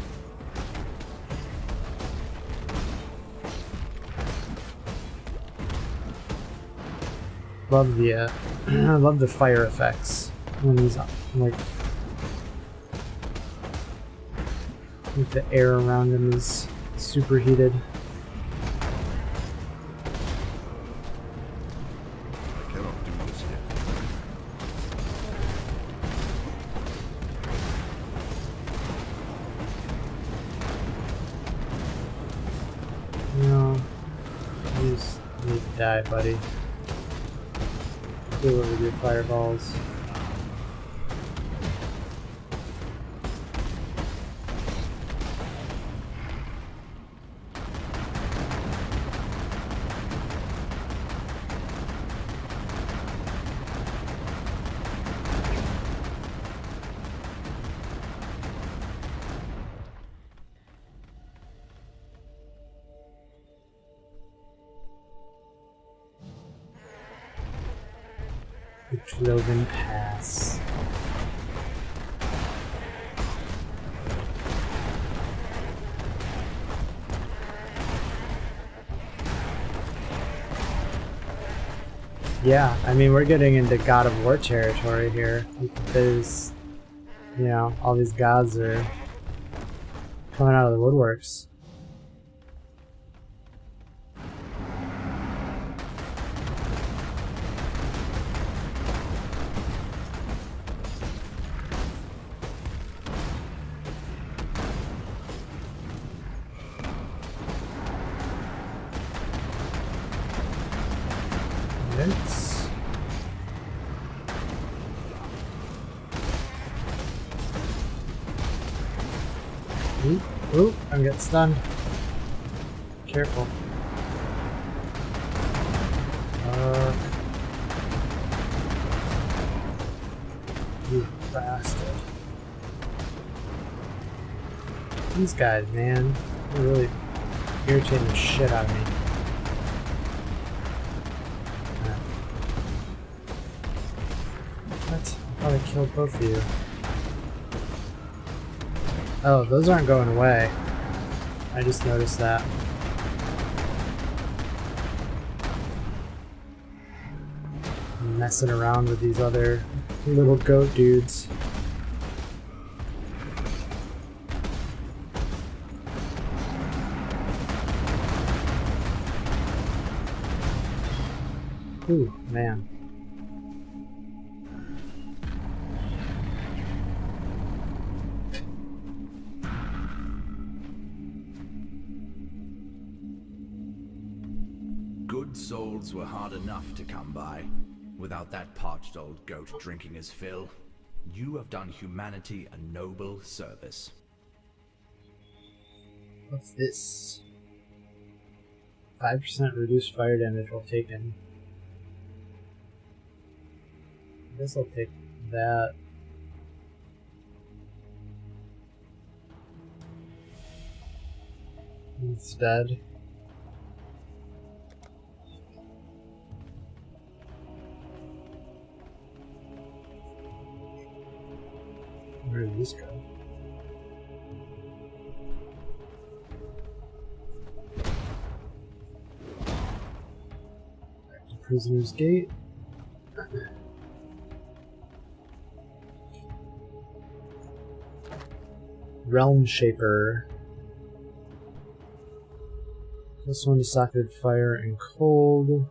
Love the I love the fire effects when he's like the air around him is superheated. I cannot do this yet. No, you just need to die, buddy. Do it with your fireballs. Cloven Pass. Yeah, I mean, we're getting into God of War territory here. There's, you know, all these gods are coming out of the woodworks. Ooh, I'm getting stunned. Careful. You bastard. These guys, man, they're really irritating the shit out of me. What? I thought I killed both of you. Oh, those aren't going away. I just noticed that. I'm messing around with these other little goat dudes. Ooh, man. Good souls were hard enough to come by, without that parched old goat drinking his fill. You have done humanity a noble service. What's this? 5% reduced fire damage while taken. I guess I'll take that. Instead. Where did this go? Back to Prisoner's Gate. Realm Shaper. This one is socketed fire and cold.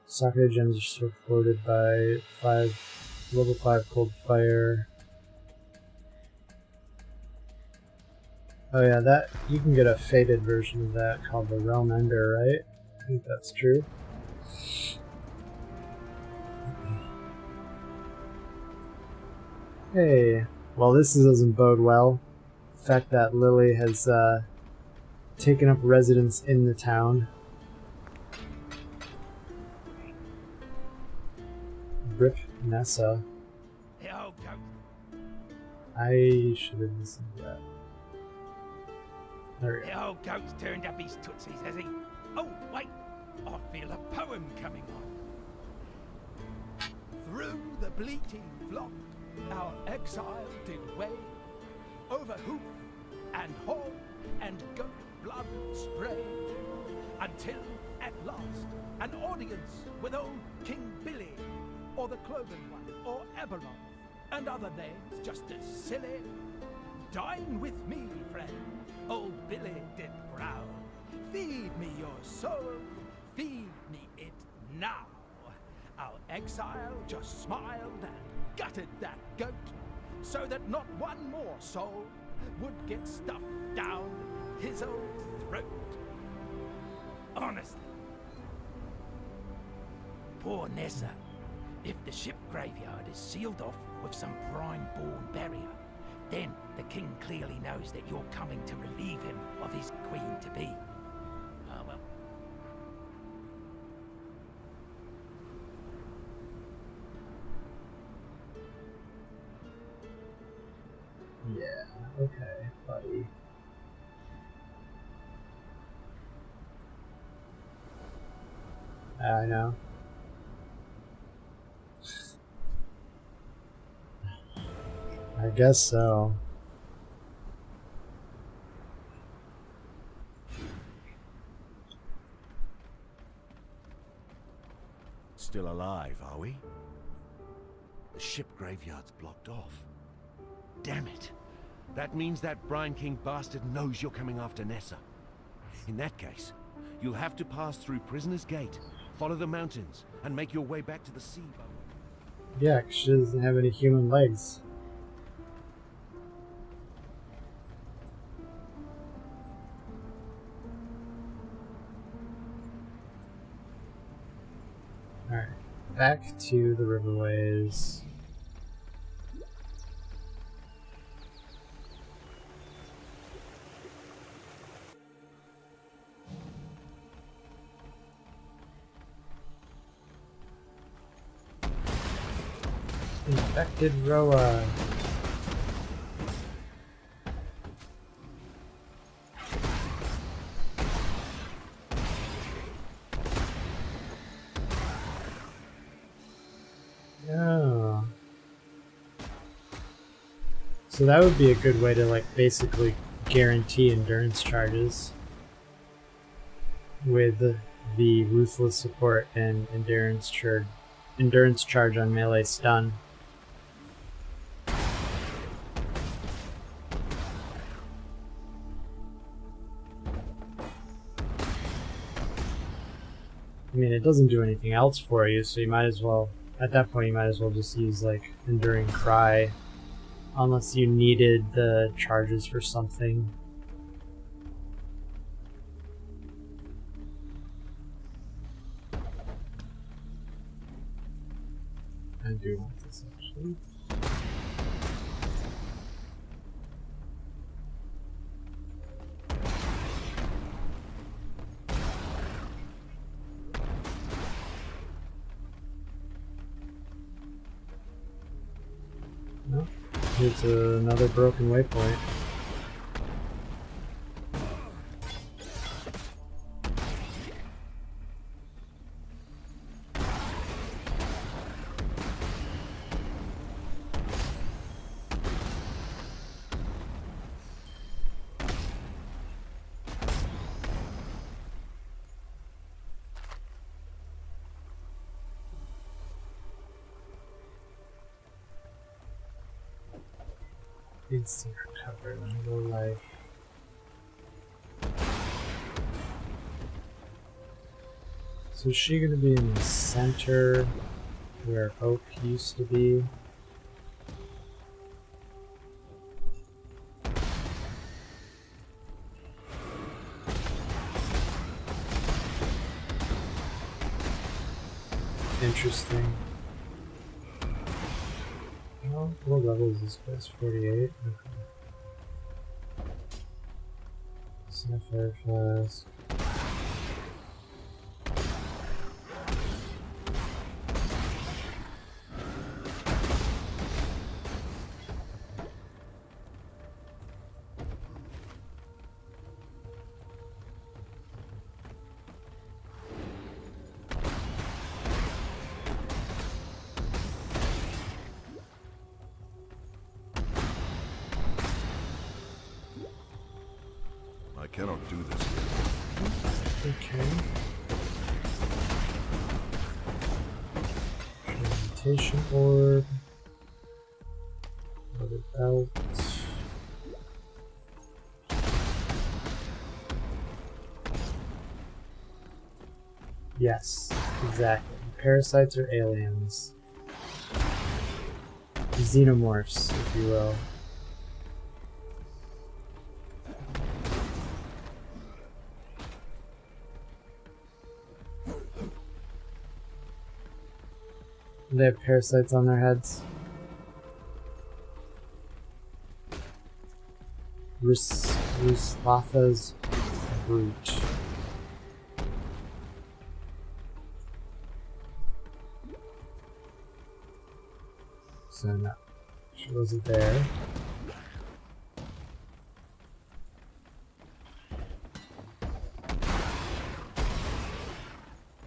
Socketed gems are supported by level 5 cold fire. Oh yeah, that you can get a faded version of that called the Realm Ender, right? I think that's true. Hey, well this doesn't bode well. The fact that Lily has taken up residence in the town. Rip Nessa. The old goat. I should have listened to that. There we go. The old goat's turned up his tootsies, has he? Oh, wait! I feel a poem coming on. Through the bleating flock, our exile did wade, over hoof and horn and goat blood sprayed, until at last an audience with old King Billy, or the Cloven One, or Aberoth, and other names just as silly. Dine with me, friend, old Billy did growl. Feed me your soul, feed me it now. Our exile just smiled and gutted that goat, so that not one more soul would get stuffed down his old throat. Honestly. Poor Nessa. If the ship graveyard is sealed off with some brine-born barrier, then the king clearly knows that you're coming to relieve him of his queen-to-be. Oh well. Yeah, okay, buddy. I know. I guess so. Still alive, are we? The ship graveyard's blocked off. Damn it! That means that Brine King bastard knows you're coming after Nessa. In that case, you'll have to pass through Prisoner's Gate, follow the mountains, and make your way back to the sea. Yeah, 'cause she doesn't have any human legs. Alright, back to the riverways. Infected Roa. Yeah. So that would be a good way to like basically guarantee endurance charges with the ruthless support and endurance charge on melee stun. I mean, it doesn't do anything else for you, so you might as well, at that point, you might as well just use, like, Enduring Cry. Unless you needed the charges for something. I do want this, actually. No, it's another broken waypoint. Instant recover, low life. So is she gonna be in the center where Oak used to be? Interesting. Oh, what level is this place? 48? Okay. Sapphire Flask. I cannot do this. Okay. Transmutation orb. Another belt. Yes, exactly. Parasites or aliens. Xenomorphs, if you will. They have parasites on their heads. Ruslatha's brute. So no, she wasn't there.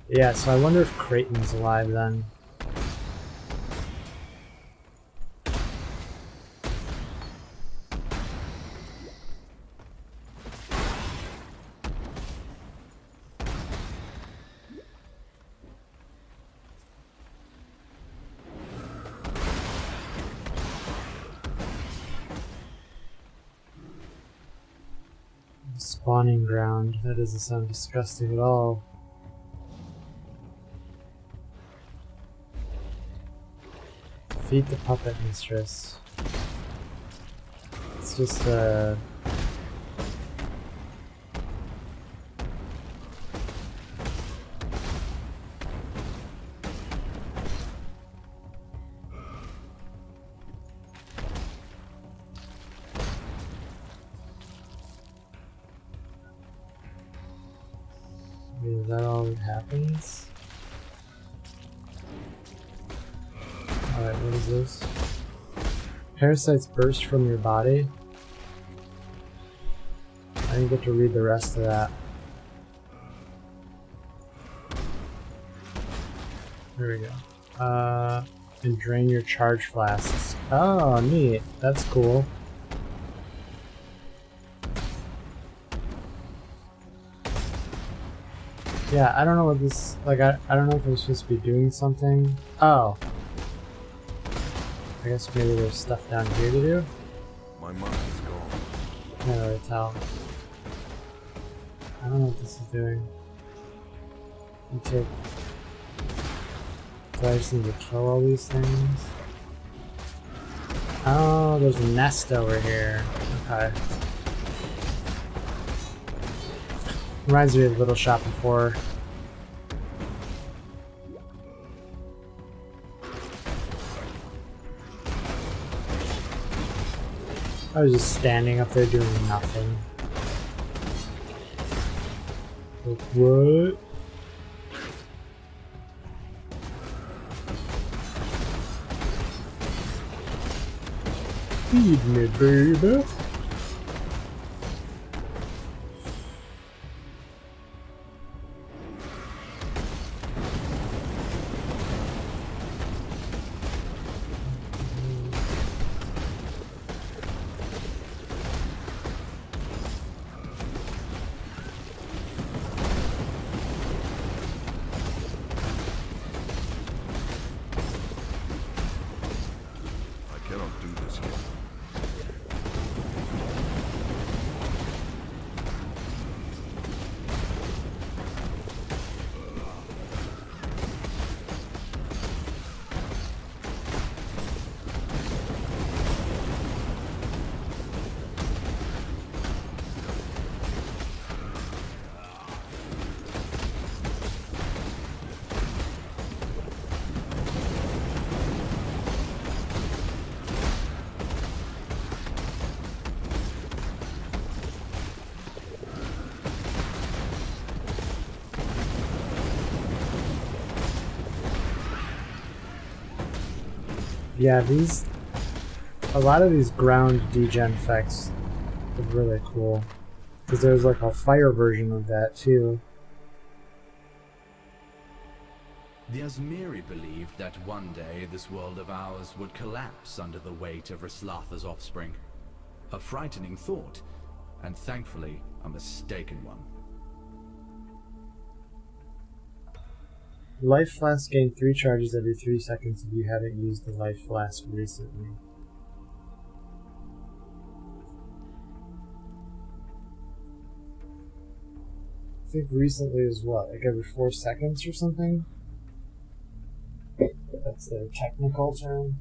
Yeah, so I wonder if Creighton's alive then. Spawning ground. That doesn't sound disgusting at all. Defeat the puppet mistress. It's just a... Is that all that happens? Alright, what is this? Parasites burst from your body? I didn't get to read the rest of that. There we go. And drain your charge flasks. Oh, neat. That's cool. Yeah, I don't know what this, like, I don't know if I'm supposed to be doing something. Oh. I guess maybe there's stuff down here to do? My mind is gone. Can't really tell. I don't know what this is doing. Do I just need to kill all these things? Oh, there's a nest over here. Okay. Reminds me of Little Shop of Horror. I was just standing up there doing nothing. Like, what? Feed me, baby. Yeah, a lot of these ground degen effects are really cool. Because there's like a fire version of that too. The Asmiri believed that one day this world of ours would collapse under the weight of Ruslatha's offspring. A frightening thought, and thankfully, a mistaken one. Life flask gain 3 charges every 3 seconds if you haven't used the life flask recently. I think recently is what, like every 4 seconds or something? That's their technical term.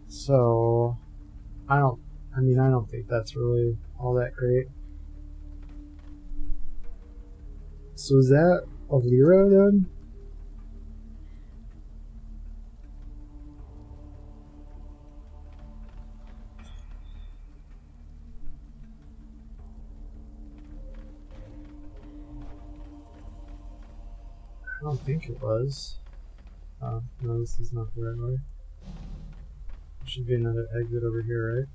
So, I don't think that's really all that great. So is that a Lyra then? I don't think it was. Oh, no, this is not the right way. There should be another exit over here, right?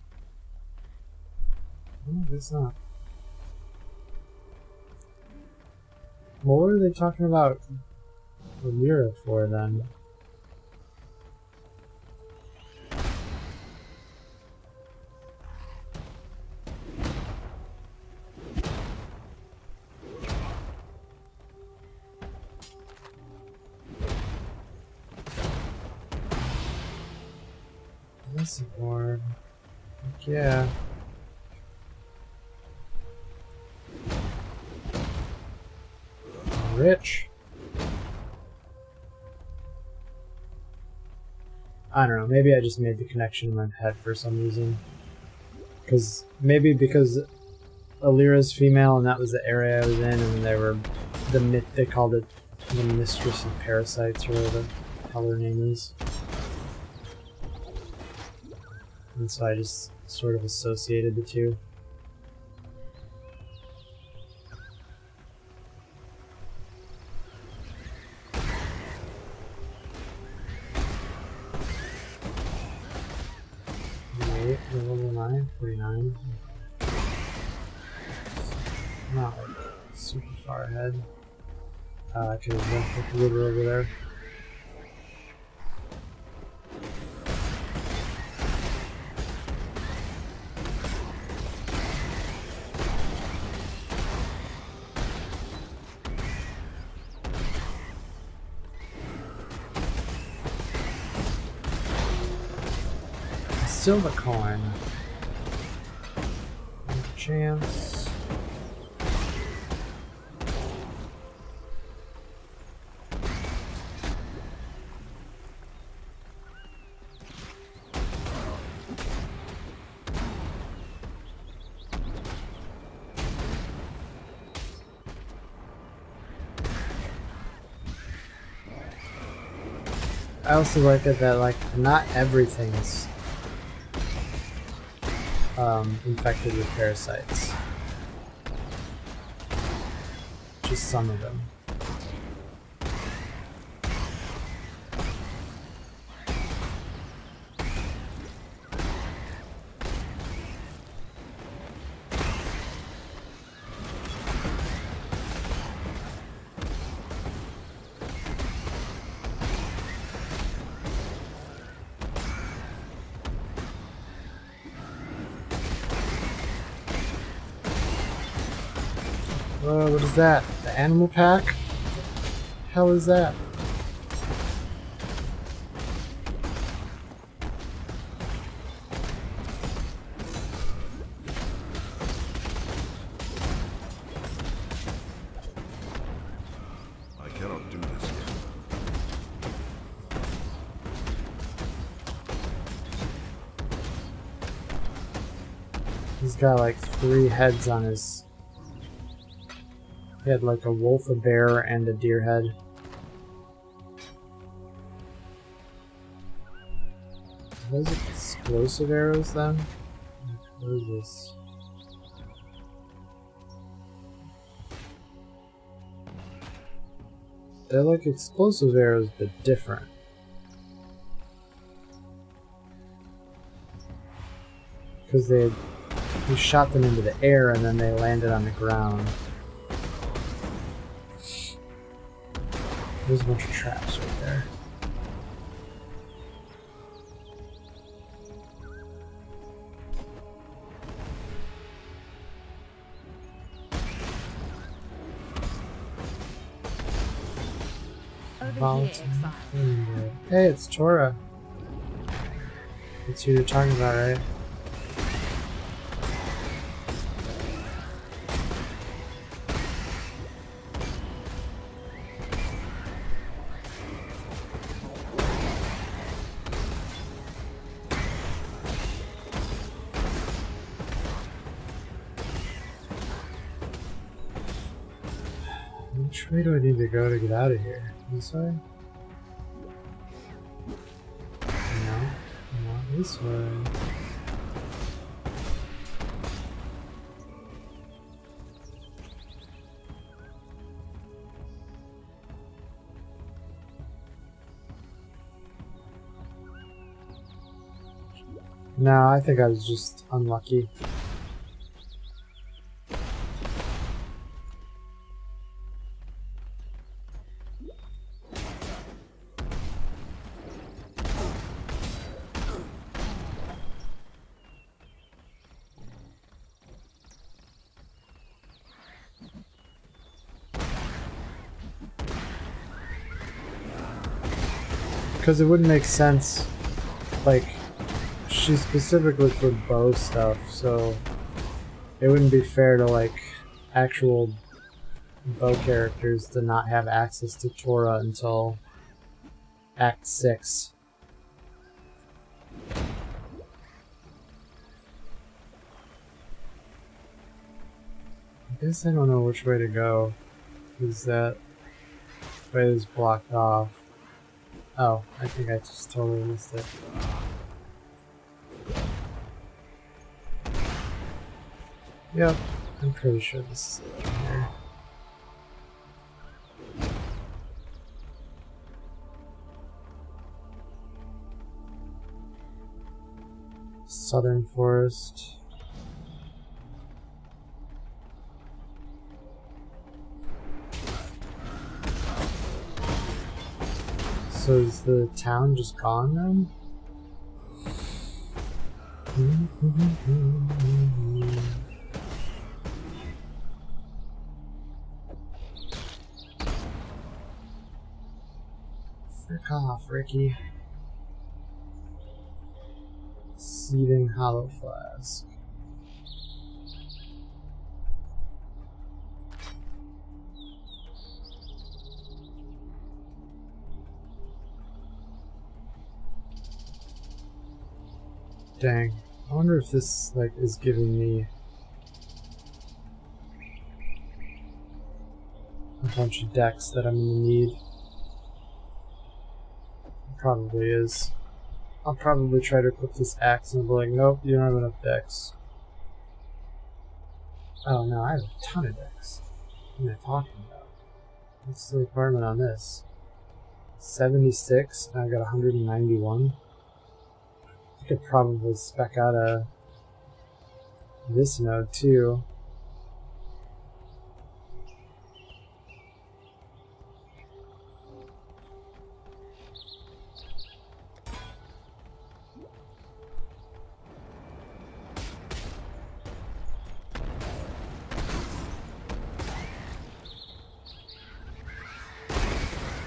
No, I guess not. Well, what are they talking about the Lyra for then? This board. Heck yeah. Rich. I don't know, maybe I just made the connection in my head for some reason. Maybe because Alira's female and that was the area I was in, and they were they called it the Mistress of Parasites, or whatever the hell her name is. And so I just sort of associated the two. Level 9, 49. Not like super far ahead. I could have jumped with the river over there. Silver coin. Chance. I also like it that not everything's infected with parasites. Just some of them. What is that? The animal pack? What the hell is that? I cannot do this yet. He's got like 3 heads on his... He had like a wolf, a bear, and a deer head. Are those explosive arrows then? What is this? They're like explosive arrows, but different. Because he shot them into the air and then they landed on the ground. There's a bunch of traps right there. Hey, it's Tora. That's who you're talking about, right? Which way do I need to go to get out of here? This way? No, not this way. No, I think I was just unlucky. Because it wouldn't make sense, like, she's specifically for bow stuff, so it wouldn't be fair to, like, actual bow characters to not have access to Tora until Act 6. I guess I don't know which way to go, because that way is blocked off. Oh, I think I just totally missed it. Yep, I'm pretty sure this is it here. Southern Forest. So is the town just gone then? Frick off, Ricky. Seething hollow flask. Dang. I wonder if this, like, is giving me a bunch of decks that I'm gonna need. It probably is. I'll probably try to equip this axe and I'll be like, nope, you don't have enough decks. Oh no, I have a ton of decks. What am I talking about? What's the requirement on this? 76, and I got 191. I could probably spec out a this node too.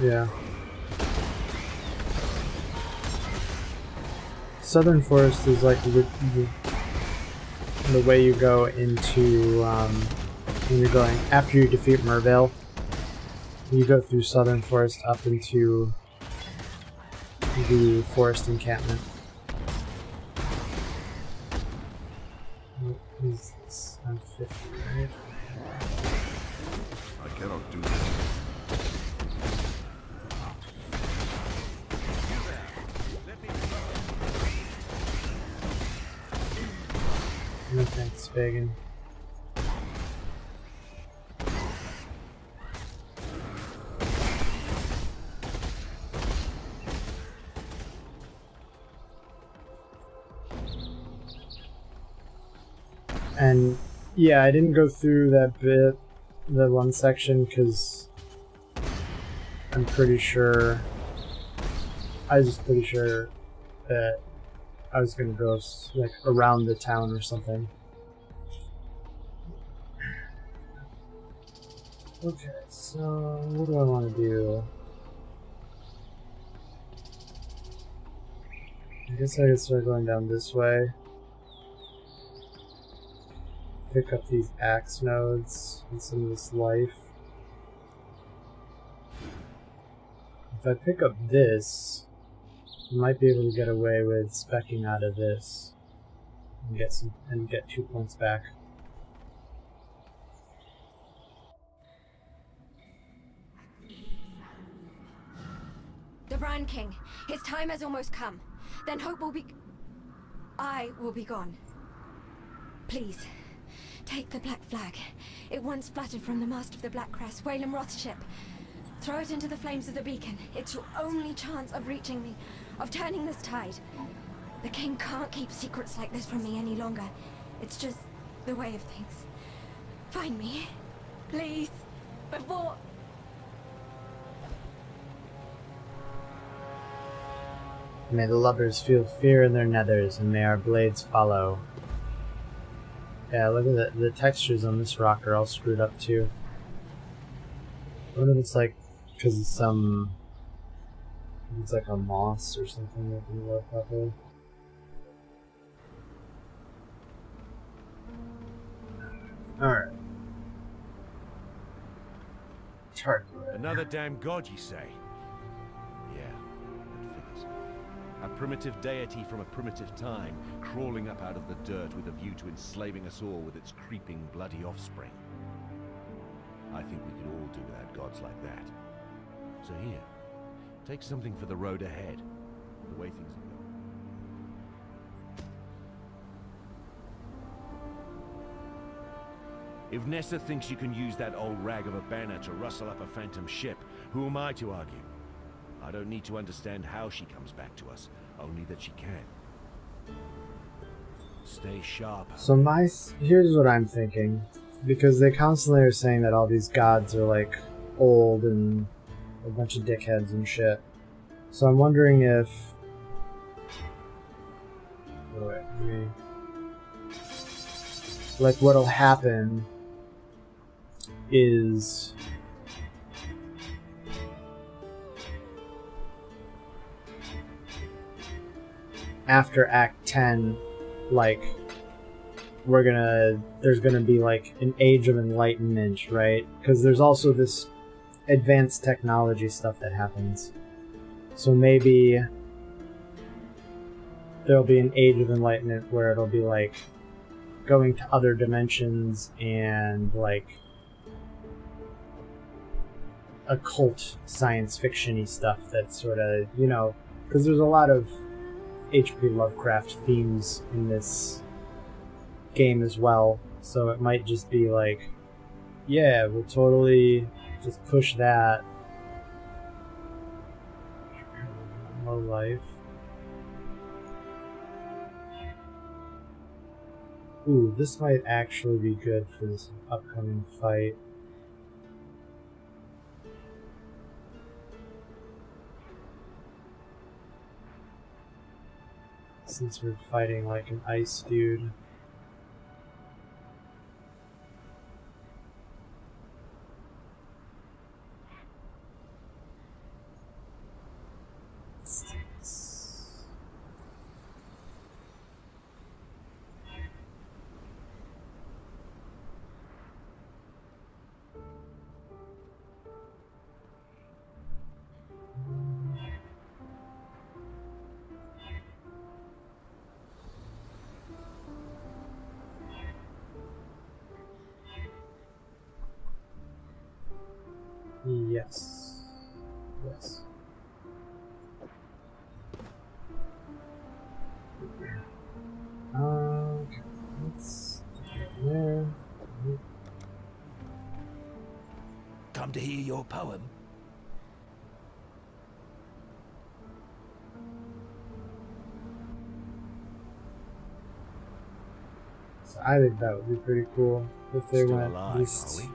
Yeah. Southern Forest is like the way you go into when you're going after you defeat Mervale. You go through Southern Forest up into the forest encampment. What is this? I'm 50, right? I cannot do this. No thanks, Fagan. And yeah, I didn't go through that bit, the one section, because I'm pretty sure, I was just pretty sure that I was gonna go like around the town or something. Okay, so what do I want to do? I guess I could start going down this way. Pick up these axe nodes and some of this life. If I pick up this, I might be able to get away with speccing out of this and get 2 points back. The Brand King, his time has almost come. Then hope will be... I will be gone. Please, take the Black Flag. It once fluttered from the mast of the Black Crest, Whalem Roth's ship. Throw it into the flames of the beacon. It's your only chance of reaching me, of turning this tide. The King can't keep secrets like this from me any longer. It's just the way of things. Find me, please, before... May the lovers feel fear in their nethers, and may our blades follow. Yeah, look at the textures on this rock are all screwed up too. I wonder if it's like, because it's it's like a moss or something that can work properly. Alright. Tarkor. Another damn god, you say? Yeah, that figures. A primitive deity from a primitive time, crawling up out of the dirt with a view to enslaving us all with its creeping, bloody offspring. I think we could all do without gods like that. So here, take something for the road ahead, the way things are going. If Nessa thinks you can use that old rag of a banner to rustle up a phantom ship, who am I to argue? I don't need to understand how she comes back to us, only that she can. Stay sharp. So here's what I'm thinking. Because they constantly are saying that all these gods are like old and a bunch of dickheads and shit. So I'm wondering if... like what'll happen is... after Act 10, like... there's gonna be like an age of enlightenment, right? Because there's also this advanced technology stuff that happens. So maybe there'll be an age of enlightenment where it'll be like going to other dimensions and like occult science fiction-y stuff that's sort of, you know, because there's a lot of H.P. Lovecraft themes in this game as well, so it might just be like, yeah, we'll totally just push that. Low life. Ooh, this might actually be good for this upcoming fight. Since we're fighting like an ice dude. Yes. Yes. Okay. Let's get there. Come to hear your poem. So I think that would be pretty cool if they Still went alive, east. are we?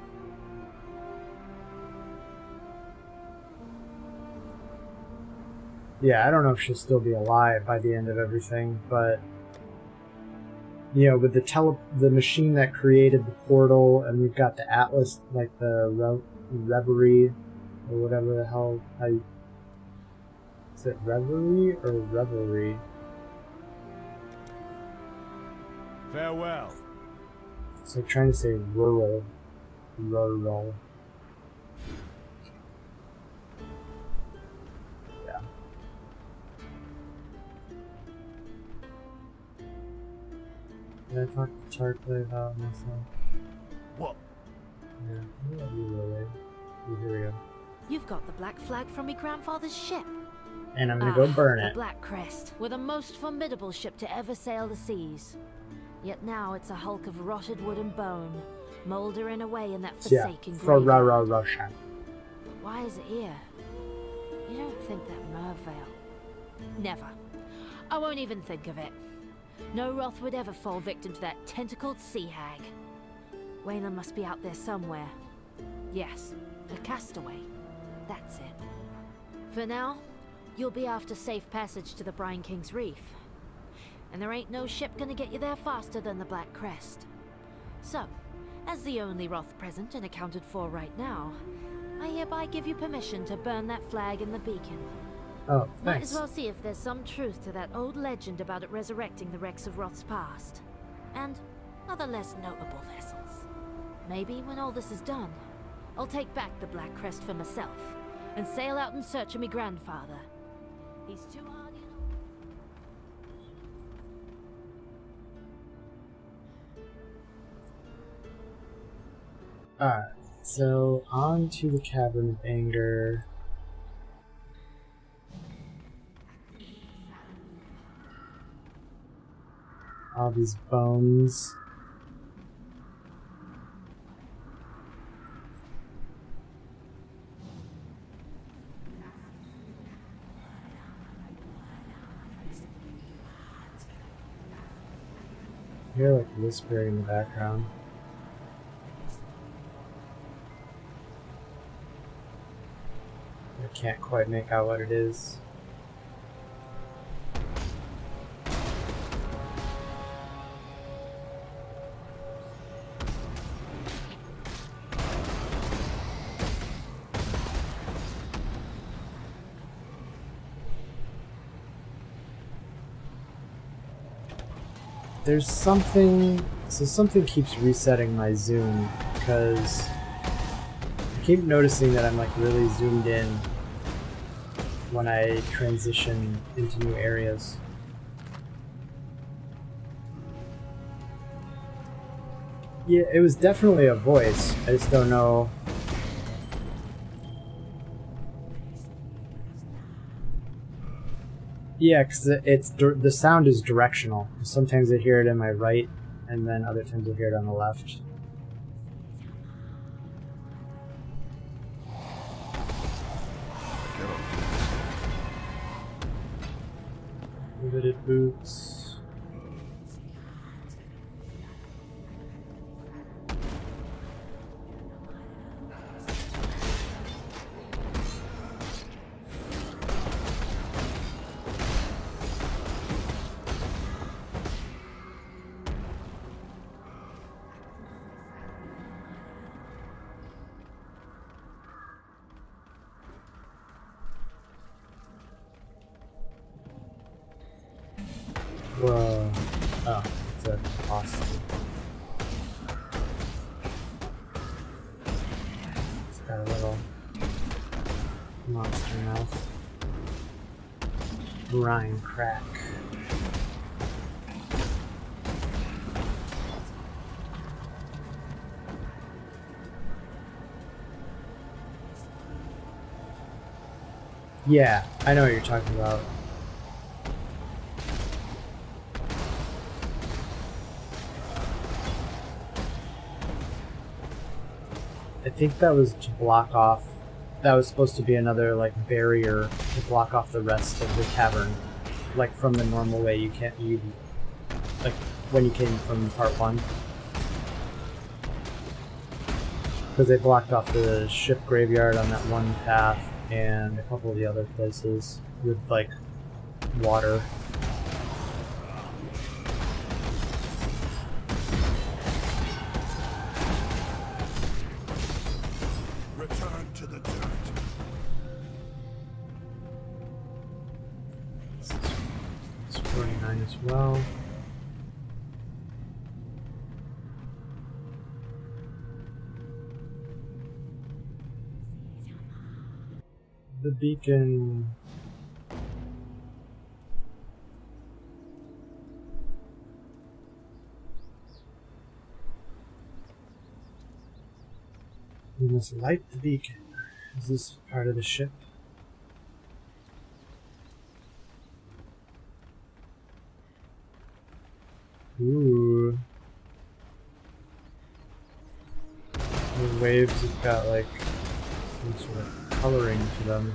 Yeah, I don't know if she'll still be alive by the end of everything, but you know, with the machine that created the portal, and we've got the Atlas, like the Reverie, or whatever the hell. Is it Reverie or Revelry? Farewell. So I'm trying to say rural. Rural. Yeah. Did I talk to Charlie about myself? What? Yeah, I love you, Lily. Here we go. You've got the black flag from my grandfather's ship. And I'm gonna go burn it. The Black Crest were the most formidable ship to ever sail the seas. Yet now it's a hulk of rotted wood and bone, mouldering away in that forsaken graveyard. Russia. But why is it here? You don't think that Mervale? Never. I won't even think of it. No Roth would ever fall victim to that tentacled sea hag. Wayland must be out there somewhere. Yes, a castaway. That's it. For now, you'll be after safe passage to the Brine King's Reef. And there ain't no ship gonna get you there faster than the Black Crest. So, as the only Roth present and accounted for right now, I hereby give you permission to burn that flag in the beacon. Oh, thanks. Might as well see if there's some truth to that old legend about it resurrecting the wrecks of Roth's past. And other less notable vessels. Maybe when all this is done, I'll take back the Black Crest for myself and sail out in search of me grandfather. He's too hard, you know. Alright, so on to the Cavern of Anger. All these bones. I hear like whispering in the background. I can't quite make out what it is. There's something, so something keeps resetting my zoom, because I keep noticing that I'm like really zoomed in when I transition into new areas. Yeah, it was definitely a voice, I just don't know. Yeah, because the sound is directional. Sometimes I hear it in my right, and then other times I hear it on the left. Riveted boots. Whoa. Oh, it's a boss. It's got a little monster mouth. Brine crack. Yeah, I know what you're talking about. I think that was to block off, that was supposed to be another like barrier to block off the rest of the cavern. Like from the normal way you can't, like when you came from part 1. Because they blocked off the ship graveyard on that one path and a couple of the other places with like water. As well. beacon. We must light the beacon. Is this part of the ship? Ooh. The waves have got like some sort of coloring to them.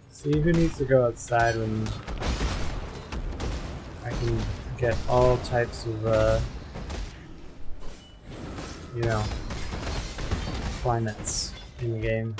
See who needs to go outside when I can get all types of, you know, climates in the game.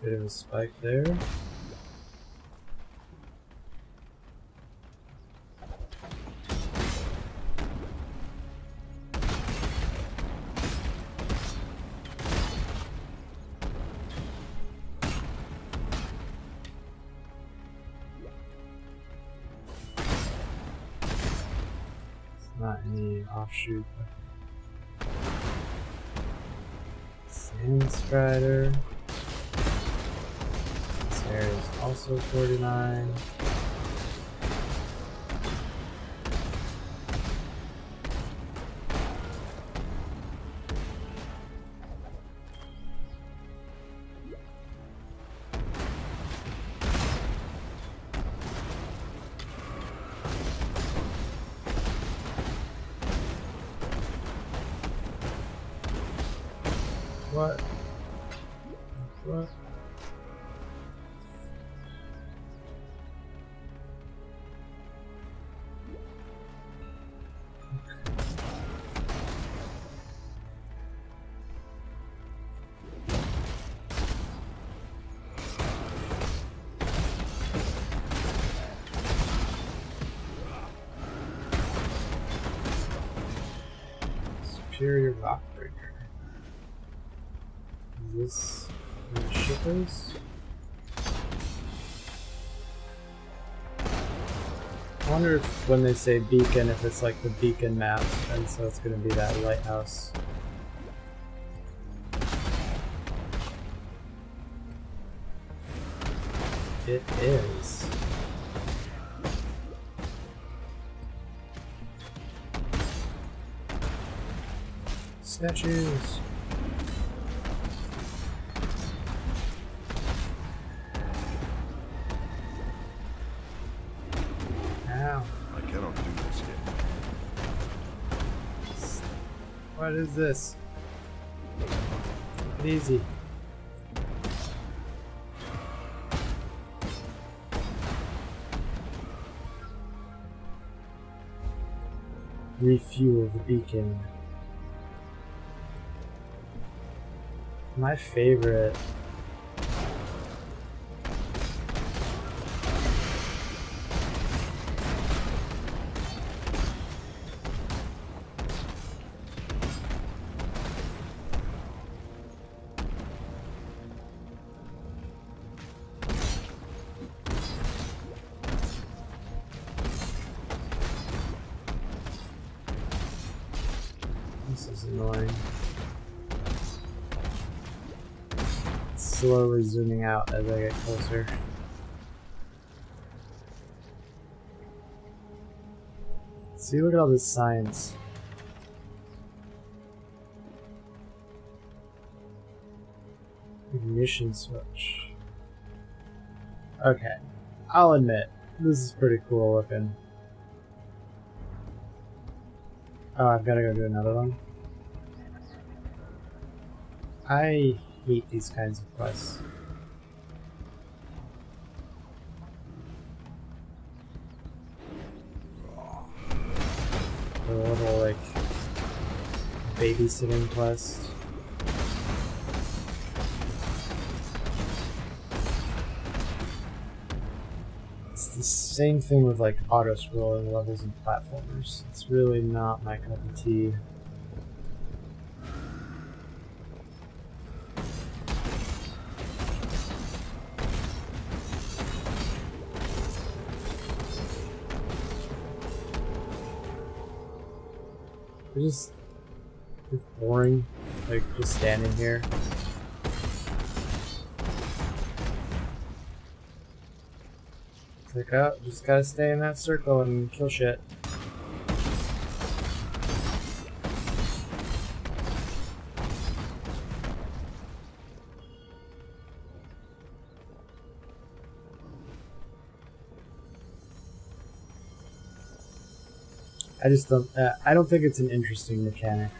Bit of a spike there. It's not any offshoot. Sand Strider. There is also 49. What? What? Superior rock breaker. Is this where the ship is? I wonder if when they say beacon, if it's like the beacon map, and so it's going to be that lighthouse. It is. Statues. Ow. I cannot do this yet. What is this? Take it easy. Refuel the beacon. My favorite. This is annoying. Slowly zooming out as I get closer. See, look at all this science. Ignition switch. Okay, I'll admit, this is pretty cool looking. Oh, I've got to go do another one. I hate these kinds of quests. The little, like, babysitting quest. It's the same thing with, like, auto-scrolling levels and platformers. It's really not my cup of tea. It's boring, like, just standing here. It's like, oh, just gotta stay in that circle and kill shit. I just don't. I don't think it's an interesting mechanic.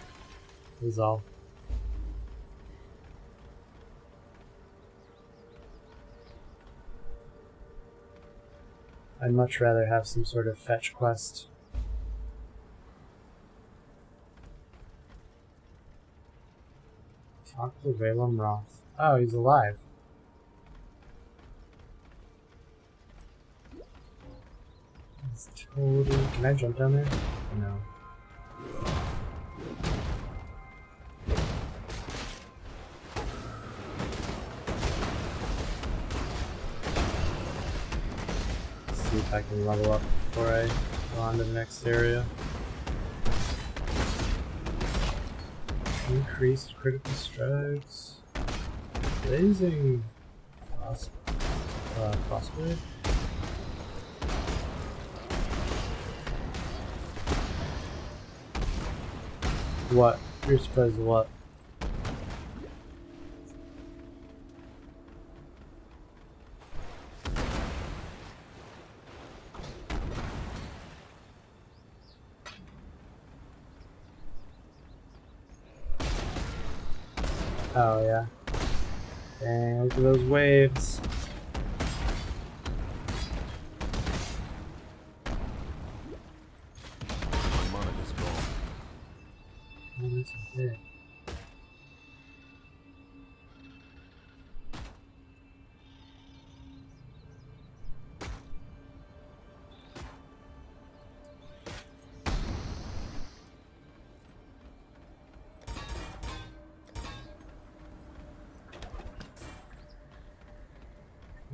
Is all. I'd much rather have some sort of fetch quest. Talk to Valem Roth. Oh, he's alive. He's totally. Can I jump down there? No. See if I can level up before I go on to the next area. Increased critical strikes. Blazing frostblade. What? You're surprised at what? Oh yeah. Dang, look at those waves. My monitor's gone. Oh, that's okay.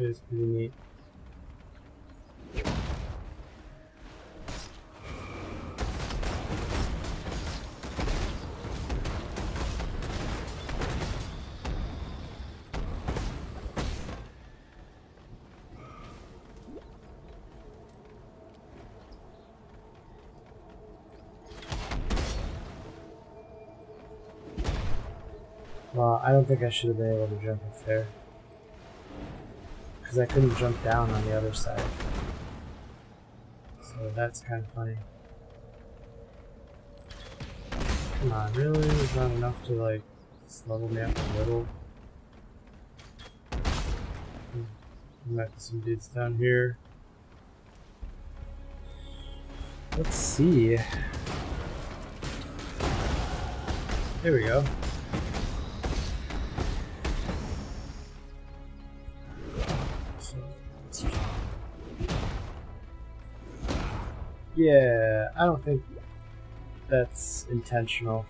It is pretty neat. Well, I don't think I should have been able to jump up there. Because I couldn't jump down on the other side. So that's kind of funny. Come on, really? Is not enough to, like, just level me up a little? There might be some dudes down here. Let's see. There we go. Yeah, I don't think that's intentional.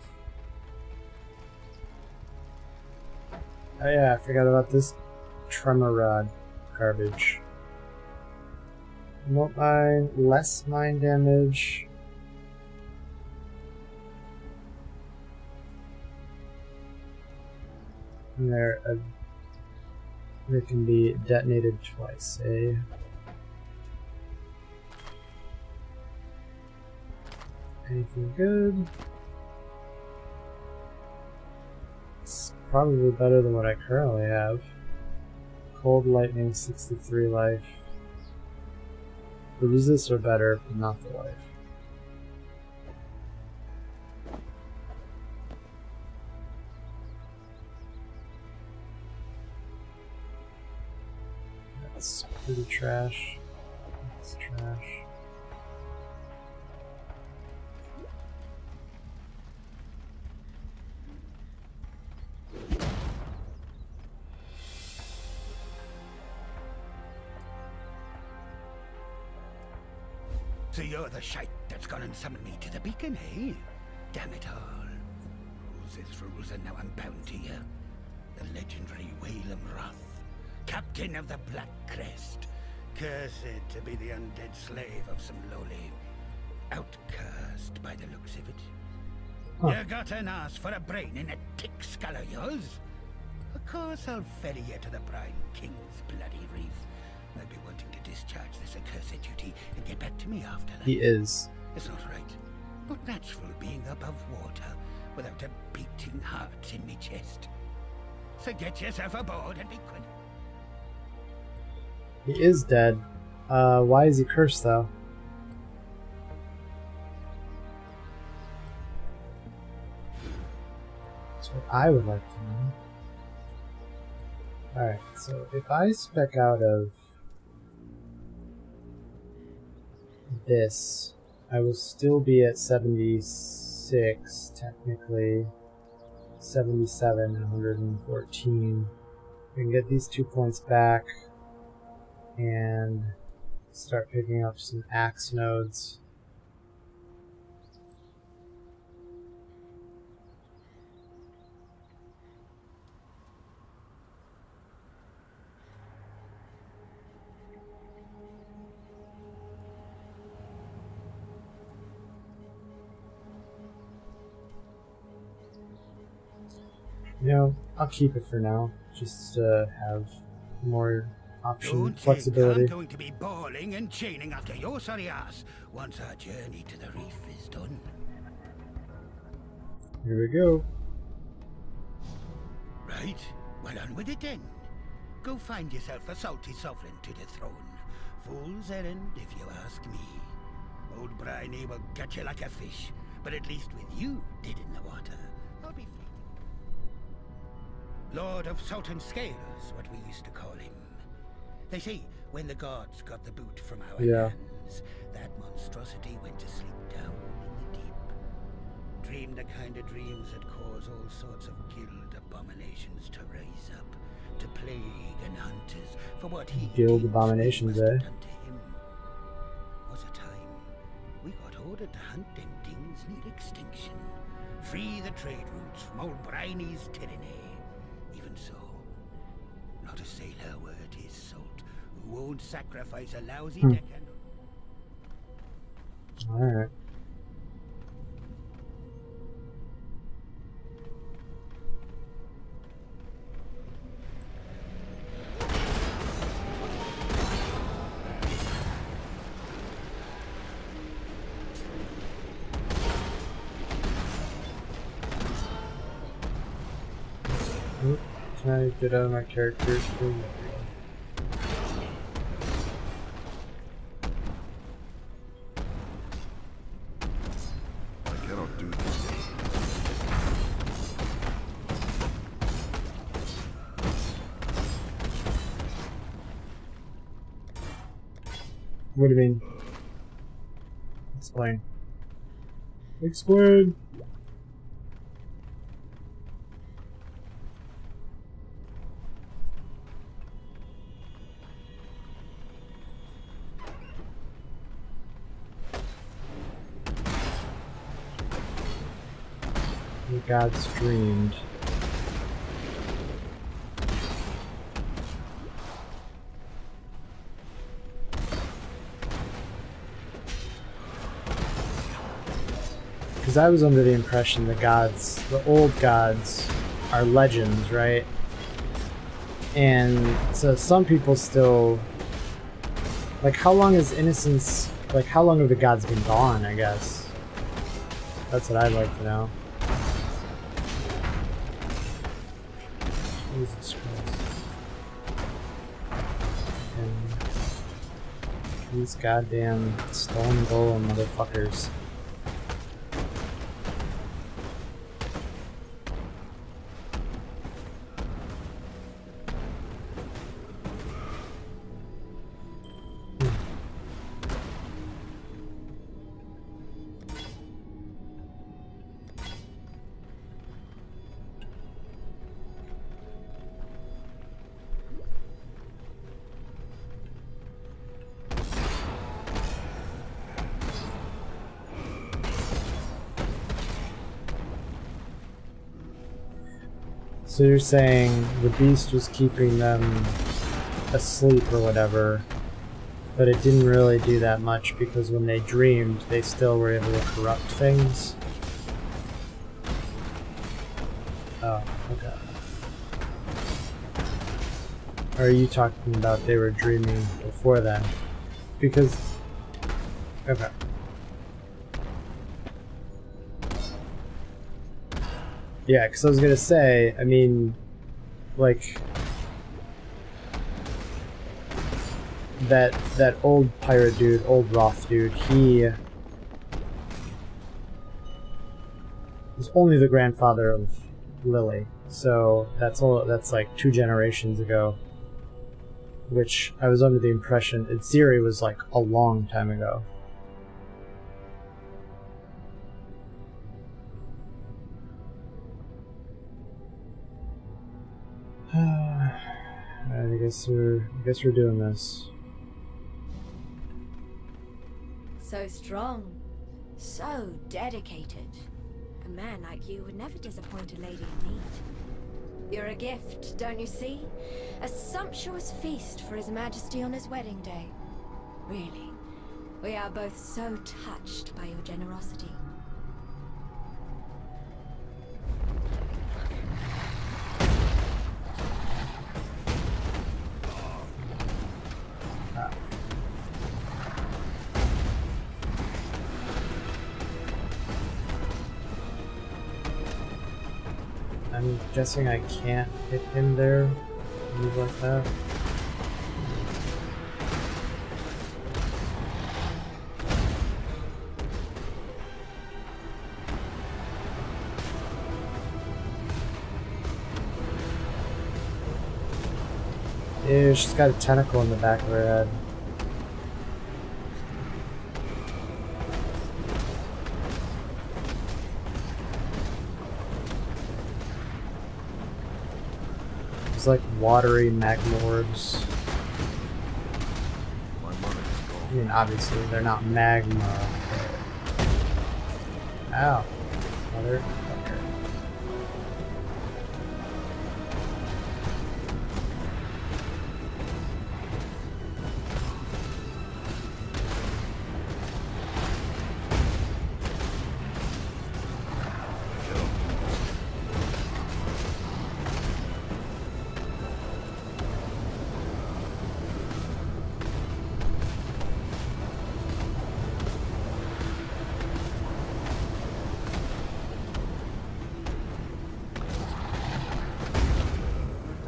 Oh yeah, I forgot about this tremor rod garbage. Remote mine, less mine damage. And they can be detonated twice, eh? Anything good? It's probably better than what I currently have. Cold lightning, 63 life. The resists are better, but not the life. It's pretty trash. It's trash. So you're the shite that's gone and summoned me to the beacon, eh? Damn it all. Rules is rules, and now I'm bound to you. The legendary Whalem Roth, captain of the Black Crest. Cursed to be the undead slave of some lowly outcast by the looks of it. Huh. You got an ass for a brain in a tick skull of yours? Of course I'll ferry you to the Brine King's bloody reef. I'll be wanting to discharge this accursed duty and get back to me after that. He is. It's not right. Not natural being above water without a beating heart in me chest. So get yourself aboard and be quick. He is dead. Why is he cursed though? That's what I would like to know. Alright, so if I spec out of this, I will still be at 76, technically. 77 and 114. We can get these 2 points back and start picking up some axe nodes. You know, I'll keep it for now, just to have more option flexibility. I'm going to be bawling and chaining after your sorry ass once our journey to the reef is done. Here we go. Right, well on with it then. Go find yourself a salty sovereign to dethrone. Fool's errand, if you ask me. Old Bryony will catch you like a fish, but at least with you dead in the water, I'll be free. Lord of Salt and Scales, what we used to call him. They say when the gods got the boot from our hands, that monstrosity went to sleep down in the deep. Dreamed the kind of dreams that cause all sorts of guild abominations to rise up, to plague and hunt us for what he guild abominations, eh? done to him. Was a time we got ordered to hunt them things near extinction, free the trade routes from old Bryony's tyranny. Even so, not a sailor worth his salt who won't sacrifice a lousy deckhand. Alright. Can I get out of my character? I cannot do this. What do you mean? Explain. Explain! The gods dreamed. Because I was under the impression the gods, the old gods, are legends, right? And so some people still... Like, how long is Innocence... Like, how long have the gods been gone, I guess? That's what I'd like to know. Jesus Christ. And these goddamn stone golem motherfuckers. So you're saying the beast was keeping them asleep or whatever, but it didn't really do that much because when they dreamed, they still were able to corrupt things? Oh, okay. Or are you talking about they were dreaming before then? Because... okay. Yeah, because I was gonna say, I mean, like... That old pirate dude, old Roth dude, he... was only the grandfather of Lily. So that's like 2 generations ago. Which I was under the impression in theory was like a long time ago. I guess we're doing this. So strong, so dedicated. A man like you would never disappoint a lady in need. You're a gift, don't you see? A sumptuous feast for His Majesty on his wedding day. Really, we are both so touched by your generosity. I'm guessing I can't hit him there. Move like that. Ew, she's got a tentacle in the back of her head. It's like watery magma orbs. I mean, obviously, they're not magma. Ow. Motherfucker.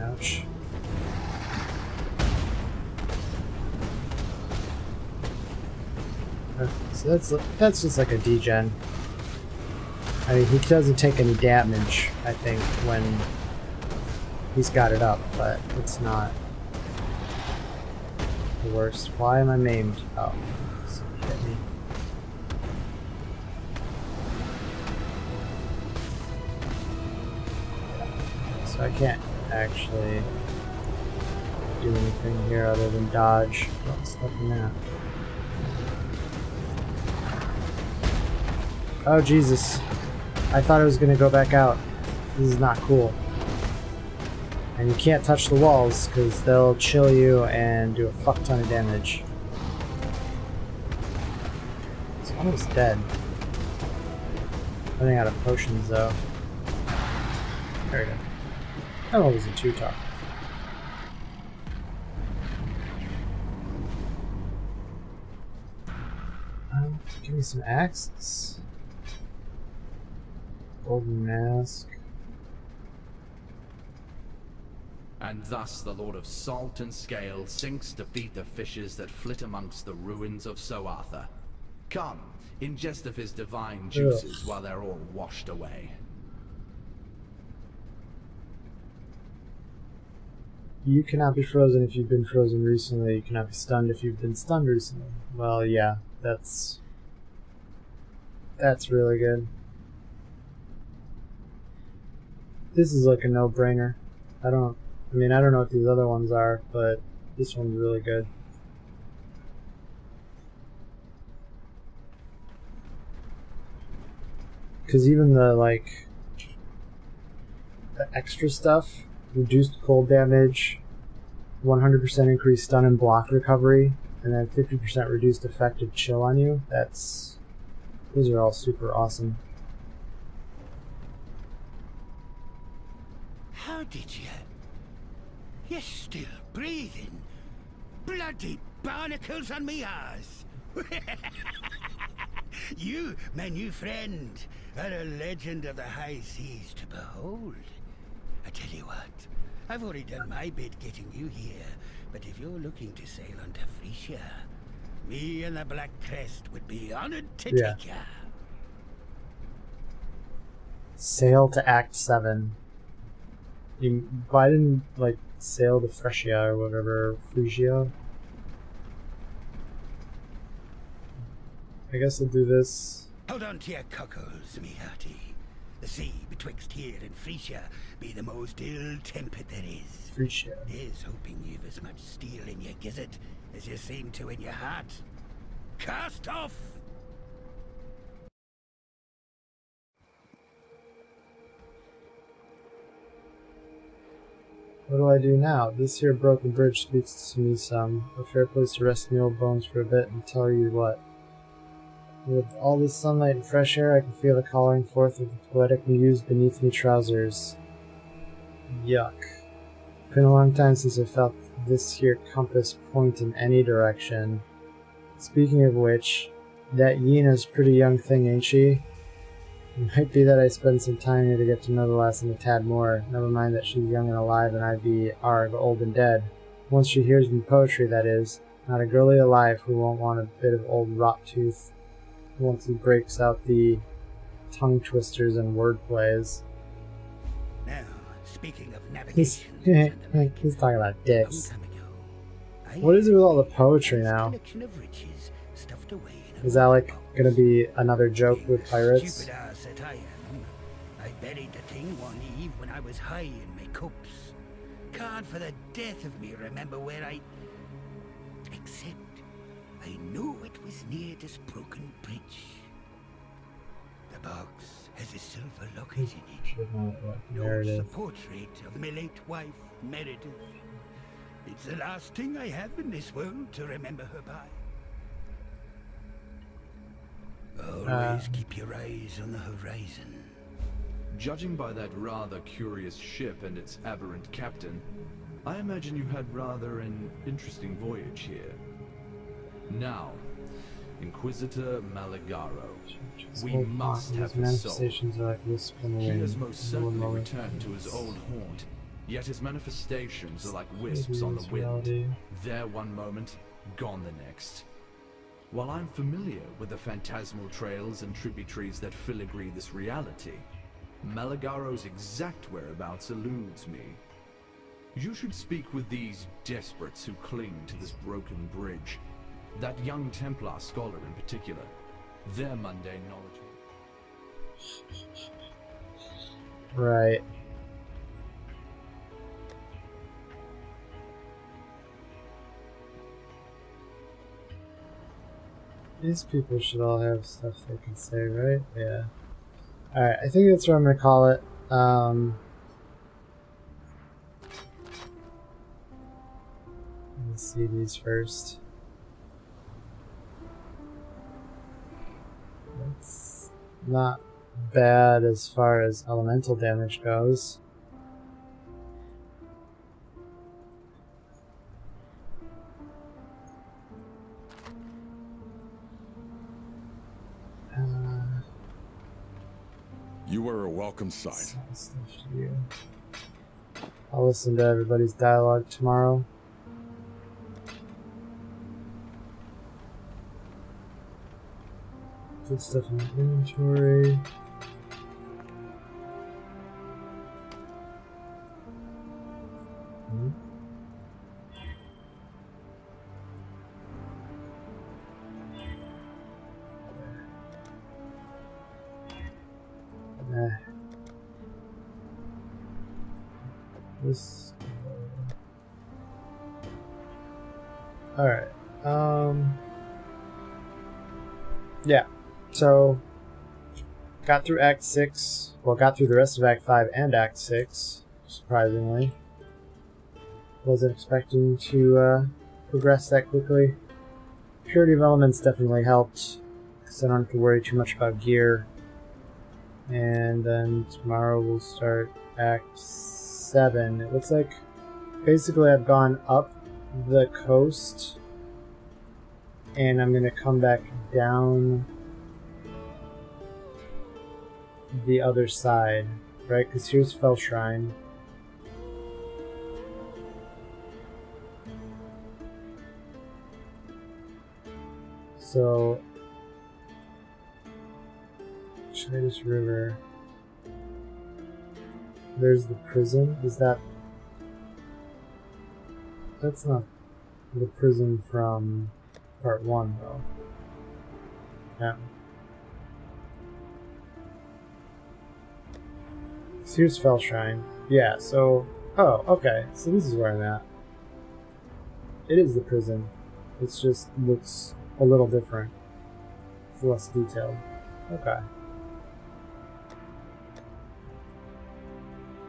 Ouch. So that's just like a degen. I mean, he doesn't take any damage, I think, when he's got it up, but it's not the worst. Why am I maimed? Oh, he hit me. So I can't actually do anything here other than dodge. What's stuff in that? Oh Jesus. I thought it was gonna go back out. This is not cool. And you can't touch the walls because they'll chill you and do a fuck ton of damage. It's almost dead. Running out of potions though. There we go. That one wasn't too tough. Give me some axes. Golden mask. And thus the Lord of Salt and Scale sinks to feed the fishes that flit amongst the ruins of Soartha. Come, ingest of his divine juices while they're all washed away. You cannot be frozen if you've been frozen recently. You cannot be stunned if you've been stunned recently. Well, yeah, that's really good. This is like a no-brainer. I don't know what these other ones are, but this one's really good. Because even the, like, the extra stuff, reduced cold damage, 100% increased stun and block recovery, and then 50% reduced effective chill on you. Those are all super awesome. How did you? You're still breathing. Bloody barnacles on me ass. You, my new friend, are a legend of the high seas to behold. I tell you what, I've already done my bit getting you here, but if you're looking to sail onto Frisia, me and the Black Crest would be honored to take ya. Sail to Act 7. Why didn't, like, sail to Frisia or whatever, Frisia? I guess I'll do this. Hold on to your cockles, me hearty. The sea betwixt here and Frisia be the most ill-tempered there is. Frisia. There's hoping you've as much steel in your gizzard as you seem to in your heart. Cast off! What do I do now? This here broken bridge speaks to me some. A fair place to rest my old bones for a bit and tell you what. With all this sunlight and fresh air, I can feel the calling forth of the poetic muse beneath me trousers. Yuck. Been a long time since I felt this here compass point in any direction. Speaking of which, that Yena's pretty young thing, ain't she? It might be that I spend some time here to get to know the lesson a tad more. Never mind that she's young and alive and I be arg old and dead. Once she hears me poetry, that is. Not a girlie alive who won't want a bit of old rot tooth once he breaks out the tongue twisters and word plays. Now, speaking of navigation, he's talking about dicks. What is it with all the poetry now? Is that like gonna be another joke with pirates? I buried the thing one eve when I was high in my cups. Can't for the death of me remember where I... Except I knew it was near this broken bridge. The box has a silver locket in it. Notes the portrait of my late wife, Meredith. It's the last thing I have in this world to remember her by. Always keep your eyes on the horizon. Judging by that rather curious ship and its aberrant captain, I imagine you had rather an interesting voyage here. Now, Inquisitor Malagaro, we must have his soul. He has most certainly returned to his old haunt, yet his manifestations are like wisps on the wind. There one moment, gone the next. While I'm familiar with the phantasmal trails and tributaries that filigree this reality, Malagaro's exact whereabouts eludes me. You should speak with these desperates who cling to this broken bridge. That young Templar scholar in particular. Their mundane knowledge. Right. These people should all have stuff they can say, right? Yeah. Alright, I think that's what I'm gonna call it. Let's see these first. That's not bad as far as elemental damage goes. You were a welcome sight. I'll listen to everybody's dialogue tomorrow. Good stuff in the inventory. This. Alright. Yeah. So got through Act 6. Well, got through the rest of Act 5 and Act 6, surprisingly. Wasn't expecting to progress that quickly. Purity of Elements definitely helped, because I don't have to worry too much about gear. And then tomorrow we'll start Act 7. It looks like basically I've gone up the coast, and I'm going to come back down the other side, right? Because here's Fell Shrine. So, Chidus River. There's the prison. Is that... That's not the prison from part 1, though. Yeah. So here's Fell Shrine. Yeah, so... Oh, okay. So this is where I'm at. It is the prison. It just looks a little different. It's less detailed. Okay.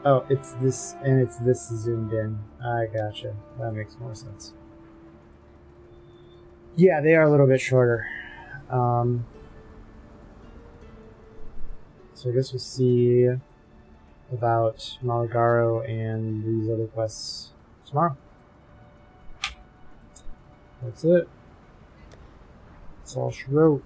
Oh, it's this, and it's this zoomed in. I gotcha. That makes more sense. Yeah, they are a little bit shorter. So I guess we'll see about Malagaro and these other quests tomorrow. That's it. That's all she wrote.